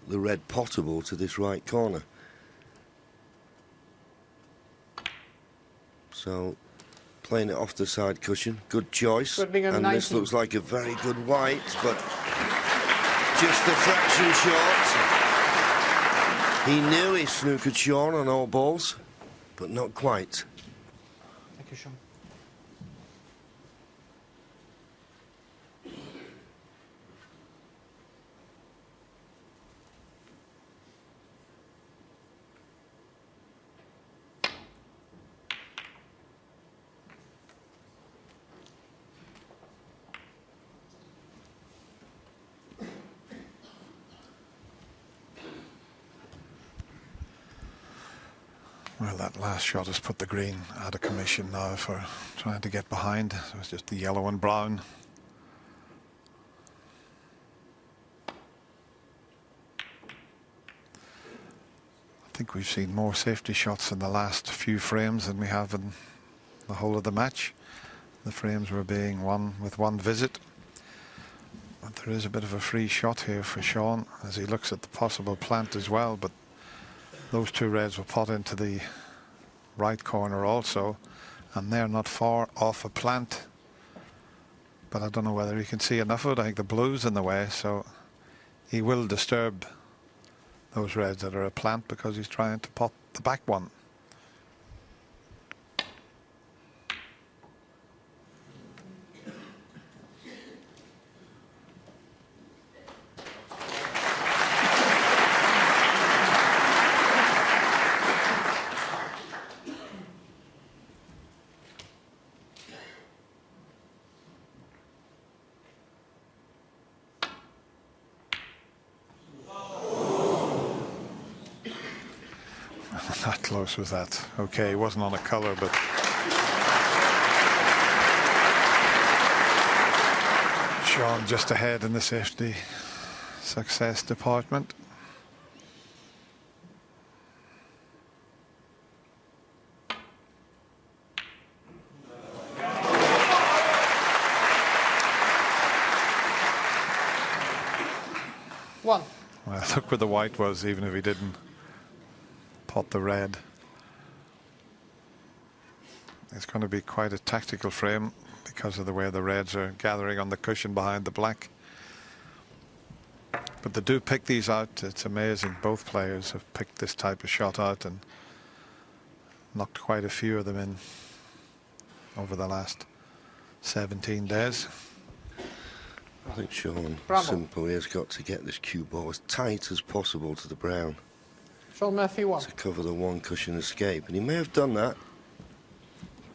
the red potable to this right corner. So, playing it off the side cushion, good choice. Stuart Bingham, And 19. this looks like a very good white, but just a fraction short. He knew he snookered Shaun on all balls, but not quite. Thank you, Shaun. Well, that last shot has put the green out of commission now for trying to get behind. So it's just the yellow and brown. I think we've seen more safety shots in the last few frames than we have in the whole of the match. The frames were being won with one visit. But there is a bit of a free shot here for Shaun as he looks at the possible plant as well. But those two reds will pot into the right corner also, and they're not far off a plant. But I don't know whether he can see enough of it. I think the blue's in the way, so he will disturb those reds that are a plant because he's trying to pot the back one. That close was that. Okay, he wasn't on a colour, but Shaun just ahead in the safety success department. One. Well, look where the white was, even if he didn't pot the red. It's going to be quite a tactical frame because of the way the reds are gathering on the cushion behind the black. But they do pick these out. It's amazing. Both players have picked this type of shot out and knocked quite a few of them in over the last 17 days. I think Shaun Bravo. simply has got to get this cue ball as tight as possible to the brown Shaun Murphy, 1. to cover the one cushion escape, and he may have done that,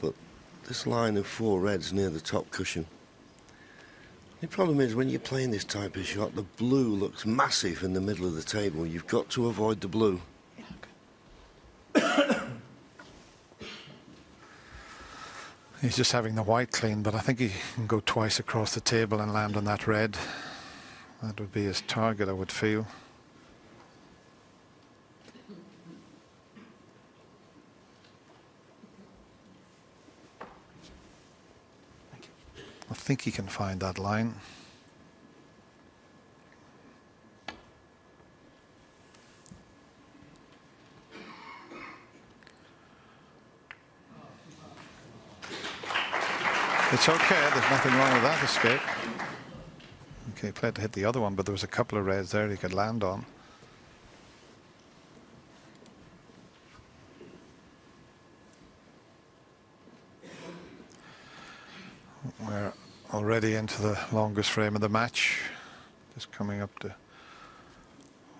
but this line of 4 reds near the top cushion. The problem is when you're playing this type of shot, the blue looks massive in the middle of the table. You've got to avoid the blue. He's just having the white clean, but I think he can go twice across the table and land on that red. That would be his target, I would feel. I think he can find that line. It's okay, there's nothing wrong with that escape. Okay, played to hit the other one, but there was a couple of reds there he could land on. We're already into the longest frame of the match, just coming up to,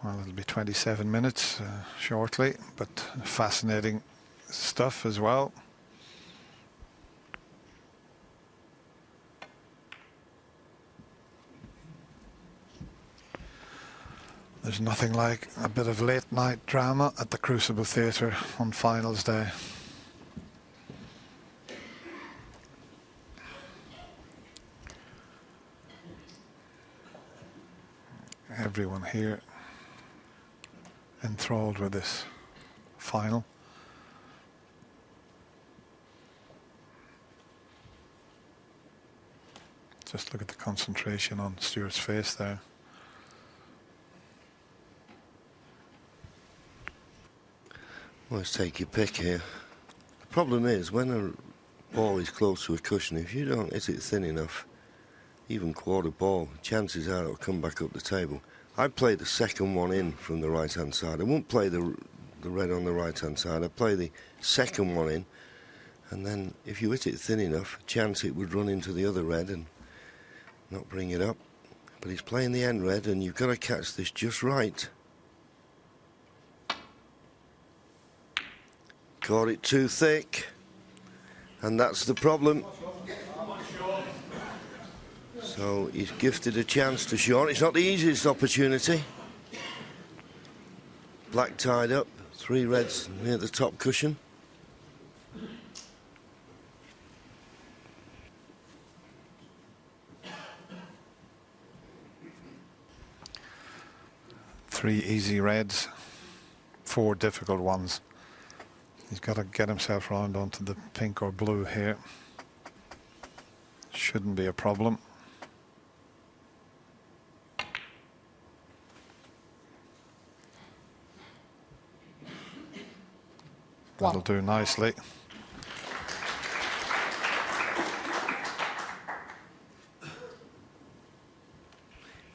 well, it'll be 27 minutes shortly, but fascinating stuff as well. There's nothing like a bit of late night drama at the Crucible Theatre on finals day. everyone here enthralled with this final. Just look at the concentration on Stuart's face there. Let's take your pick here. The problem is, when a ball is close to a cushion, if you don't hit it thin enough, even quarter ball, chances are it'll come back up the table. I'd play the second one in from the right-hand side. I won't play the red on the right-hand side. I'd play the second one in, and then if you hit it thin enough, chance it would run into the other red and not bring it up. But he's playing the end red, and you've got to catch this just right. Caught it too thick, and that's the problem. So he's gifted a chance to Shaun. It's not the easiest opportunity. Black tied up, 3 reds near the top cushion. Three easy reds, 4 difficult ones. He's got to get himself round onto the pink or blue here. Shouldn't be a problem. That'll do nicely.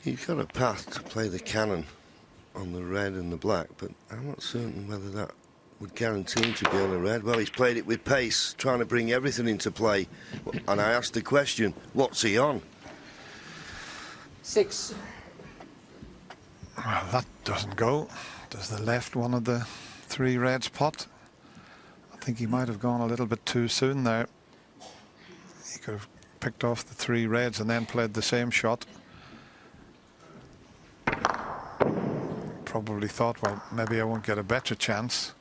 He's got a path to play the cannon on the red and the black, but I'm not certain whether that would guarantee him to be on the red. Well, he's played it with pace, trying to bring everything into play. And I asked the question, what's he on? 6. Well, that doesn't go. Does the left one of the 3 reds pot? I think he might have gone a little bit too soon there. He could have picked off the 3 reds and then played the same shot. Probably thought, well, maybe I won't get a better chance.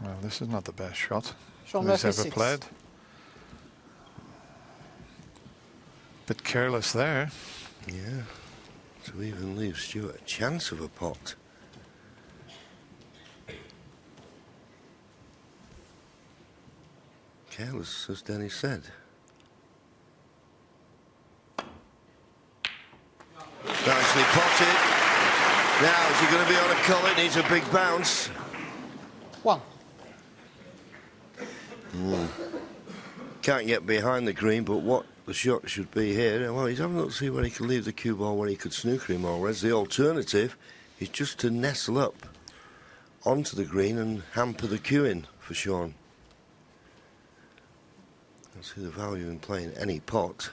Well, this is not the best shot Shaun he's Murphy, ever 6. played. Bit careless there. Yeah, to even leave Stuart a chance of a pot. Careless, as Denny said. Nicely potted. Now, is he going to be on a call? It needs a big bounce. 1. Can't get behind the green, but what the shot should be here, well, he's having a look to see where he can leave the cue ball, where he could snooker him, or whereas the alternative is just to nestle up onto the green and hamper the cue in for Shaun. I see the value in playing any pot.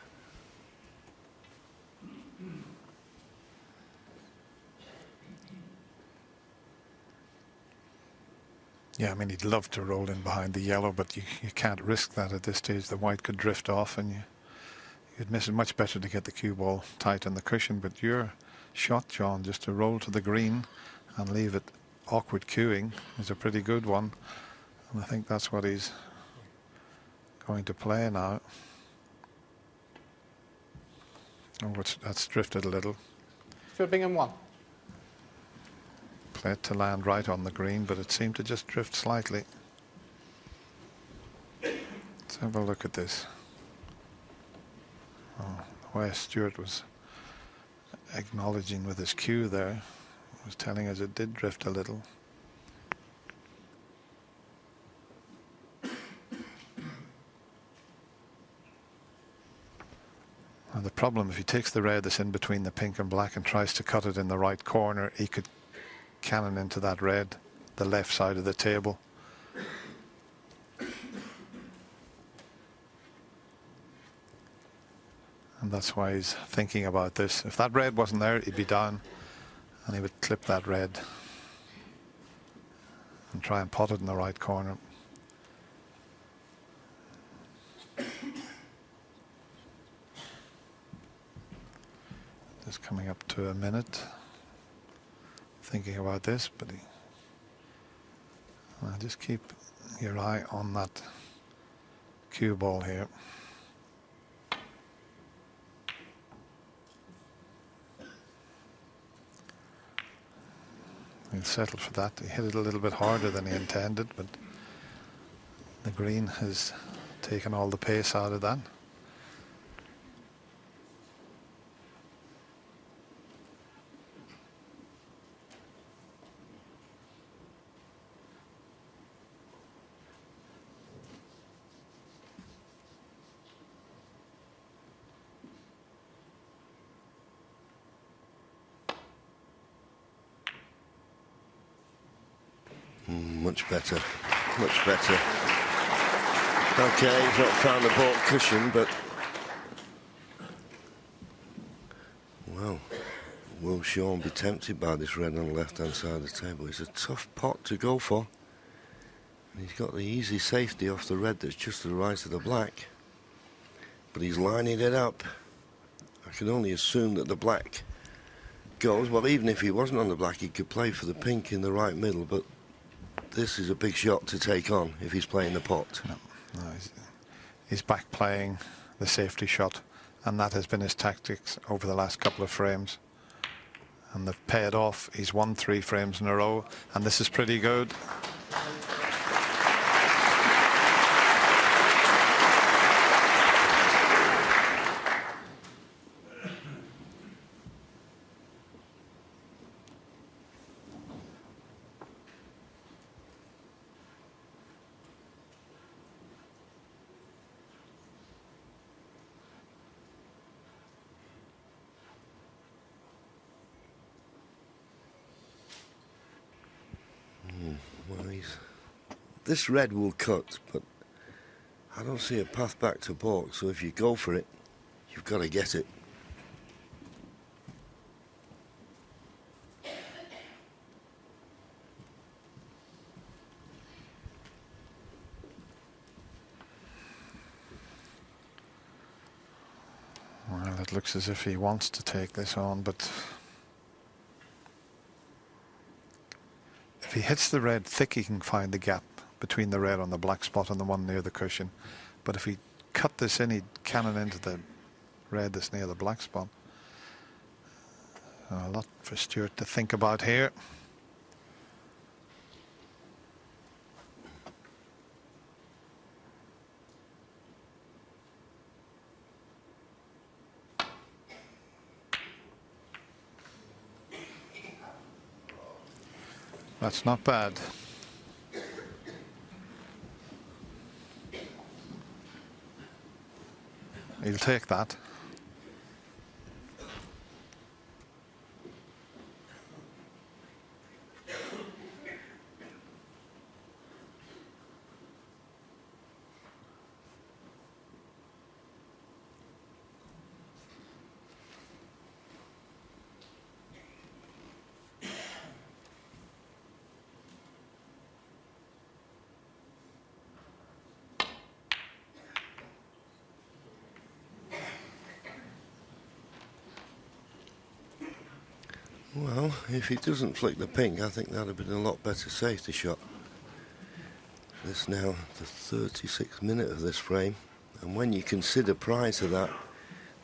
Yeah, I mean, he'd love to roll in behind the yellow, but you can't risk that at this stage. The white could drift off and you'd miss it. Much better to get the cue ball tight on the cushion, but your shot, Shaun, just to roll to the green and leave it awkward cueing is a pretty good one. And I think that's what he's going to play now. Oh, that's drifted a little. Stuart Bingham, 1. Played to land right on the green, but it seemed to just drift slightly. Let's have a look at this. Oh, the way Stuart was acknowledging with his cue there was telling us it did drift a little. And the problem, if he takes the red that's in between the pink and black and tries to cut it in the right corner, he could cannon into that red, the left side of the table. And that's why he's thinking about this. If that red wasn't there, he'd be down and he would clip that red and try and pot it in the right corner. Just coming up to a minute. Thinking about this, but just keep your eye on that cue ball here. He'll settle for that. He hit it a little bit harder than he intended, but the green has taken all the pace out of that. Much better, much better. Okay, he's not found the ball cushion, but well, will Shaun be tempted by this red on the left-hand side of the table? It's a tough pot to go for. And he's got the easy safety off the red that's just to the right of the black. But he's lining it up. I can only assume that the black goes. Well, even if he wasn't on the black, he could play for the pink in the right middle, but this is a big shot to take on if he's playing the pot. No, he's back playing the safety shot, and that has been his tactics over the last couple of frames. And they've paid off. He's won 3 frames in a row, and this is pretty good. This red will cut, but I don't see a path back to balk, so if you go for it, you've got to get it. Well, it looks as if he wants to take this on, but if he hits the red thick, he can find the gap between the red on the black spot and the one near the cushion. But if he cut this in, he'd cannon into the red that's near the black spot. A lot for Stuart to think about here. That's not bad. He'll take that. Well, if he doesn't flick the pink, I think that'd have been a lot better safety shot. This now the 36th minute of this frame, and when you consider prior to that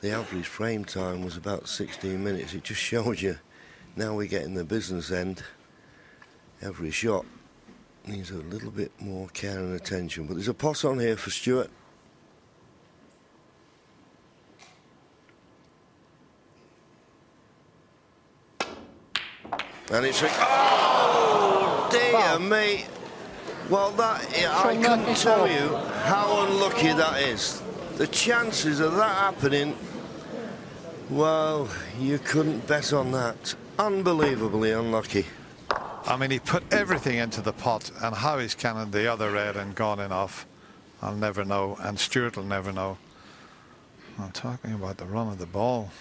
the average frame time was about 16 minutes, it just shows you now we're getting the business end. Every shot needs a little bit more care and attention, but there's a pot on here for Stuart. And it's oh dear me. Well, that I couldn't tell you how unlucky that is. The chances of that happening, well, you couldn't bet on that. Unbelievably unlucky. I mean, he put everything into the pot, and how he's cannoned the other red and gone in off, I'll never know, and Stuart will never know. I'm talking about the run of the ball.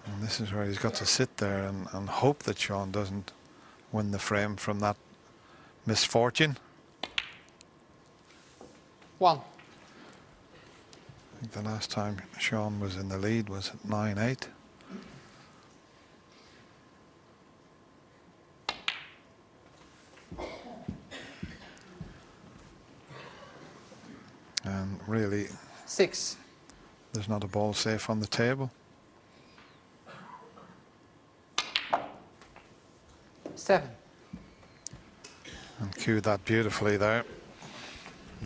And this is where he's got to sit there and hope that Shaun doesn't win the frame from that misfortune. 1. think the last time Shaun was in the lead was at 9-8. And really, 6. there's not a ball safe on the table. 7. And cued that beautifully there.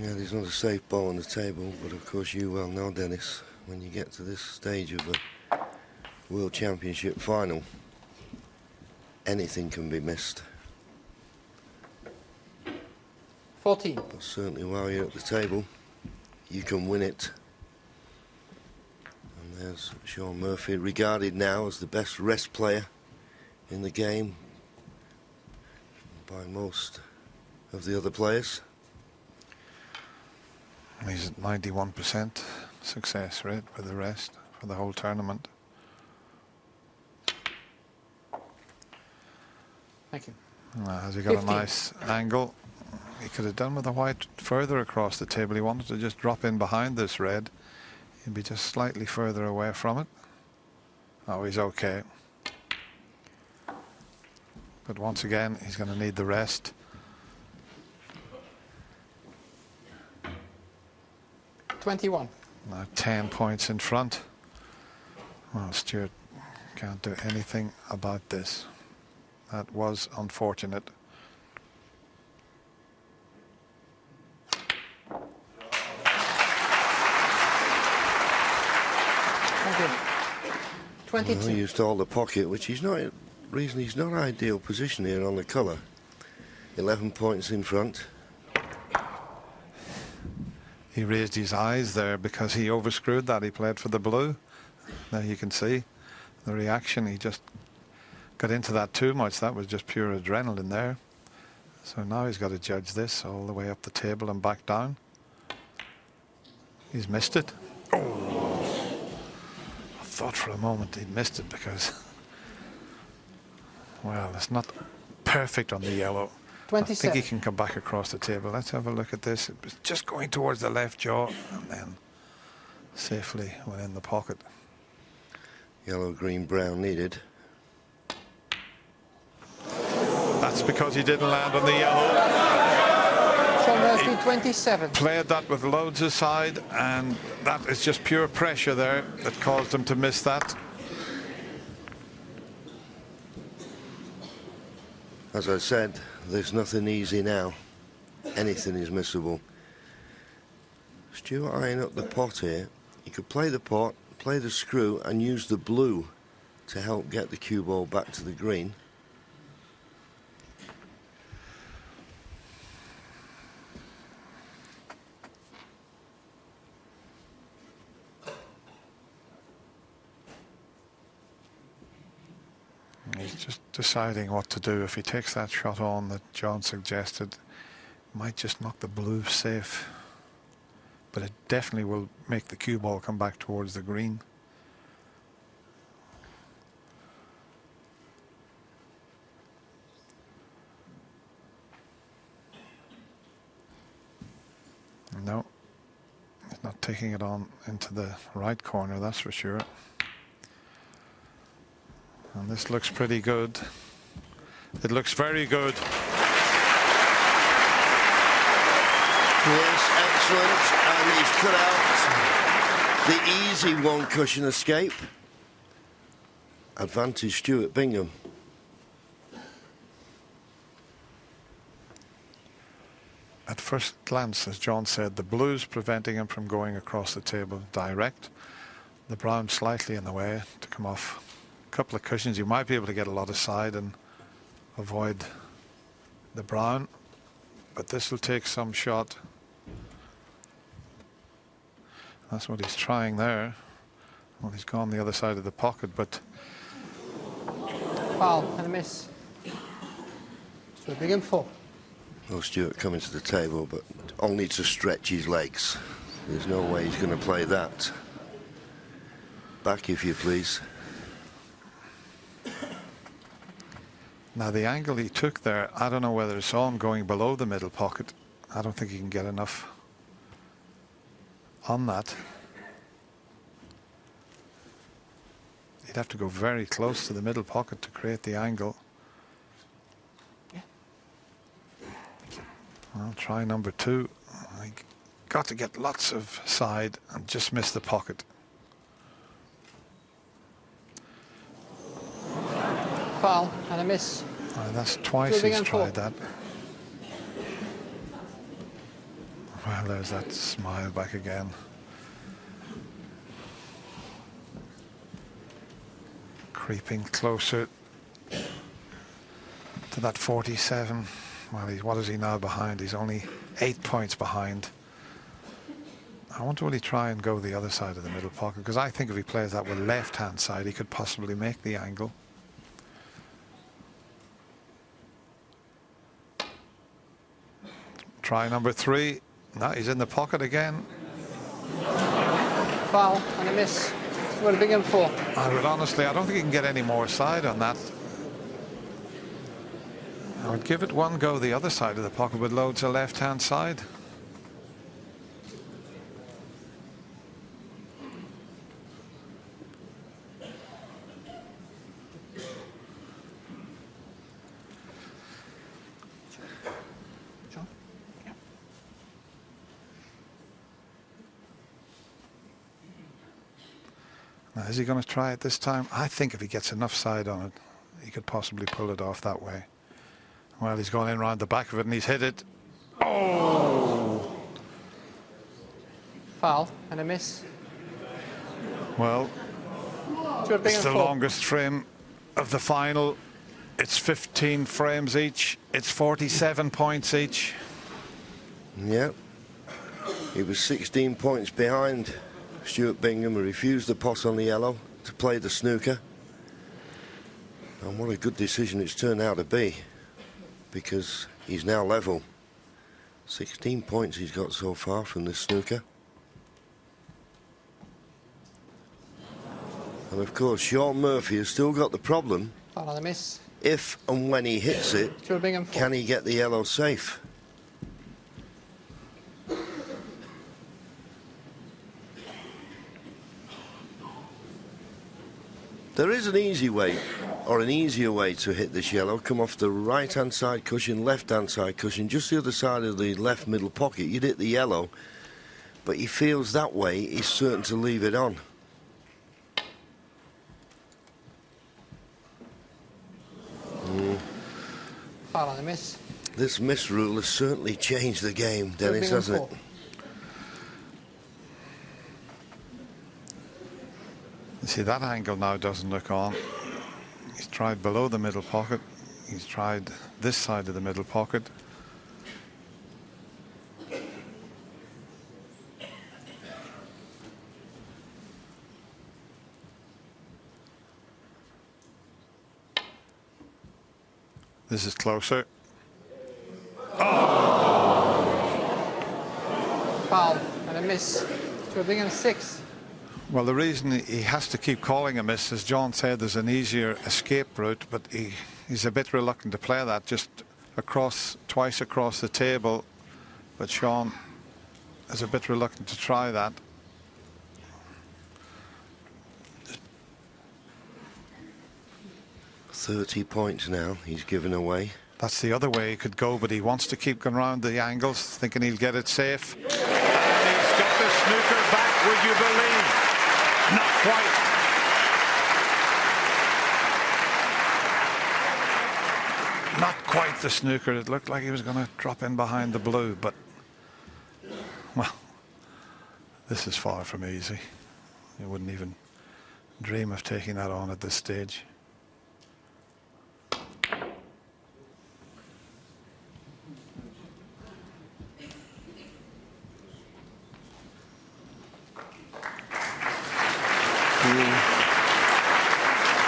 Yeah, there's not a safe ball on the table, but of course you well know, Dennis, when you get to this stage of a World Championship final, anything can be missed. 14. But certainly while you're at the table, you can win it. And there's Shaun Murphy, regarded now as the best rest player in the game by most of the other players. He's at 91% success rate with the rest for the whole tournament. Thank you. Has he got 15. a nice angle? He could have done with the white further across the table. He wanted to just drop in behind this red. He'd be just slightly further away from it. Oh, he's okay. But once again, he's going to need the rest. 21. Now 10 points in front. Well, Stuart can't do anything about this. That was unfortunate. Thank you. 22. Well, he used all the pocket, which is not reason he's not ideal position here on the colour. 11 points in front. He raised his eyes there because he overscrewed that. He played for the blue. There you can see the reaction. He just got into that too much. That was just pure adrenaline there. So now he's got to judge this all the way up the table and back down. He's missed it. Oh! I thought for a moment he'd missed it because, well, it's not perfect on the yellow. 27. I think he can come back across the table. Let's have a look at this. It was just going towards the left jaw and then safely went in the pocket. Yellow, green, brown needed. That's because he didn't land on the yellow. Shaun Murphy, 27. Played that with loads aside, and that is just pure pressure there that caused him to miss that. As I said, there's nothing easy now. Anything is missable. Stuart eyeing up the pot here. He could play the pot, play the screw, and use the blue to help get the cue ball back to the green. He's just deciding what to do. If he takes that shot on that John suggested, might just knock the blue safe. But it definitely will make the cue ball come back towards the green. No, he's not taking it on into the right corner, that's for sure. And this looks pretty good. It looks very good. Yes, excellent. And he's cut out the easy one cushion escape. Advantage Stuart Bingham. At first glance, as John said, the blue's preventing him from going across the table direct. The brown slightly in the way to come off a couple of cushions. You might be able to get a lot of side and avoid the brown, but this will take some shot. That's what he's trying there. Well, he's gone the other side of the pocket, but... Foul and a miss. Stuart Bingham 4. Well, Stuart coming to the table, but only to stretch his legs. There's no way he's going to play that. Back, if you please. Now, the angle he took there, I don't know whether it's on going below the middle pocket. I don't think he can get enough on that. He'd have to go very close to the middle pocket to create the angle. Well, try number 2. I got to get lots of side and just miss the pocket. Foul and a miss. That's twice Stuart he's Bingham tried 4. that. Well, there's that smile back again. Creeping closer to that 47. Well, what is he now behind? He's only 8 points behind. I wonder will he try and go the other side of the middle pocket, because I think if he plays that with left-hand side, he could possibly make the angle. Try number 3. No, he's in the pocket again. Foul and a miss. Stuart Bingham 4. I would honestly, I don't think he can get any more side on that. I would give it one go the other side of the pocket with loads of left-hand side. Now, is he going to try it this time? I think if he gets enough side on it, he could possibly pull it off that way. Well, he's gone in around the back of it and he's hit it. Oh! Foul and a miss. Well, Stuart it's Bingham the 4. longest frame of the final. It's 15 frames each. It's 47 points each. Yep. He was 16 points behind Stuart Bingham, who refused the pot on the yellow to play the snooker. And what a good decision it's turned out to be, because he's now level. 16 points he's got so far from this snooker. And of course, Shaun Murphy has still got the problem. Foul and a miss. If and when he hits it, Stuart Bingham 4. can he get the yellow safe? There is an easy way, or an easier way to hit this yellow. Come off the right-hand side cushion, left-hand side cushion, just the other side of the left middle pocket. You'd hit the yellow, but he feels that way he's certain to leave it on. Foul and a miss. This miss rule has certainly changed the game, Dennis, hasn't it? You see, that angle now doesn't look on. He's tried below the middle pocket. He's tried this side of the middle pocket. This is closer. Foul and a miss. Stuart Bingham 6. Well, the reason he has to keep calling a miss, as John said, there's an easier escape route, but he's a bit reluctant to play that, just twice across the table. But Shaun is a bit reluctant to try that. $30 points now he's given away. That's the other way he could go, but he wants to keep going around the angles, thinking he'll get it safe. And he's got the snooker back, would you believe? Not quite. Not quite the snooker. It looked like he was going to drop in behind the blue, but, well, this is far from easy. You wouldn't even dream of taking that on at this stage.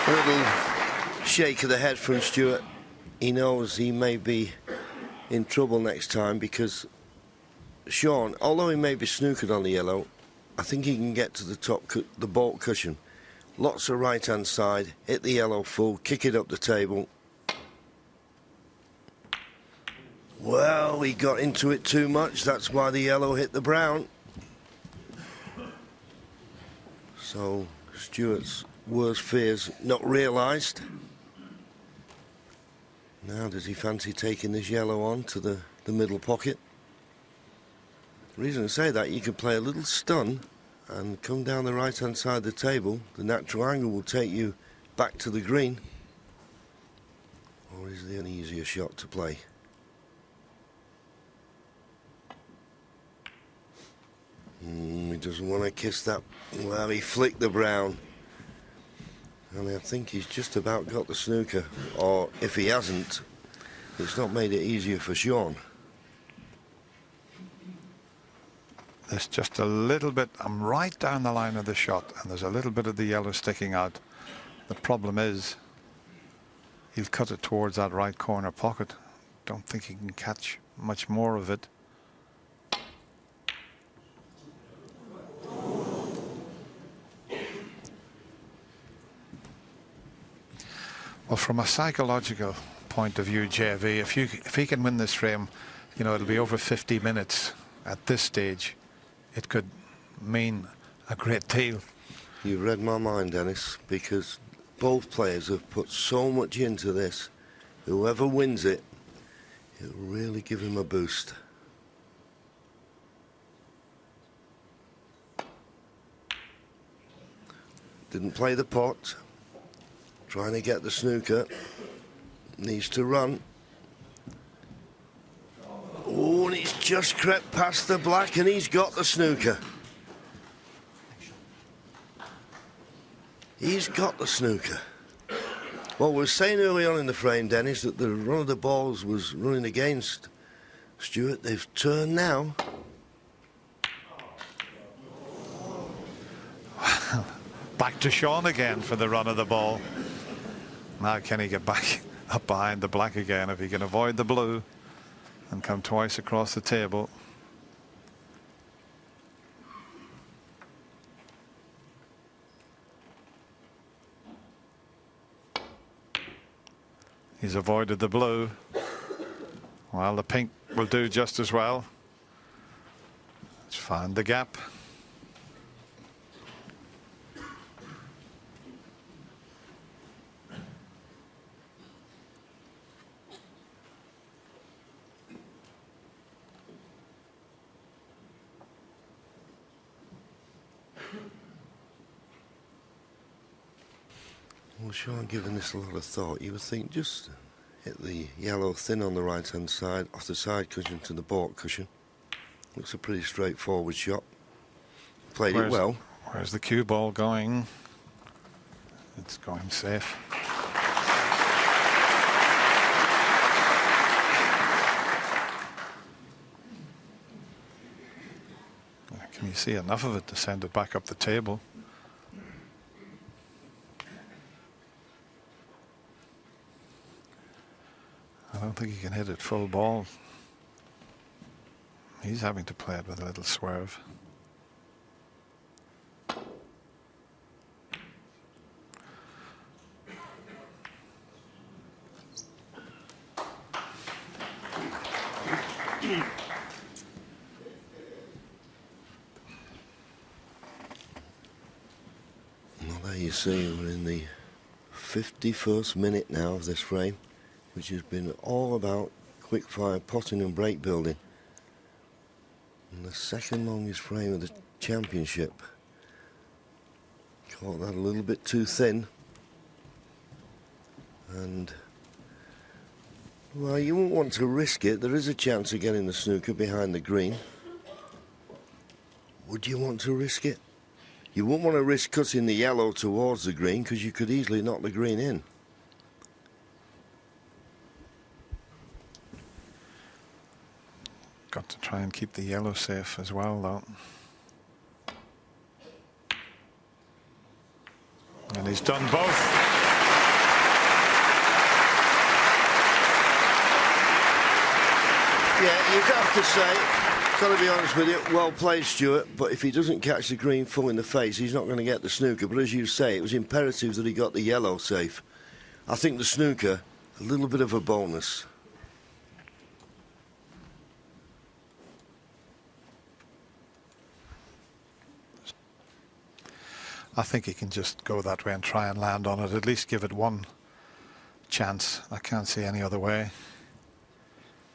A little shake of the head from Stuart. He knows he may be in trouble next time, because Shaun, although he may be snookered on the yellow, I think he can get to the top, the baulk cushion. Lots of right-hand side, hit the yellow full, kick it up the table. Well, he got into it too much. That's why the yellow hit the brown. So Stuart's worst fears not realised. Now does he fancy taking this yellow on to the middle pocket? The reason I say that, you can play a little stun and come down the right hand side of the table. The natural angle will take you back to the green. Or is there an easier shot to play? He doesn't want to kiss that. Well, he flicked the brown. And I think he's just about got the snooker. Or if he hasn't, it's not made it easier for Shaun. There's just a little bit. I'm right down the line of the shot, and there's a little bit of the yellow sticking out. The problem is he'll cut it towards that right corner pocket. Don't think he can catch much more of it. Well, from a psychological point of view, JV, if he can win this frame, you know, it'll be over 50 minutes at this stage. It could mean a great deal. You read my mind, Dennis, because both players have put so much into this. Whoever wins it, it'll really give him a boost. Didn't play the pot. Trying to get the snooker. Needs to run. Oh, and he's just crept past the black and he's got the snooker. He's got the snooker. Well, we were saying early on in the frame, Dennis, that the run of the balls was running against Stuart. They've turned now. Back to Shaun again for the run of the ball. Now can he get back up behind the black again if he can avoid the blue and come twice across the table? He's avoided the blue. Well, the pink will do just as well. Let's find the gap. Well, Shaun, given this a lot of thought, you would think just hit the yellow thin on the right-hand side, off the side cushion to the baulk cushion. Looks a pretty straightforward shot. Played it well. Where's the cue ball going? It's going safe. Can you see enough of it to send it back up the table? I don't think he can hit it full ball. He's having to play it with a little swerve. Well, there you see, we're in the 51st minute now of this frame, which has been all about quick-fire potting and break building. And the second longest frame of the championship. Caught that a little bit too thin. And, well, you won't want to risk it. There is a chance of getting the snooker behind the green. Would you want to risk it? You wouldn't want to risk cutting the yellow towards the green because you could easily knock the green in. Got to try and keep the yellow safe as well, though. And he's done both. Yeah, you'd have to say, got to be honest with you, well played, Stuart, but if he doesn't catch the green full in the face, he's not going to get the snooker. But as you say, it was imperative that he got the yellow safe. I think the snooker, a little bit of a bonus. I think he can just go that way and try and land on it, at least give it one chance. I can't see any other way.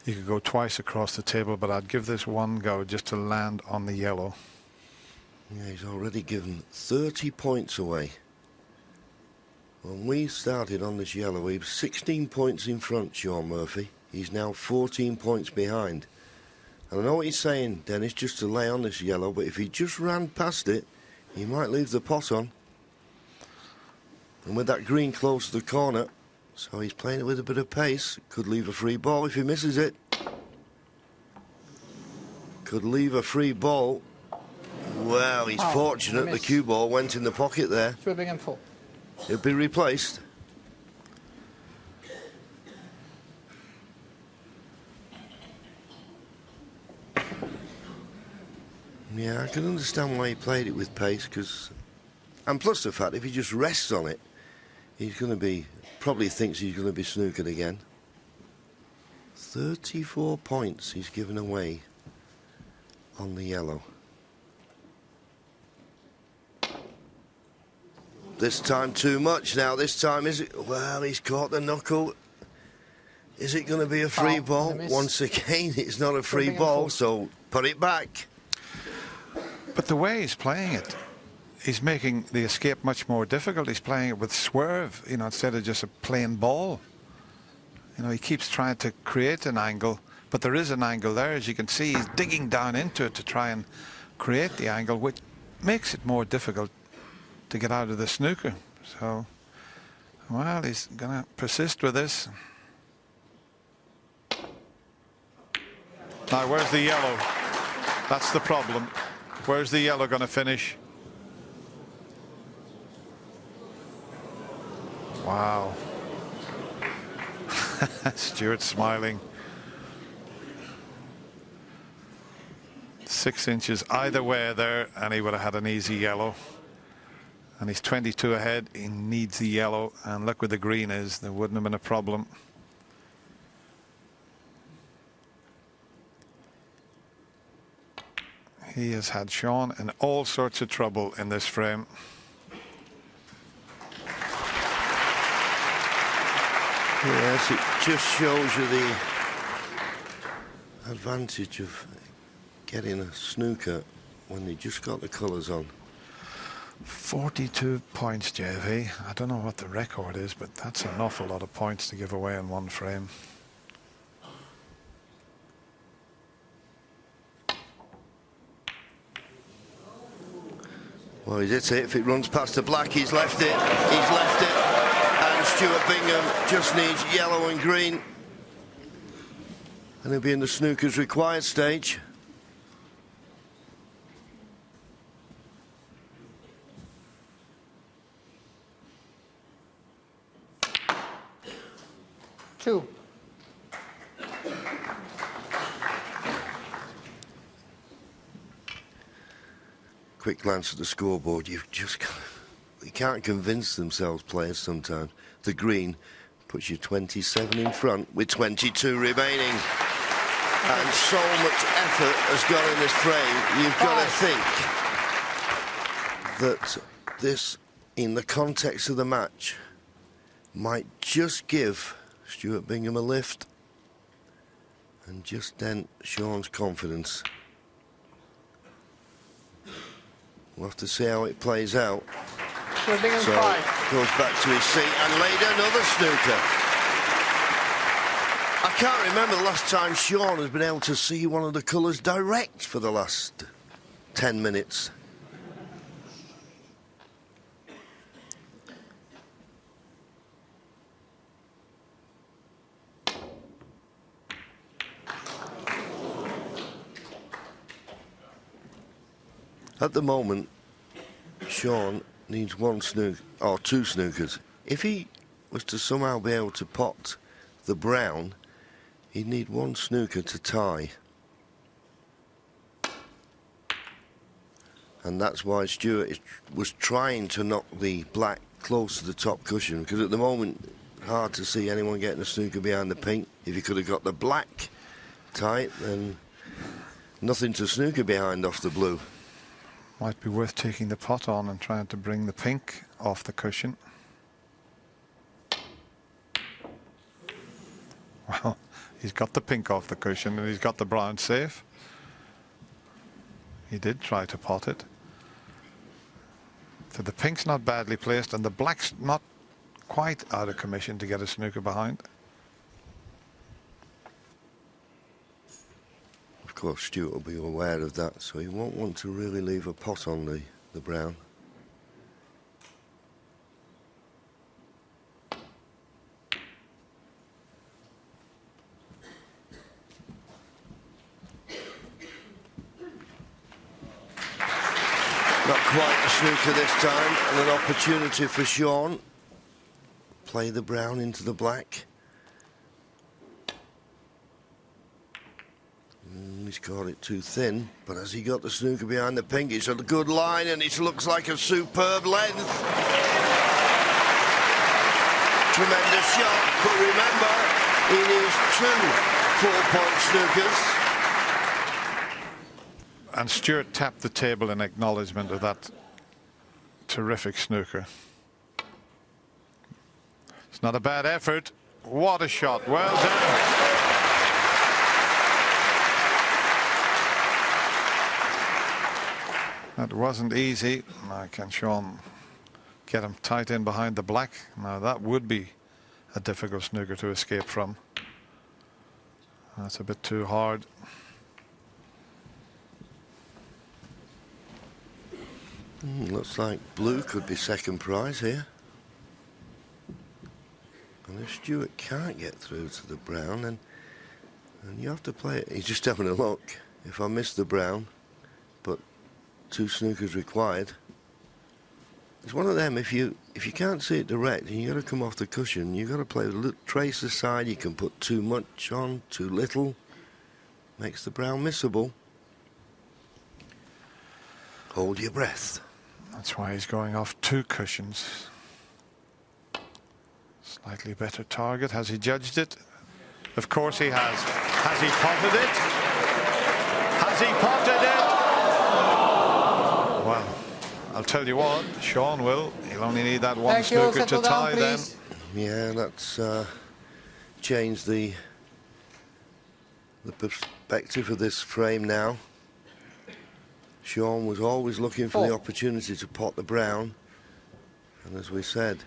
You could go twice across the table, but I'd give this one go just to land on the yellow. Yeah, he's already given 30 points away. When we started on this yellow, he was 16 points in front, Shaun Murphy. He's now 14 points behind. And I know what he's saying, Dennis, just to lay on this yellow, but if he just ran past it, he might leave the pot on. And with that green close to the corner, so he's playing it with a bit of pace. Could leave a free ball if he misses it. Could leave a free ball. Well, he's fortunate the cue ball went in the pocket there. Stuart Bingham full. It'll be replaced. Yeah, I can understand why he played it with pace, because, and plus the fact if he just rests on it, he's going to be, probably thinks he's going to be snookered again. 34 points he's given away on the yellow. This time too much now. This time, is it? Well, he's caught the knuckle. Is it going to be a free ball? Once again, it's not a free ball, so put it back. But the way he's playing it, he's making the escape much more difficult. He's playing it with swerve, you know, instead of just a plain ball. You know, he keeps trying to create an angle, but there is an angle there. As you can see, he's digging down into it to try and create the angle, which makes it more difficult to get out of the snooker. So, well, he's going to persist with this. Now, where's the yellow? That's the problem. Where's the yellow going to finish? Wow. Stuart smiling. 6 inches either way there, and he would have had an easy yellow. And he's 22 ahead. He needs the yellow, and look where the green is. There wouldn't have been a problem. He has had Shaun in all sorts of trouble in this frame. Yes, it just shows you the advantage of getting a snooker when they just got the colours on. 42 points, JV. I don't know what the record is, but that's an awful lot of points to give away in one frame. Well, he did it. If it runs past the black, he's left it. He's left it. And Stuart Bingham just needs yellow and green. And he'll be in the snooker's required stage. Two. Quick glance at the scoreboard. You can't convince themselves, players, sometimes. The green puts you 27 in front with 22 remaining. And so much effort has gone in this frame. You've got to think that this, in the context of the match, might just give Stuart Bingham a lift and just dent Shaun's confidence. We'll have to see how it plays out. So goes back to his seat and laid another snooker. I can't remember the last time Shaun has been able to see one of the colours direct for the last 10 minutes. At the moment, Shaun needs one snooker, or two snookers. If he was to somehow be able to pot the brown, he'd need one snooker to tie. And that's why Stuart was trying to knock the black close to the top cushion, because at the moment, hard to see anyone getting a snooker behind the pink. If he could have got the black tight, then nothing to snooker behind off the blue. Might be worth taking the pot on and trying to bring the pink off the cushion. Well, he's got the pink off the cushion and he's got the brown safe. He did try to pot it. So the pink's not badly placed and the black's not quite out of commission to get a snooker behind. Of course, Stuart will be aware of that, so he won't want to really leave a pot on the brown. Not quite a snooker this time, and an opportunity for Shaun. Play the brown into the black. He's got it too thin, but has he got the snooker behind the pink? It's a good line, and it looks like a superb length. Tremendous shot, but remember, he needs 2 4-point snookers. And Stuart tapped the table in acknowledgement of that terrific snooker. It's not a bad effort. What a shot. Well done. That wasn't easy. Now can Shaun get him tight in behind the black? Now that would be a difficult snooker to escape from. That's a bit too hard. Looks like blue could be second prize here. And if Stuart can't get through to the brown, then you have to play it. He's just having a look. If I miss the brown, but 2 snookers required. It's one of them, if you can't see it direct and you got to come off the cushion, you got to play a little trace aside. You can put too much on, too little. Makes the brown missable. Hold your breath. That's why he's going off 2 cushions. Slightly better target. Has he judged it? Of course he has. Has he potted it? Has he potted it? Well, I'll tell you what, Shaun will. He'll only need that one snooker to tie then. Yeah, that's changed the perspective of this frame now. Shaun was always looking for the opportunity to pot the brown. And as we said,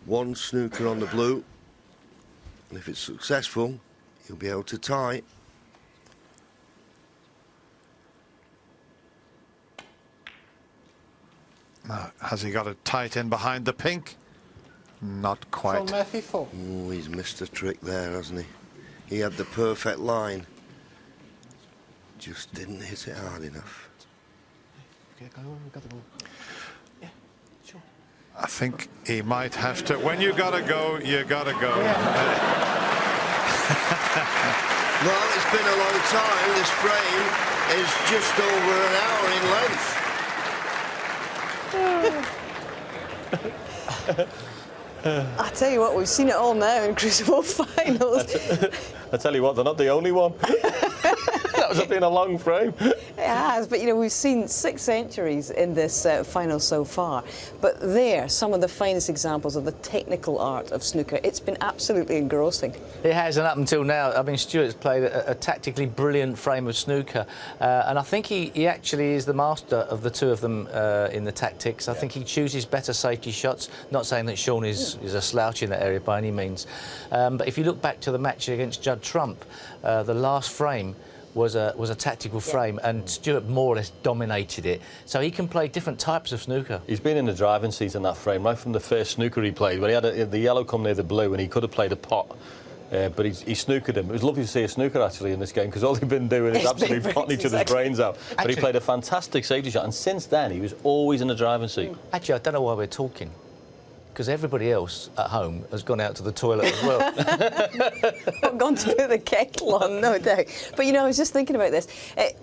1 snooker on the blue. And if it's successful, he'll be able to tie. Now, has he got it tight in behind the pink? Not quite. Oh, he's missed a trick there, hasn't he? He had the perfect line. Just didn't hit it hard enough. I think he might have to. When you gotta go, you gotta go. Well, it's been a long time. This frame is just over an hour in length. I tell you what, we've seen it all now in Crucible finals. I tell you what, they're not the only one. That was been a long frame. It has, but you know, we've seen 6 centuries in this final so far. But there, some of the finest examples of the technical art of snooker. It's been absolutely engrossing. It has, and up until now, I mean, Stuart's played a tactically brilliant frame of snooker, and I think he actually is the master of the 2 of them in the tactics. I think he chooses better safety shots. Not saying that Shaun is a slouch in that area by any means, but if you look back to the match against Judd Trump, the last frame was a tactical frame, and Stuart more or less dominated it. So he can play different types of snooker. He's been in the driving seat in that frame right from the first snooker he played, when he had the yellow come near the blue, and he could have played a pot. But he snookered him. It was lovely to see a snooker actually in this game, because all they've been doing is absolutely potting each other's brains out. But he played a fantastic safety shot, and since then he was always in the driving seat. Actually, I don't know why we're talking. because everybody else at home has gone out to the toilet as well. Not gone to put the kettle on, no doubt. But, you know, I was just thinking about this.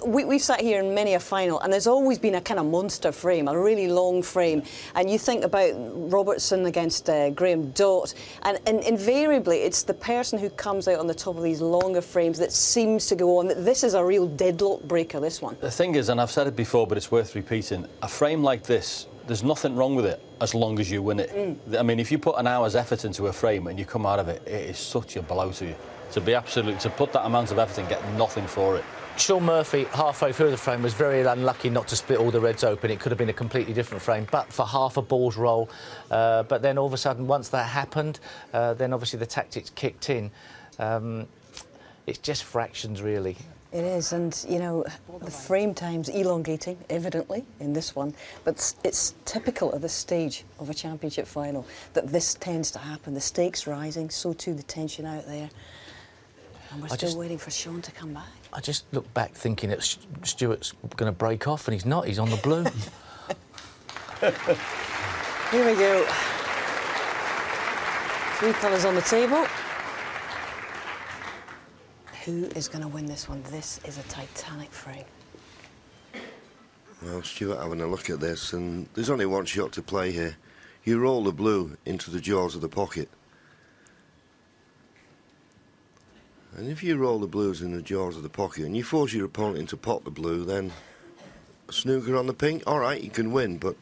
We've sat here in many a final, and there's always been a kind of monster frame, a really long frame. And you think about Robertson against Graham Dott, and invariably it's the person who comes out on the top of these longer frames that seems to go on. This is a real deadlock breaker, this one. The thing is, and I've said it before, but it's worth repeating, a frame like this, there's nothing wrong with it as long as you win it. I mean, if you put an hour's effort into a frame and you come out of it, it is such a blow to you. To put that amount of effort and get nothing for it. Shaun Murphy, halfway through the frame, was very unlucky not to split all the reds open. It could have been a completely different frame, but for half a ball's roll. But then all of a sudden, once that happened, then obviously the tactics kicked in. It's just fractions, really. It is, and, you know, the frame time's elongating, evidently, in this one, but it's typical at this stage of a championship final that this tends to happen. The stakes rising, so too the tension out there. And we're still waiting for Shaun to come back. I just look back thinking that Stuart's going to break off, and he's not. He's on the blue. Here we go. 3 colours on the table. Who is going to win this one? This is a titanic frame. Well, Stuart having a look at this, and there's only one shot to play here. You roll the blue into the jaws of the pocket. And if you roll the blues in the jaws of the pocket and you force your opponent into pot the blue, then snooker on the pink, all right, you can win, but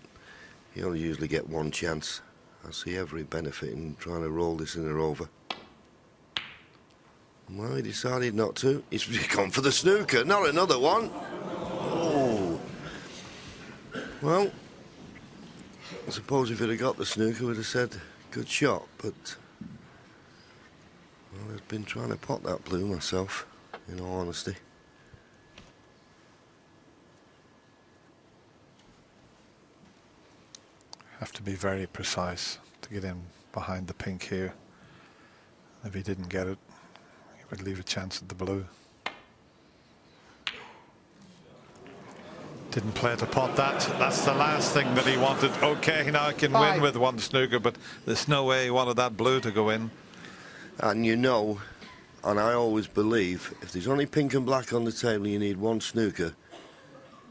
you only usually get one chance. I see every benefit in trying to roll this in a over. Well, he decided not to. He's gone for the snooker, not another one. Oh. Well, I suppose if he'd have got the snooker, we'd have said, good shot, but... Well, I've been trying to pot that blue myself, in all honesty. Have to be very precise to get in behind the pink here. If he didn't get it, he would leave a chance at the blue. Didn't play to pot that. That's the last thing that he wanted. Okay, now I can win with one snooker, but there's no way he wanted that blue to go in. And you know, and I always believe, if there's only pink and black on the table, you need one snooker.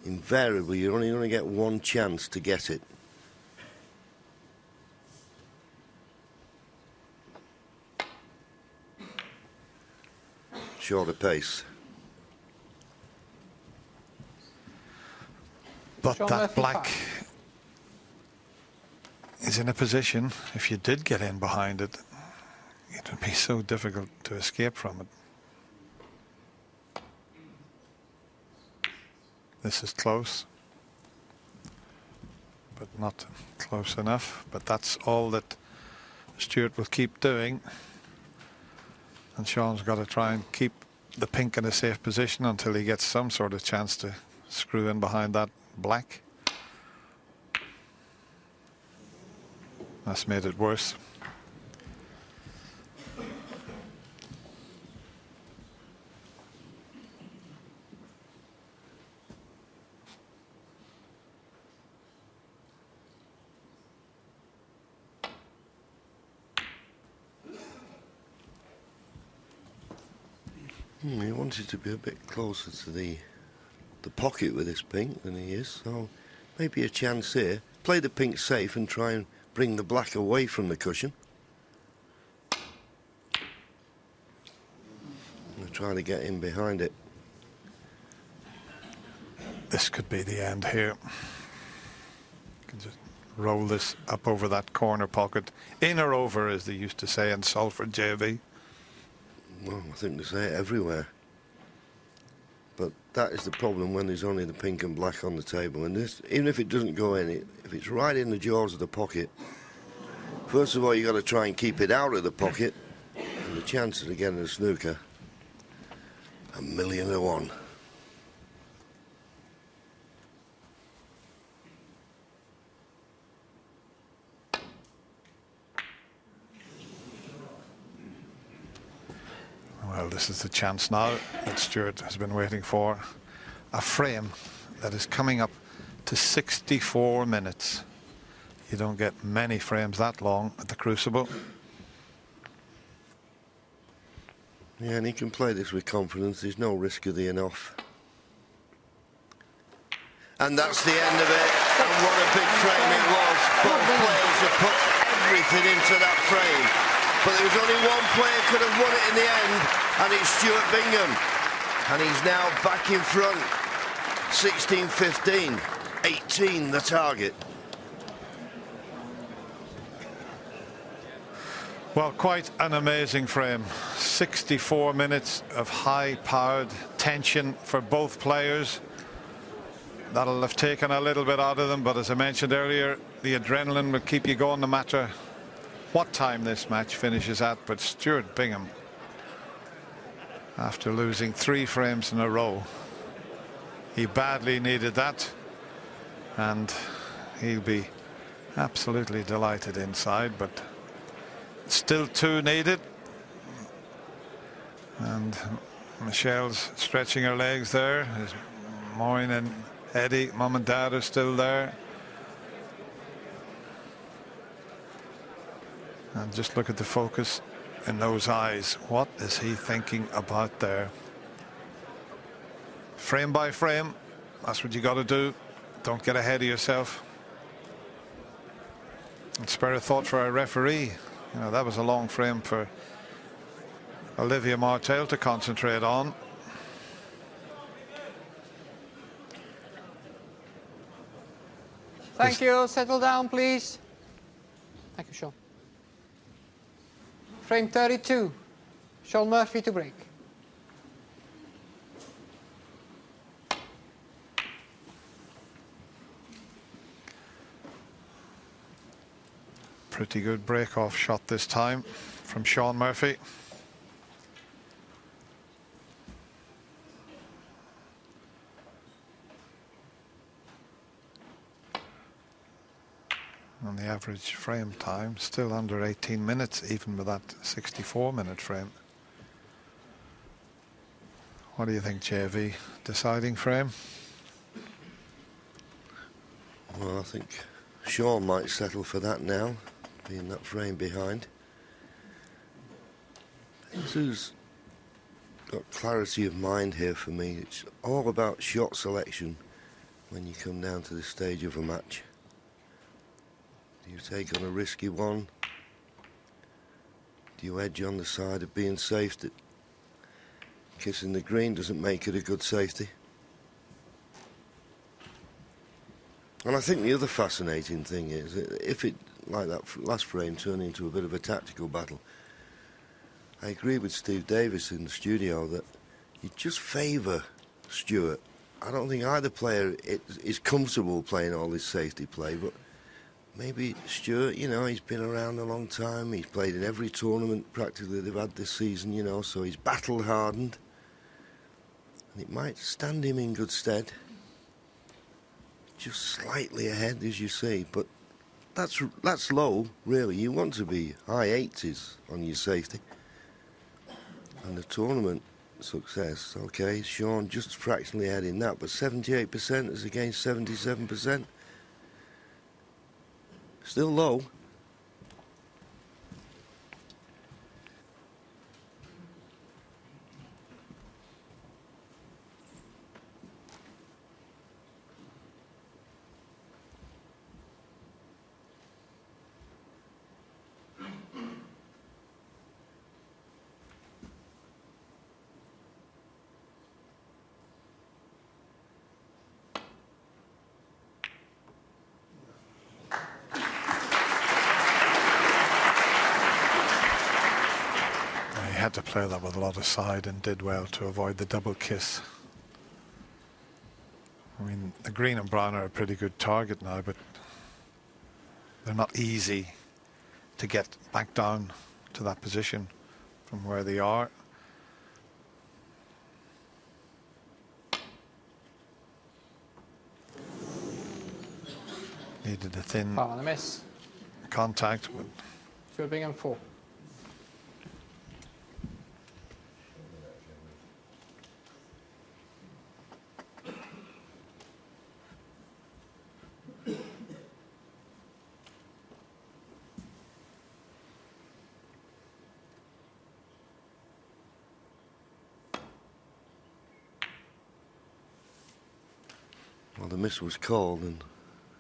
Invariably, you're only going to get one chance to get it. Shorter pace. But that black is in a position, if you did get in behind it, it would be so difficult to escape from it. This is close, but not close enough. But that's all that Stuart will keep doing. And Shaun's got to try and keep the pink in a safe position until he gets some sort of chance to screw in behind that black. That's made it worse. He wanted to be a bit closer to the pocket with this pink than he is, so maybe a chance here. Play the pink safe and try and bring the black away from the cushion. And try to get in behind it. This could be the end here. You can just roll this up over that corner pocket. In or over, as they used to say in Salford JV. Well, I think they say it everywhere. But that is the problem when there's only the pink and black on the table. And this, even if it doesn't go in, if it's right in the jaws of the pocket, first of all, you've got to try and keep it out of the pocket. And the chances of getting a snooker, 1,000,000 to 1. Well, this is the chance now that Stuart has been waiting for. A frame that is coming up to 64 minutes. You don't get many frames that long at the Crucible. Yeah, and he can play this with confidence. There's no risk of the enough. And that's the end of it. And what a big frame it was. Both players have put everything into that frame. But there was only one player could have won it in the end, and it's Stuart Bingham. And he's now back in front. 16-15. 18 the target. Well, quite an amazing frame. 64 minutes of high-powered tension for both players. That'll have taken a little bit out of them, but as I mentioned earlier, the adrenaline will keep you going no matter what time this match finishes at. But Stuart Bingham, after losing 3 frames in a row, he badly needed that, and he'll be absolutely delighted inside, but still 2 needed. And Michelle's stretching her legs there. Moyne and Eddie, mum and dad, are still there. And just look at the focus in those eyes. What is he thinking about there? Frame by frame, that's what you got to do. Don't get ahead of yourself. And spare a thought for our referee. You know, that was a long frame for Olivia Martel to concentrate on. Thank you. Settle down, please. Thank you, Shaun. Frame 32. Shaun Murphy to break. Pretty good break-off shot this time from Shaun Murphy. And the average frame time still under 18 minutes, even with that 64-minute frame. What do you think, JV? Deciding frame? Well, I think Shaun might settle for that now, being that frame behind. Who's got clarity of mind here for me. It's all about shot selection when you come down to this stage of a match. Do you take on a risky one? Do you edge on the side of being safe? That kissing the green doesn't make it a good safety. And I think the other fascinating thing is that if it, like that last frame, turned into a bit of a tactical battle, I agree with Steve Davis in the studio that you just favour Stuart. I don't think either player is comfortable playing all this safety play, but maybe Stuart, you know, he's been around a long time. He's played in every tournament practically they've had this season, you know, so he's battle-hardened. And it might stand him in good stead. Just slightly ahead, as you see, but that's low, really. You want to be high 80s on your safety. And the tournament success, okay, Shaun just fractionally ahead in that, but 78% is against 77%. Still low. Had to play that with a lot of side and did well to avoid the double kiss. I mean, the green and brown are a pretty good target now, but they're not easy to get back down to that position from where they are. Needed a thin Foul and a miss. contact. Stuart Bingham 4. Well, the miss was called, and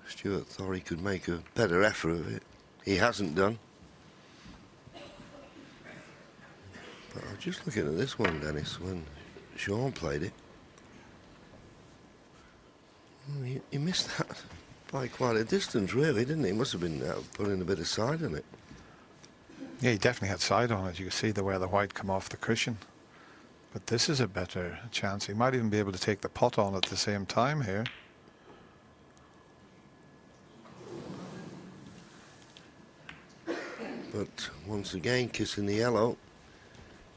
Stuart thought he could make a better effort of it. He hasn't done. But I was just looking at this one, Dennis, when Shaun played it. Well, he missed that by quite a distance, really, didn't he? He must have been putting a bit of side on it. Yeah, he definitely had side on it. You can see the way the white come off the cushion. But this is a better chance. He might even be able to take the pot on at the same time here. But once again, kissing the yellow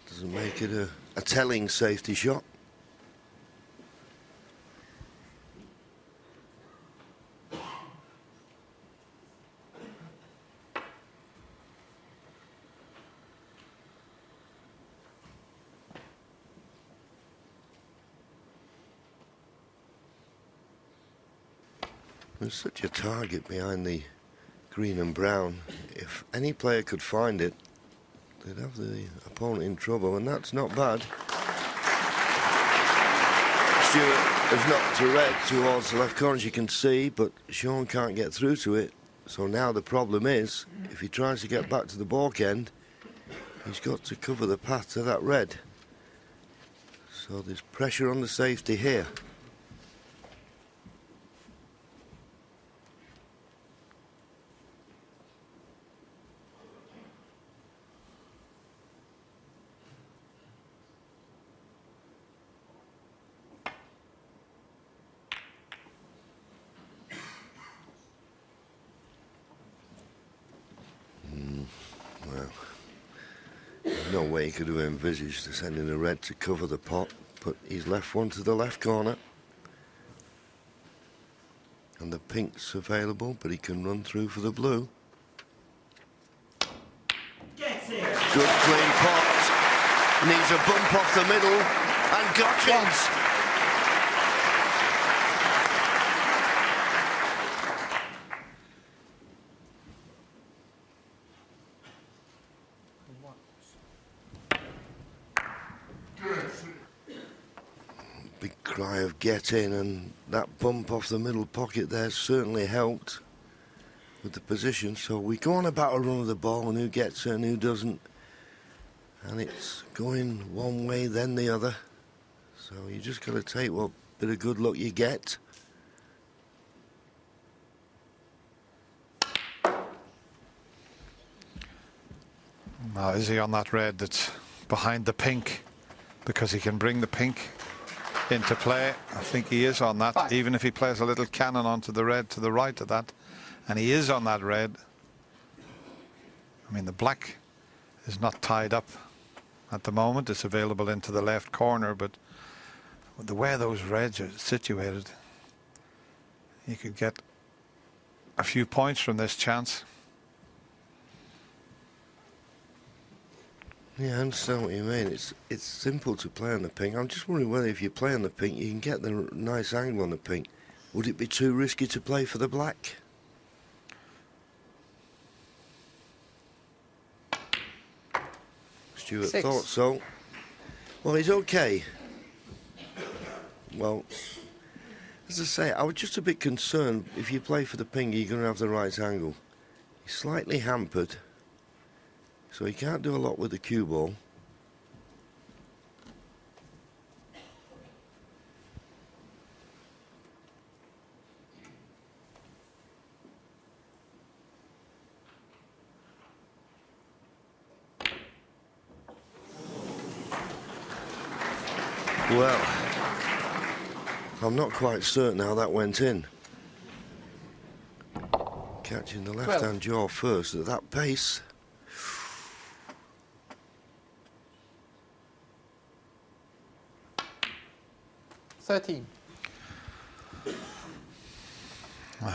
doesn't make it a telling safety shot. There's such a target behind the green and brown. If any player could find it, they'd have the opponent in trouble, and that's not bad. Stuart has knocked to red towards the left corner, as you can see, but Shaun can't get through to it. So now the problem is, if he tries to get back to the balk end, he's got to cover the path to that red. So there's pressure on the safety here. No way he could have envisaged sending a red to cover the pot, but he's left one to the left corner. And the pink's available, but he can run through for the blue. Good clean pot. Needs a bump off the middle and got it. Big cry of get in, and that bump off the middle pocket there certainly helped with the position. So we go on about a run of the ball and who gets it and who doesn't, and it's going one way then the other. So you just got to take what bit of good luck you get. Now, is he on that red that's behind the pink? Because he can bring the pink into play. I think he is on that, even if he plays a little cannon onto the red to the right of that. And he is on that red. I mean, the black is not tied up at the moment. It's available into the left corner, but with the way those reds are situated, you could get a few points from this chance. Yeah, I understand what you mean. It's simple to play on the pink. I'm just wondering whether if you play on the pink, you can get the nice angle on the pink. Would it be too risky to play for the black? Stuart thought so. Well, he's okay. Well, as I say, I was just a bit concerned. If you play for the pink, you're going to have the right angle. He's slightly hampered, so he can't do a lot with the cue ball. Well, I'm not quite certain how that went in. Catching the left-hand jaw first at that pace.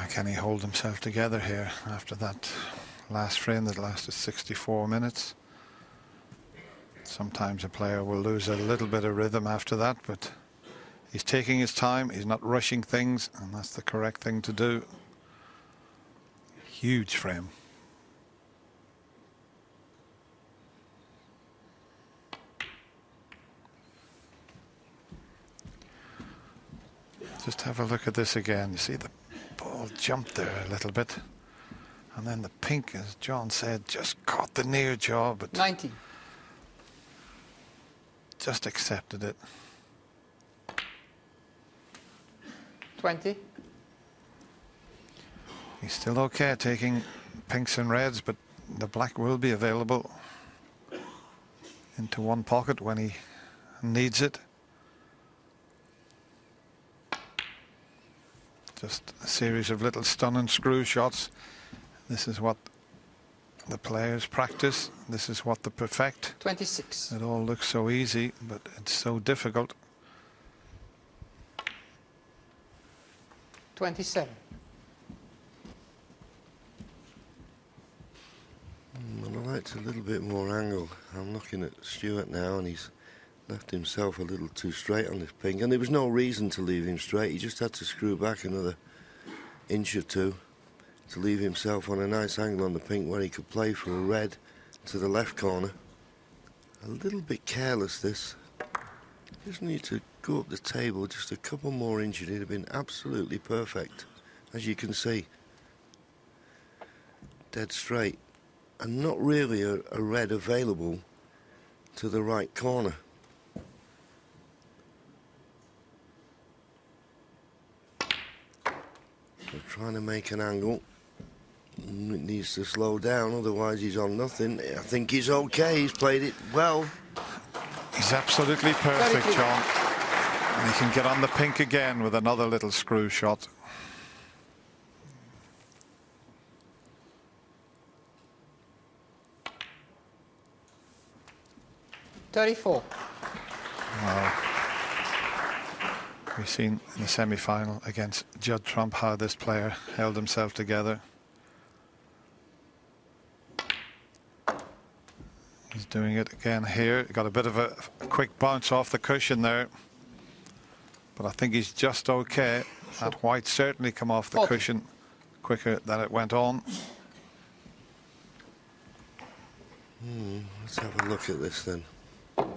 Can he hold himself together here after that last frame that lasted 64 minutes? Sometimes a player will lose a little bit of rhythm after that, but he's taking his time, he's not rushing things, and that's the correct thing to do. Huge frame. Just have a look at this again. You see the ball jumped there a little bit. And then the pink, as John said, just caught the near jaw, but 90. just accepted it. 20. He's still okay taking pinks and reds, but the black will be available into one pocket when he needs it. Just a series of little stun and screw shots. This is what the players practice. This is what they perfect. 26. It all looks so easy, but it's so difficult. 27. Well, I liked a little bit more angle. I'm looking at Stuart now, and he's left himself a little too straight on this pink, and there was no reason to leave him straight. He just had to screw back another inch or two to leave himself on a nice angle on the pink where he could play for a red to the left corner. A little bit careless, this. Just need to go up the table just a couple more inches. It'd have been absolutely perfect, as you can see. Dead straight, and not really a red available to the right corner. So trying to make an angle. It needs to slow down, otherwise he's on nothing. I think he's okay. He's played it well. He's absolutely perfect, John. And he can get on the pink again with another little screw shot. $34. Wow. We've seen in the semi-final against Judd Trump how this player held himself together. He's doing it again here. Got a bit of a quick bounce off the cushion there. But I think he's just okay. That white certainly come off the cushion quicker than it went on. Let's have a look at this then. Well,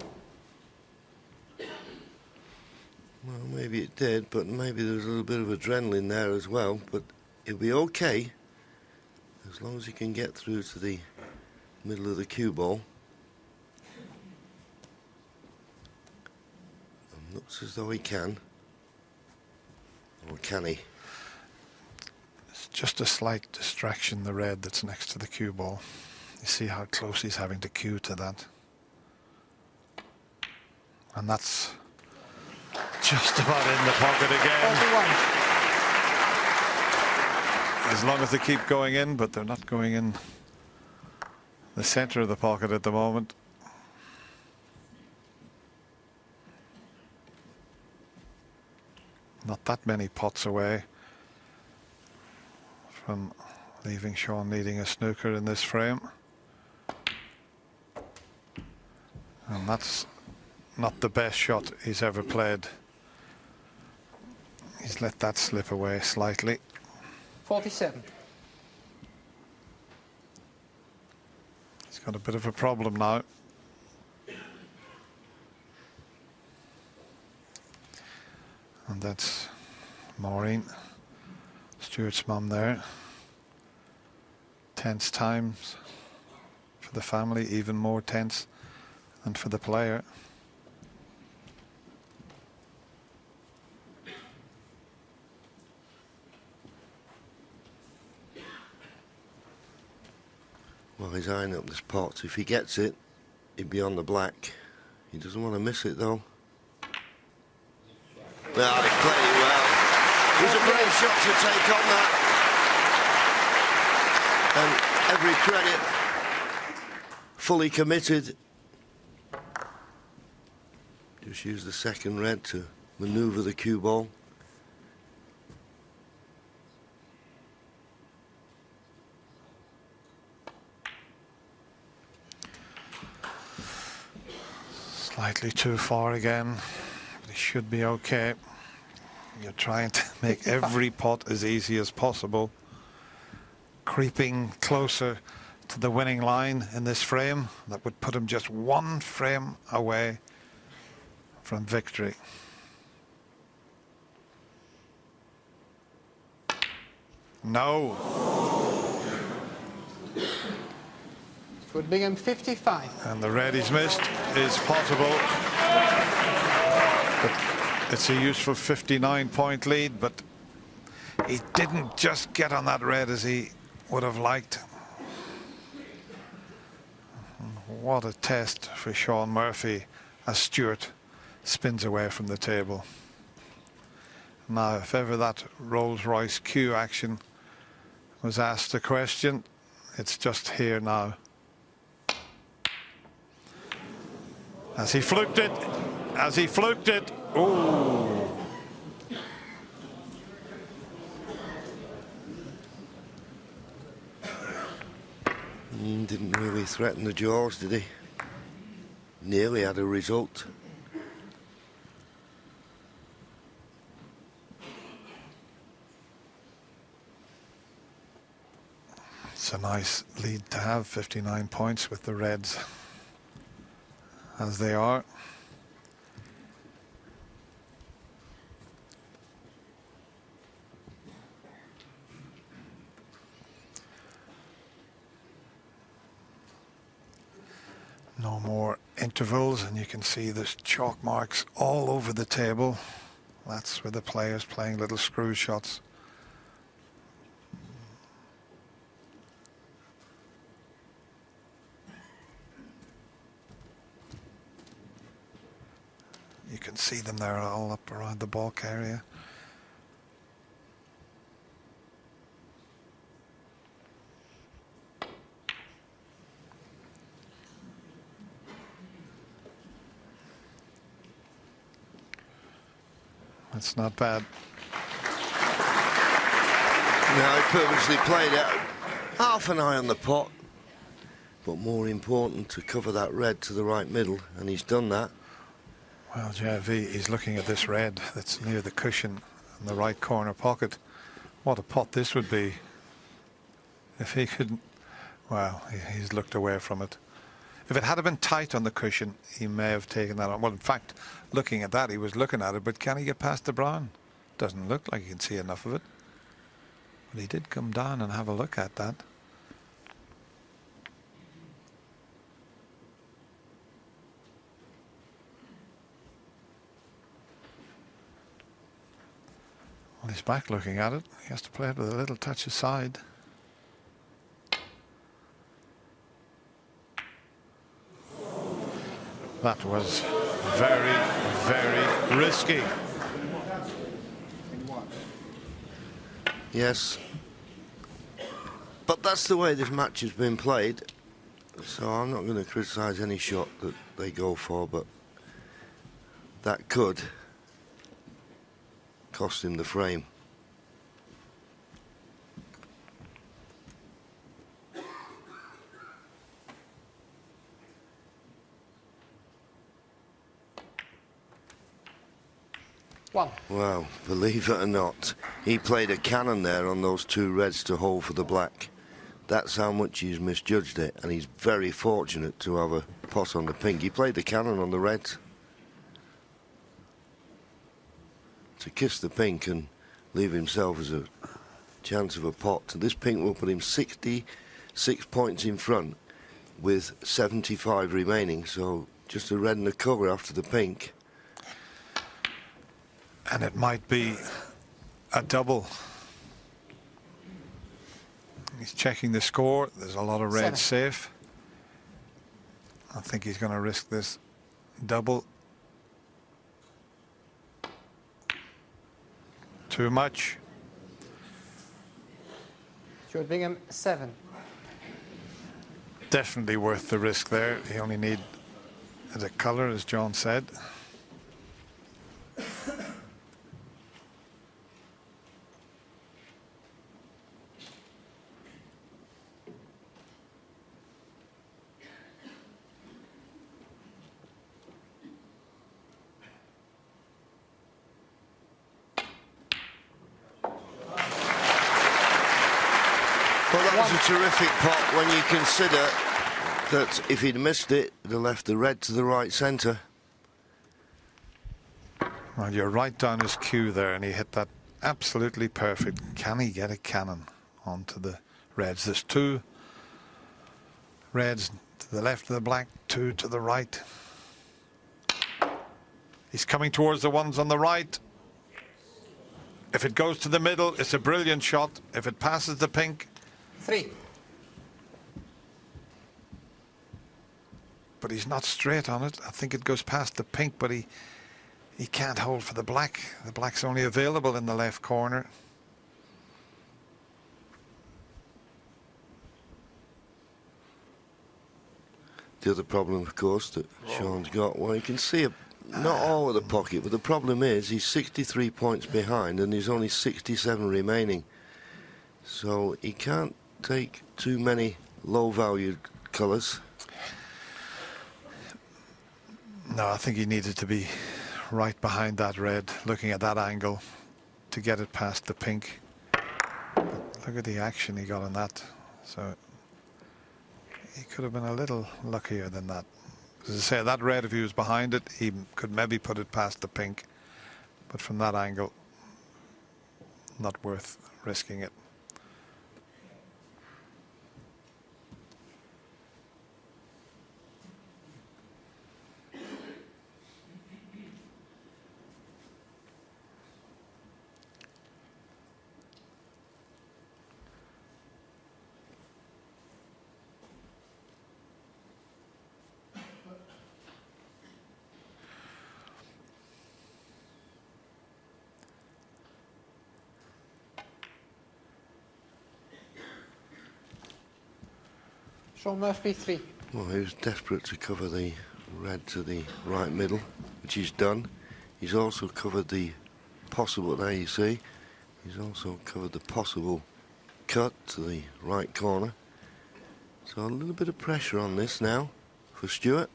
maybe it did, but maybe there's a little bit of adrenaline there as well. But it'll be okay as long as he can get through to the middle of the cue ball. And looks as though he can. Or can he? It's just a slight distraction, the red that's next to the cue ball. You see how close he's having to cue to that. And that's just about in the pocket again. 41. As long as they keep going in, but they're not going in the center of the pocket at the moment. Not that many pots away from leaving Shaun leading a snooker in this frame. And that's not the best shot he's ever played. He's let that slip away slightly. 47. He's got a bit of a problem now. And that's Maureen, Stuart's mum there. Tense times for the family, even more tense than for the player. Well, he's eyeing up this pot. If he gets it, he'd be on the black. He doesn't want to miss it, though. Well, he played it well. It was a great shot to take on that. And every credit, fully committed. Just use the second red to manoeuvre the cue ball. Slightly too far again. But he should be okay. You're trying to make every pot as easy as possible. Creeping closer to the winning line in this frame. That would put him just one frame away from victory. No. Stuart Bingham 55. And the red he's missed is possible. But it's a useful 59-point lead, but he didn't just get on that red as he would have liked. What a test for Shaun Murphy as Stuart spins away from the table. Now, if ever that Rolls-Royce cue action was asked a question, it's just here now. As he fluked it, ooh. Didn't really threaten the jaws, did he? Nearly had a result. It's a nice lead to have, 59 points with the Reds as they are. No more intervals, and you can see there's chalk marks all over the table. That's where the players playing little screw shots. You can see them there all up around the balk area. That's not bad. Now, he purposely played out half an eye on the pot, but more important to cover that red to the right middle, and he's done that. Well, JV, he's looking at this red that's near the cushion in the right corner pocket. What a pot this would be if he could. Well, he's looked away from it. If it had been tight on the cushion, he may have taken that on. Well, in fact, looking at that, he was looking at it, but can he get past the brown? Doesn't look like he can see enough of it. But he did come down and have a look at that. Well, he's back looking at it. He has to play it with a little touch aside. That was very, very risky. Yes. But that's the way this match has been played. So I'm not going to criticise any shot that they go for, but that could cost him the frame. Wow, believe it or not, he played a cannon there on those two reds to hold for the black. That's how much he's misjudged it, and he's very fortunate to have a pot on the pink. He played the cannon on the reds to kiss the pink and leave himself as a chance of a pot. This pink will put him 66 points in front with 75 remaining, so just a red and a colour after the pink. And it might be a double. He's checking the score. There's a lot of red safe. I think he's going to risk this double. Too much. Stuart Bingham 7. Definitely worth the risk there. You only need the colour, as John said. Well, that was a terrific pot when you consider that if he'd missed it, he'd have left the red to the right centre. Well, you're right down his cue there, and he hit that absolutely perfect. Can he get a cannon? onto the reds. There's 2 reds to the left of the black, 2 to the right. He's coming towards the ones on the right. If it goes to the middle, it's a brilliant shot. If it passes the pink, 3. but he's not straight on it. I think it goes past the pink, but he can't hold for the black. The black's only available in the left corner. The other problem, of course, that Shaun's got, well, you can see it, not all of the pocket, but the problem is he's 63 points behind and there's only 67 remaining. So he can't take too many low-valued colours. No, I think he needed to be right behind that red, looking at that angle to get it past the pink. But look at the action he got on that. So he could have been a little luckier than that. As I say, that red, if he was behind it, he could maybe put it past the pink. But from that angle, not worth risking it. Shaun Murphy, 3. Well, he was desperate to cover the red to the right middle, which he's done. He's also covered the possible, there you see, he's also covered the possible cut to the right corner. So a little bit of pressure on this now for Stuart.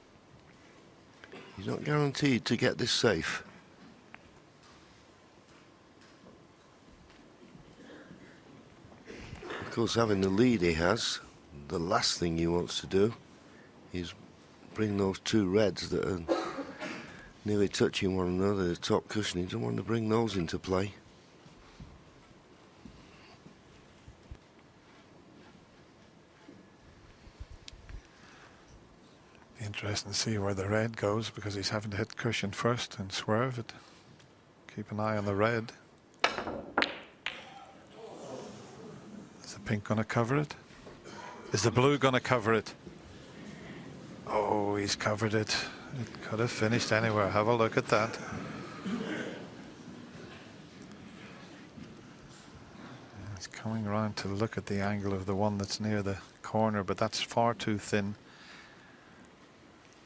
He's not guaranteed to get this safe. Of course, having the lead he has, the last thing he wants to do is bring those 2 reds that are nearly touching one another, the top cushion. He doesn't want to bring those into play. Interesting to see where the red goes, because he's having to hit cushion first and swerve it. Keep an eye on the red. Is the pink going to cover it? Is the blue going to cover it? Oh, he's covered it. It could have finished anywhere. Have a look at that. He's coming around to look at the angle of the one that's near the corner, but that's far too thin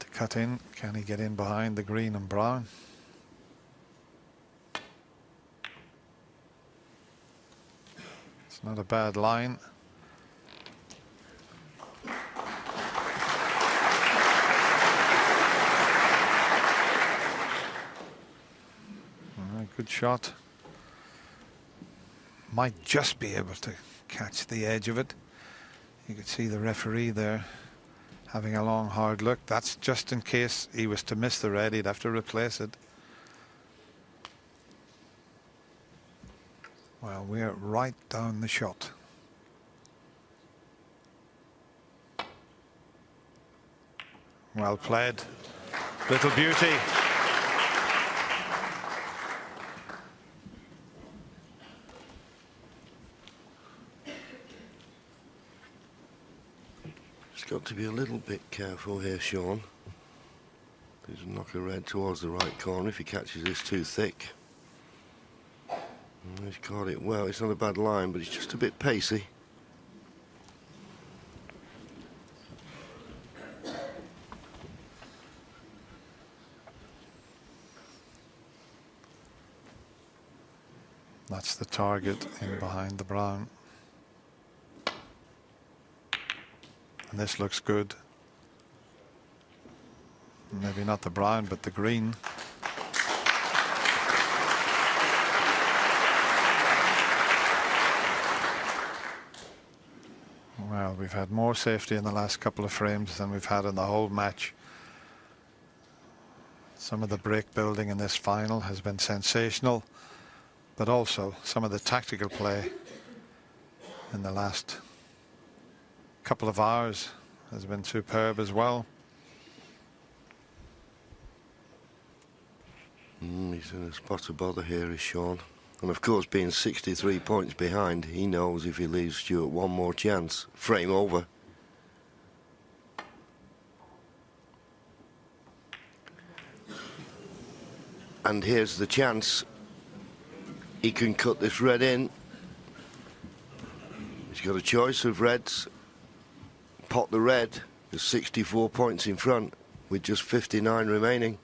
to cut in. Can he get in behind the green and brown? It's not a bad line. Good shot. Might just be able to catch the edge of it. You could see the referee there having a long hard look. That's just in case he was to miss the red, he'd have to replace it. Well, we're right down the shot. Well played. Little beauty. Got to be a little bit careful here, Shaun. He's knock a red towards the right corner if he catches this too thick. And he's caught it well. It's not a bad line, but it's just a bit pacey. That's the target in behind the brown. And this looks good. Maybe not the brown, but the green. Well, we've had more safety in the last couple of frames than we've had in the whole match. Some of the break building in this final has been sensational, but also some of the tactical play in the last couple of hours has been superb as well. He's in a spot of bother here, is Shaun. And of course, being 63 points behind, he knows if he leaves Stuart one more chance, frame over. And here's the chance. He can cut this red in. He's got a choice of reds. Pot the red. There's 64 points in front with just 59 remaining.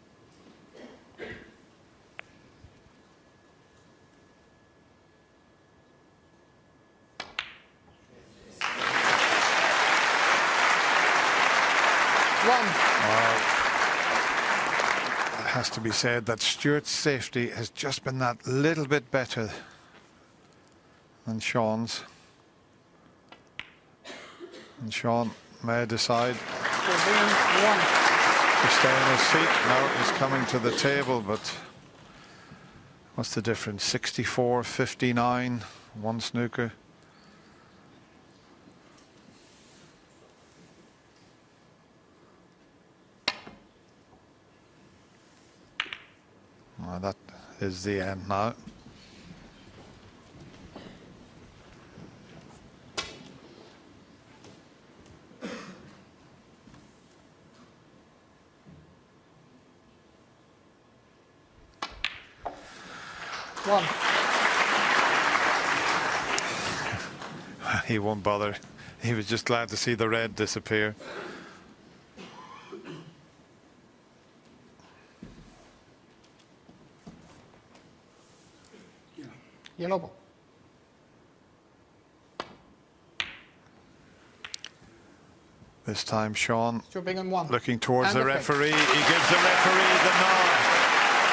It has to be said that Stuart's safety has just been that little bit better than Shaun's. And Shaun may decide to stay in his seat. Now he's coming to the table, but what's the difference? 64, 59, one snooker. Well, that is the end now. One. He won't bother. He was just glad to see the red disappear. Yellow ball. This time Shaun Stuart Bingham one. looking towards And the the referee. He gives the referee the nod.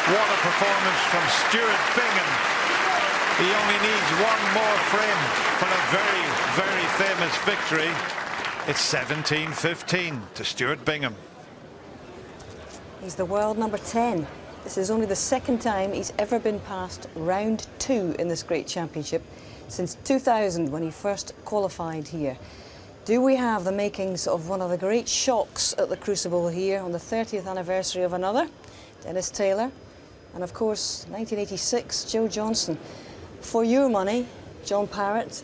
What a performance from Stuart Bingham. He only needs one more frame for a very, very famous victory. It's 17-15 to Stuart Bingham. He's the world number 10. This is only the second time he's ever been past round 2 in this great championship since 2000 when he first qualified here. Do we have the makings of one of the great shocks at the Crucible here on the 30th anniversary of another? Dennis Taylor. And of course, 1986, Joe Johnson. For your money, John Parrott,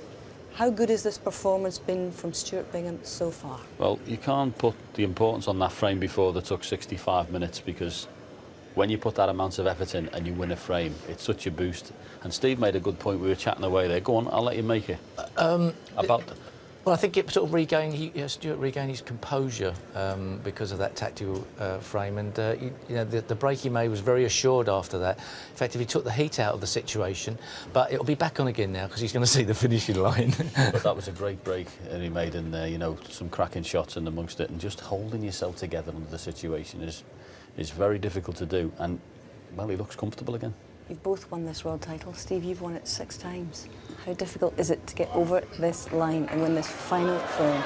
how good has this performance been from Stuart Bingham so far? Well, you can't put the importance on that frame before that took 65 minutes because when you put that amount of effort in and you win a frame, it's such a boost. And Steve made a good point. We were chatting away there. Go on, I'll let you make it. Well, I think it sort of Stuart regained his composure because of that tactical frame, and the break he made was very assured after that. In fact, if he took the heat out of the situation, but it'll be back on again now because he's going to see the finishing line. But that was a great break that he made in there. You know, some cracking shots in amongst it, and just holding yourself together under the situation is very difficult to do. And well, he looks comfortable again. You've both won this world title. Steve, you've won it 6 times. How difficult is it to get over this line and win this final frame?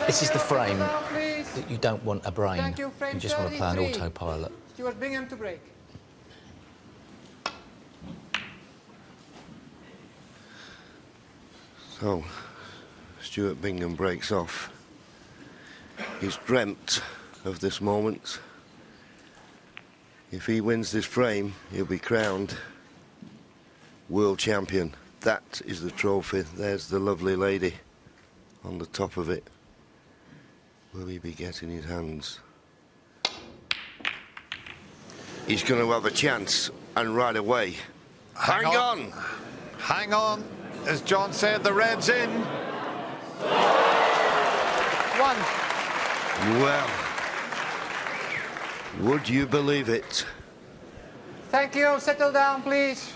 This is the frame that you don't want a brain. Thank you, frame just want to play an 33. autopilot. Stuart Bingham to break. So, Stuart Bingham breaks off. He's dreamt of this moment. If he wins this frame, he'll be crowned world champion. That is the trophy. There's the lovely lady on the top of it. Will he be getting his hands? He's going to have a chance, and right away. Hang on! Hang on. As John said, the red's in. One. Well, would you believe it? Thank you. Settle down, please.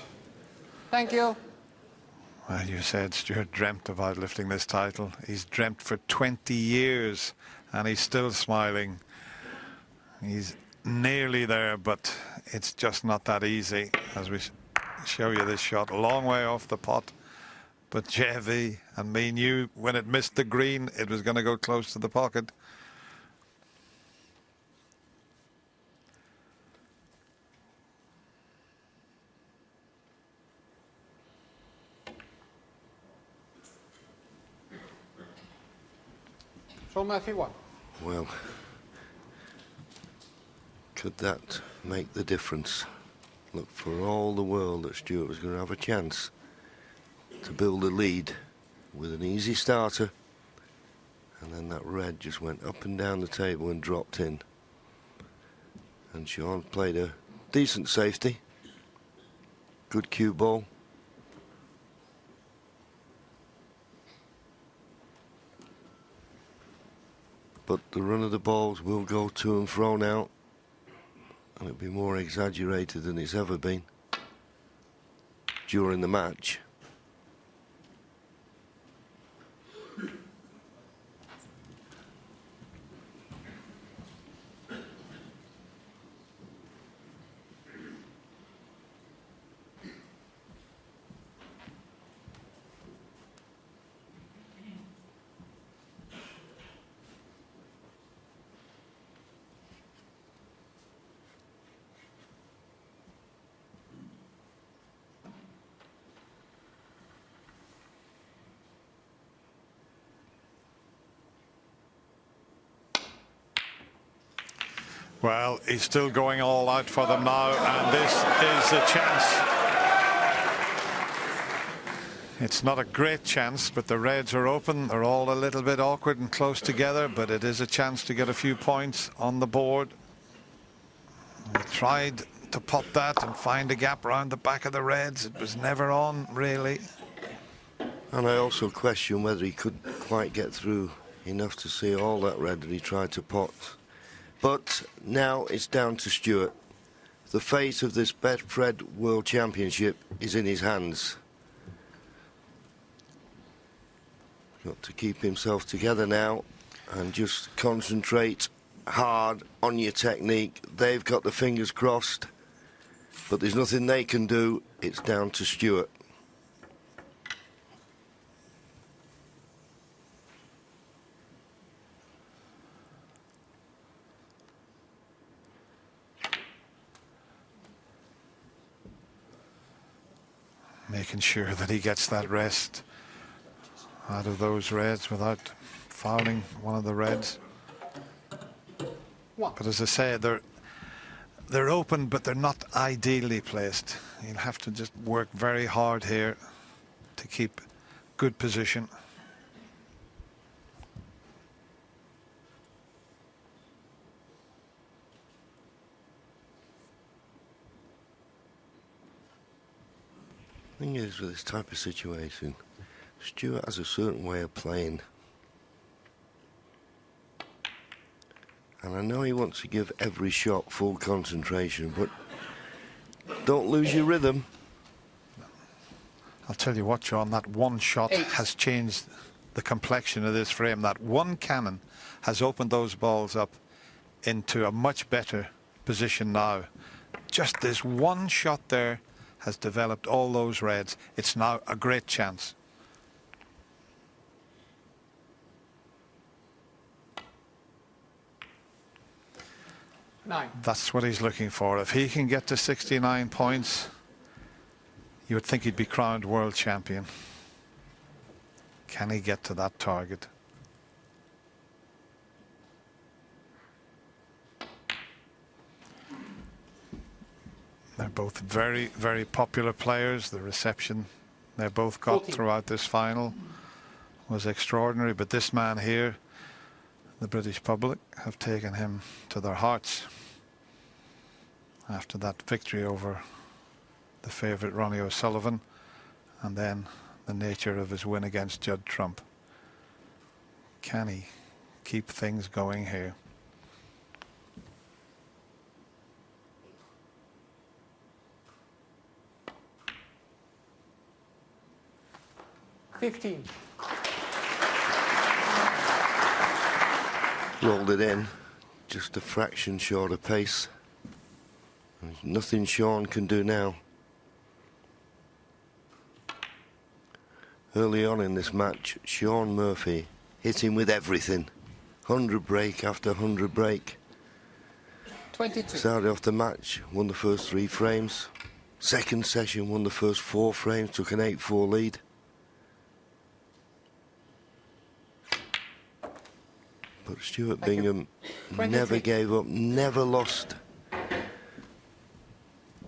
Thank you. Well, you said Stuart dreamt about lifting this title. He's dreamt for 20 years and he's still smiling. He's nearly there, but it's just not that easy. As we show you this shot, a long way off the pot. But JV and me knew when it missed the green, it was going to go close to the pocket. Shaun Murphy 1. Well, could that make the difference? Look, for all the world that Stuart was going to have a chance to build a lead with an easy starter, and then that red just went up and down the table and dropped in. And Shaun played a decent safety. Good cue ball. But the run of the balls will go to and fro now, and it'll be more exaggerated than it's ever been during the match. Well, he's still going all out for them now, and this is a chance. It's not a great chance, but the reds are open. They're all a little bit awkward and close together, but it is a chance to get a few points on the board. He tried to pot that and find a gap around the back of the reds. It was never on, really. And I also question whether he could quite get through enough to see all that red that he tried to pot. But now it's down to Stuart. The fate of this Betfred World Championship is in his hands. Got to keep himself together now and just concentrate hard on your technique. They've got the fingers crossed, but there's nothing they can do. It's down to Stuart. Making sure that he gets that rest out of those reds without fouling one of the reds. But as I say, they're open, but they're not ideally placed. You'll have to just work very hard here to keep good position. The thing is, with this type of situation, Stuart has a certain way of playing. And I know he wants to give every shot full concentration, but don't lose your rhythm. I'll tell you what, Shaun, that one shot has changed the complexion of this frame. That one cannon has opened those balls up into a much better position now. Just this one shot there has developed all those reds. It's now a great chance. That's what he's looking for. If he can get to 69 points, you would think he'd be crowned world champion. Can he get to that target? They're both very, very popular players. The reception they both got throughout this final was extraordinary. But this man here, the British public, have taken him to their hearts after that victory over the favourite Ronnie O'Sullivan, and then the nature of his win against Judd Trump. Can he keep things going here? Rolled it in, just a fraction short of pace. There's nothing Shaun can do now. Early on in this match, Shaun Murphy hit him with everything. 100 break after 100 break. 22. Started off the match, won the first 3 frames. Second session, won the first 4 frames, took an 8-4 lead. But Stuart Bingham never gave up, never lost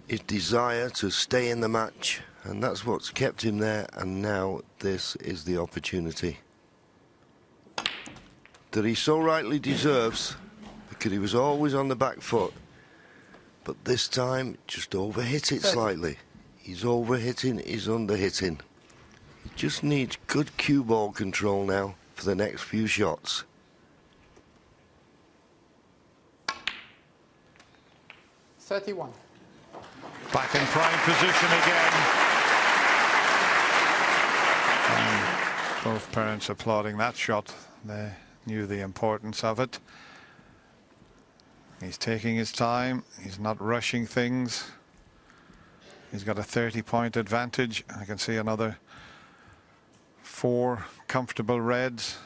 his desire to stay in the match, and that's what's kept him there. And now this is the opportunity that he so rightly deserves, because he was always on the back foot. But this time, just overhit it slightly. He's overhitting, he's underhitting. He just needs good cue ball control now for the next few shots. $31. Back in prime position again. And both parents applauding that shot. They knew the importance of it. He's taking his time. He's not rushing things. He's got a 30-point advantage. I can see another 4 comfortable reds.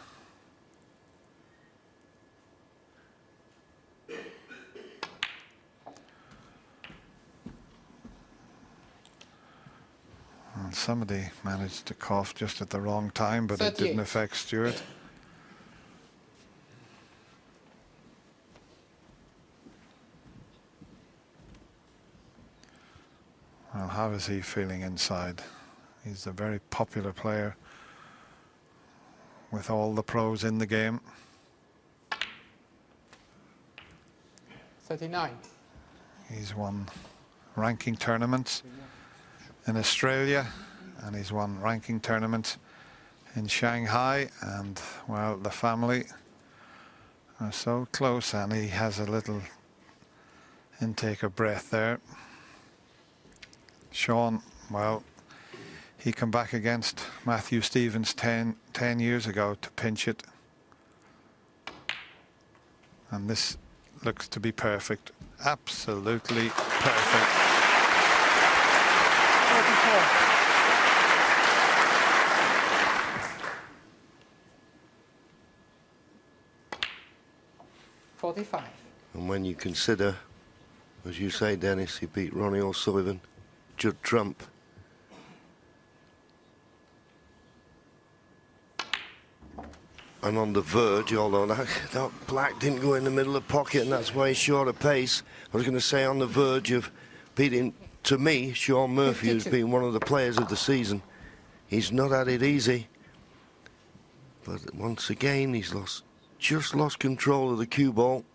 And somebody managed to cough just at the wrong time, but it didn't affect Stuart. Well, how is he feeling inside? He's a very popular player with all the pros in the game. 39. He's won ranking tournaments in Australia, and he's won ranking tournaments in Shanghai, and well, the family are so close, and he has a little intake of breath there. Shaun, well, he came back against Matthew Stevens 10 years ago to pinch it, and this looks to be perfect, absolutely perfect. 45. And when you consider, as you say, Dennis, he beat Ronnie O'Sullivan, Judd Trump. And on the verge, although that black didn't go in the middle of the pocket, and that's why he's short of pace. I was going to say on the verge of beating, to me, Shaun Murphy, who's been one of the players of the season. He's not had it easy. But once again, he's just lost control of the cue ball.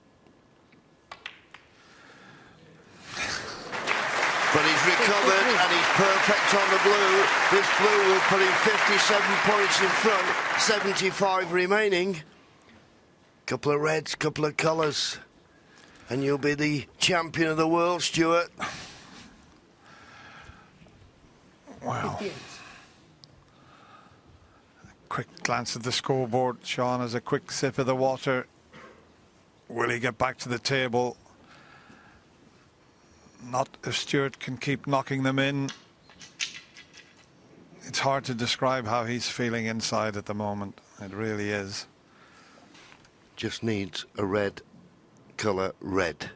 But he's recovered and he's perfect on the blue. This blue will put him 57 points in front, 75 remaining. Couple of reds, couple of colours. And you'll be the champion of the world, Stuart. Wow. Quick glance at the scoreboard. Shaun has a quick sip of the water. Will he get back to the table? Not if Stuart can keep knocking them in. It's hard to describe how he's feeling inside at the moment. It really is. Just needs a red colour red.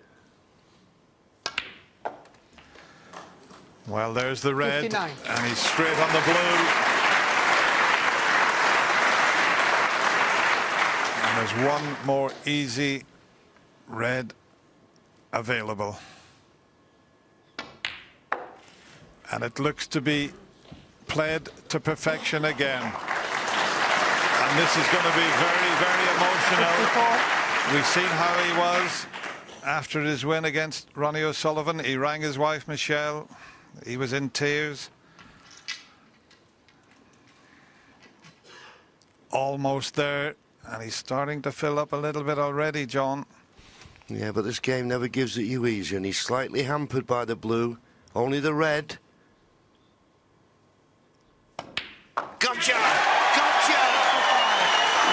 Well, there's the red, 59. and he's straight on the blue. And there's one more easy red available. And it looks to be played to perfection again. And this is going to be very, very emotional. We've seen how he was after his win against Ronnie O'Sullivan. He rang his wife, Michelle. He was in tears. Almost there. And he's starting to fill up a little bit already, John. Yeah, but this game never gives it you easy, and he's slightly hampered by the blue. Only the red. Gotcha! Gotcha!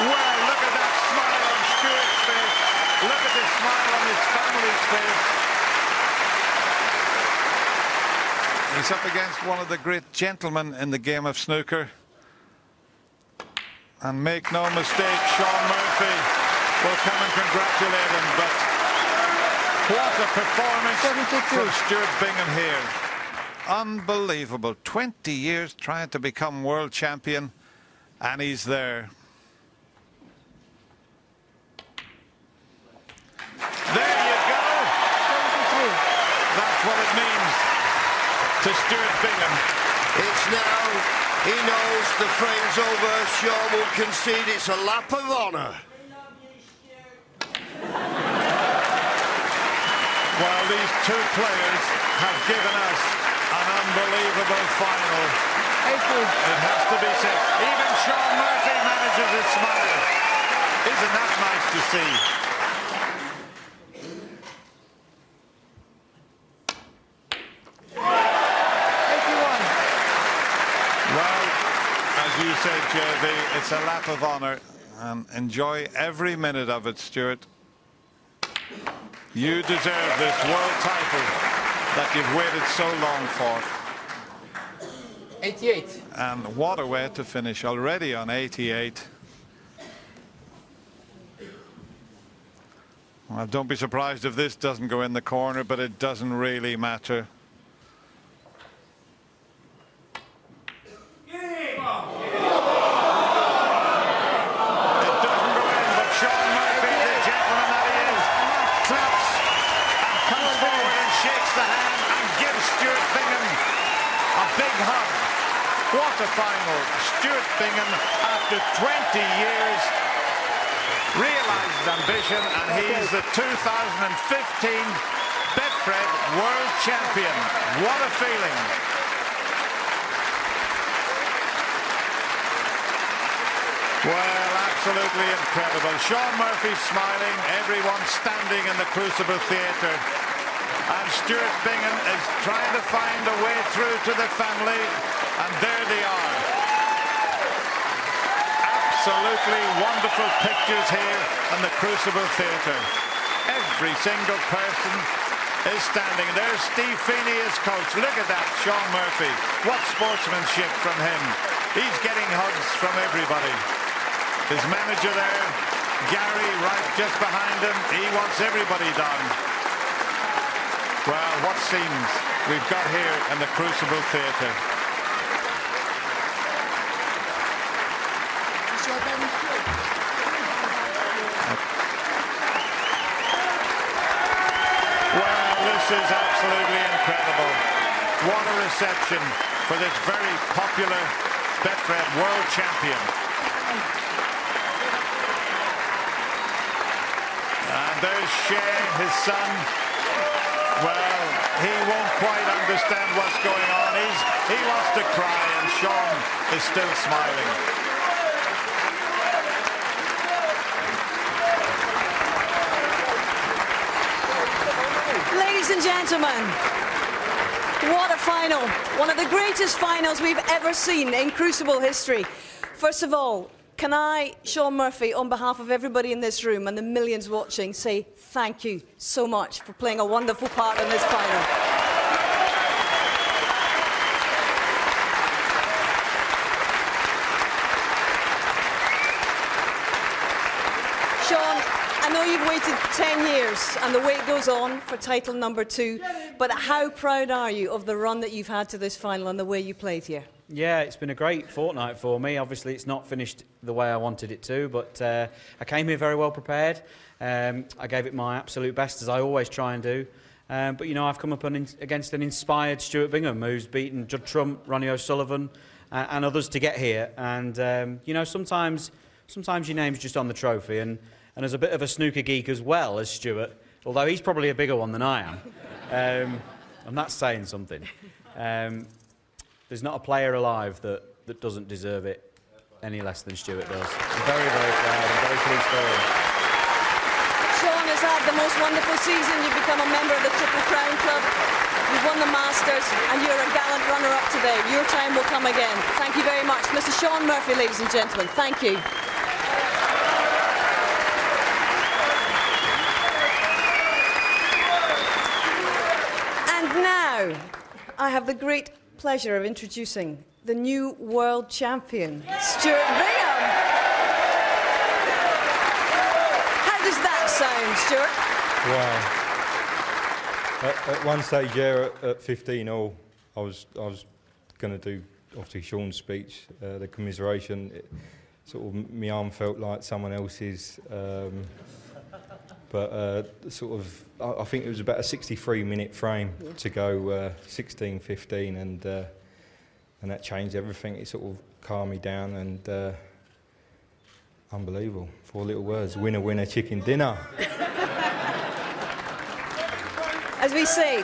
Well, look at that smile on Stuart's face. Look at the smile on his family's face. He's up against one of the great gentlemen in the game of snooker. And make no mistake, Shaun Murphy will come and congratulate him. But what a performance from Stuart Bingham here. Unbelievable. 20 years trying to become world champion, and he's there. to Stuart Bingham. It's now, he knows the frame's over. Shaun will concede. It's a lap of honour. Well, these two players have given us an unbelievable final. It has to be said. Even Shaun Murphy manages a smile. Isn't that nice to see? Well, as you said, JV, it's a lap of honour. And enjoy every minute of it, Stuart. You deserve this world title that you've waited so long for. 88. And what a way to finish, already on 88. Well, don't be surprised if this doesn't go in the corner, but it doesn't really matter. What a final. Stuart Bingham, after 20 years, realises ambition, and he's the 2015 Betfred World Champion. What a feeling. Well, absolutely incredible. Shaun Murphy smiling, everyone standing in the Crucible Theatre. And Stuart Bingham is trying to find a way through to the family. And there they are. Absolutely wonderful pictures here in the Crucible Theatre. Every single person is standing. There's Steve Feeney, his coach. Look at that, Shaun Murphy. What sportsmanship from him. He's getting hugs from everybody. His manager there, Gary, right just behind him. He wants everybody down. Well, what scenes we've got here in the Crucible Theatre. Well, this is absolutely incredible. What a reception for this very popular Betfred World Champion. And there's Shaun, his son. Well, he won't quite understand what's going on. He wants to cry, and Shaun is still smiling. Ladies and gentlemen, what a final. One of the greatest finals we've ever seen in Crucible history. First of all, can I, Shaun Murphy, on behalf of everybody in this room and the millions watching, say thank you so much for playing a wonderful part in this final. Shaun, I know you've waited 10 years and the wait goes on for title number 2, but how proud are you of the run that you've had to this final and the way you played here? Yeah, it's been a great fortnight for me. Obviously, it's not finished the way I wanted it to, but I came here very well prepared. I gave it my absolute best, as I always try and do. But, you know, I've come up against an inspired Stuart Bingham, who's beaten Judd Trump, Ronnie O'Sullivan, and others to get here. And, you know, sometimes your name's just on the trophy. And as a bit of a snooker geek as well as Stuart, although he's probably a bigger one than I am, and that's saying something. There's not a player alive that doesn't deserve it any less than Stuart does. I'm very, very proud. I'm very pleased for him. Shaun has had the most wonderful season. You've become a member of the Triple Crown Club. You've won the Masters and you're a gallant runner-up today. Your time will come again. Thank you very much. Mr. Shaun Murphy, ladies and gentlemen. Thank you. And now, I have the great pleasure of introducing the new world champion, Stuart Bingham. How does that sound, Stuart? Wow. At one stage there, at 15-all, I was going to do, obviously, Shaun's speech, the commiseration. Sort of, my arm felt like someone else's. But sort of, I think it was about a 63-minute frame to go 16-15, and that changed everything. It sort of calmed me down, and unbelievable. 4 little words: winner, winner, chicken dinner. As we say,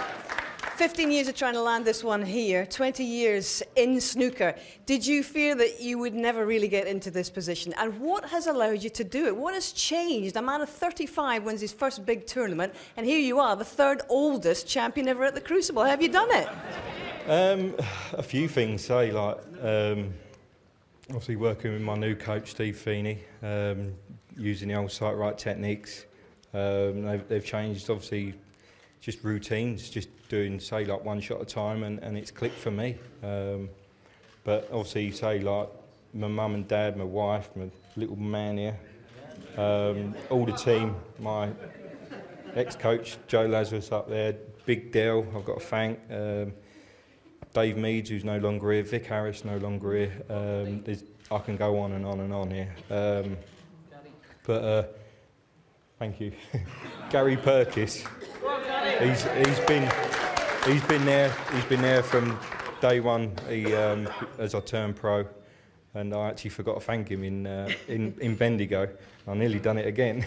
15 years of trying to land this one here, 20 years in snooker. Did you fear that you would never really get into this position? And what has allowed you to do it? What has changed? A man of 35 wins his first big tournament, and here you are, the 3rd oldest champion ever at the Crucible. Have you done it? A few things, say, like obviously working with my new coach, Steve Feeney, using the old sight right techniques. They've changed, obviously, just routines, just doing, say, like 1 shot at a time, and it's clicked for me. But obviously, say, like my mum and dad, my wife, my little man here, all the team, my ex-coach, Joe Lazarus up there, Big Dell, I've got to thank, Dave Meads, who's no longer here, Vic Harris, no longer here. I can go on and on and on here. But thank you. Gary Purkis. He's been there from day one. As I turned pro, and I actually forgot to thank him in Bendigo. I nearly done it again.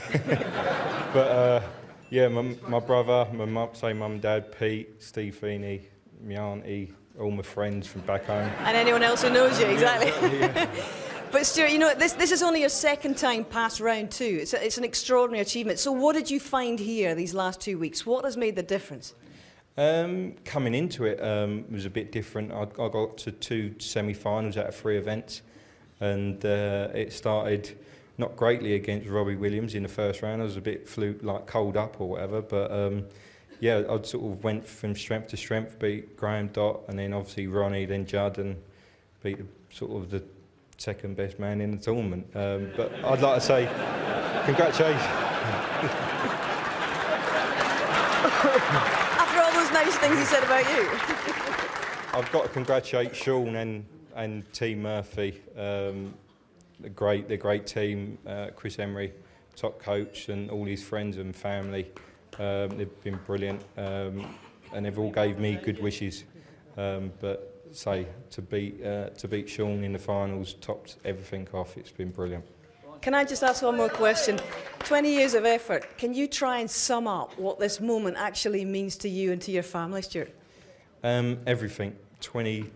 But yeah, my brother, my mum and dad, Pete, Steve Feeney, my auntie, all my friends from back home. And anyone else who knows you, exactly. Yeah. But Stuart, you know, this is only your 2nd time past round 2. It's an extraordinary achievement. So what did you find here these last 2 weeks? What has made the difference? Coming into it was a bit different. I got to 2 semi-finals out of 3 events, and it started not greatly against Robbie Williams in the first round. I was a bit cold up or whatever, but yeah, I sort of went from strength to strength, beat Graham Dott, and then obviously Ronnie, then Judd, and beat the 2nd best man in the tournament. But I'd like to say congratulations. After all those nice things he said about you. I've got to congratulate Shaun and Team Murphy. They're great team. Chris Emery, top coach, and all his friends and family. They've been brilliant, and they've all gave me good wishes. But say to beat Shaun in the finals, topped everything off. It's been brilliant. Can I just ask one more question? 20 years of effort. Can you try and sum up what this moment actually means to you and to your family, Stuart? Everything. 20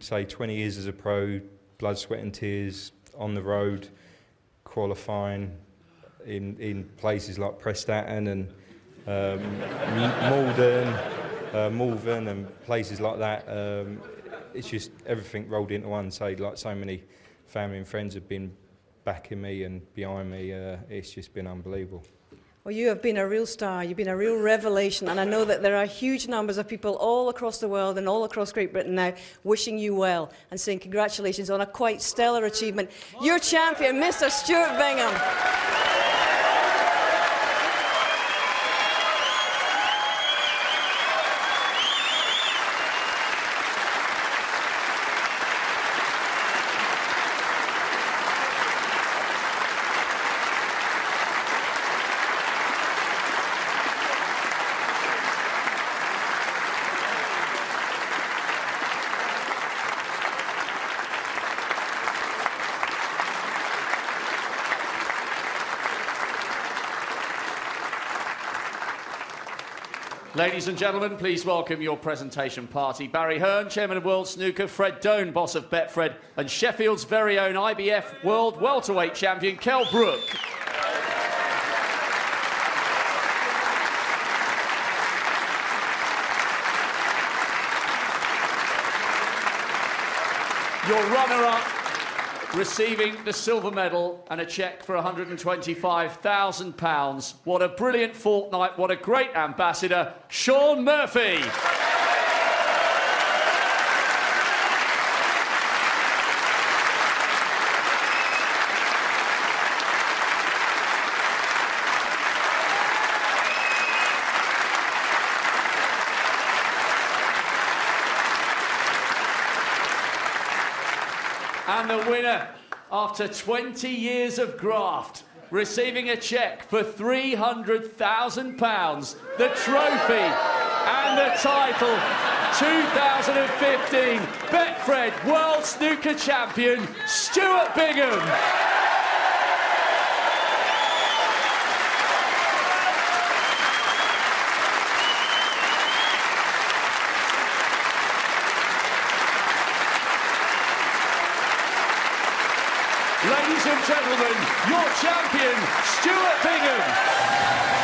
years as a pro, blood, sweat and tears, on the road, qualifying in places like Prestatyn and Malvern and places like that. It's just everything rolled into one. Like so many family and friends have been backing me and behind me. It's just been unbelievable. Well, you have been a real star. You've been a real revelation, and I know that there are huge numbers of people all across the world and all across Great Britain now wishing you well and saying congratulations on a quite stellar achievement. Your champion, Mr. Stuart Bingham. Ladies and gentlemen, please welcome your presentation party. Barry Hearn, Chairman of World Snooker, Fred Doan, boss of Betfred, and Sheffield's very own IBF World Welterweight Champion, Kell Brook. Your runner-up, receiving the silver medal and a cheque for £125,000. What a brilliant fortnight, what a great ambassador, Shaun Murphy. And the winner, after 20 years of graft, receiving a cheque for £300,000, the trophy and the title 2015 Betfred World Snooker Champion, Stuart Bingham. Ladies and gentlemen, your champion, Stuart Bingham.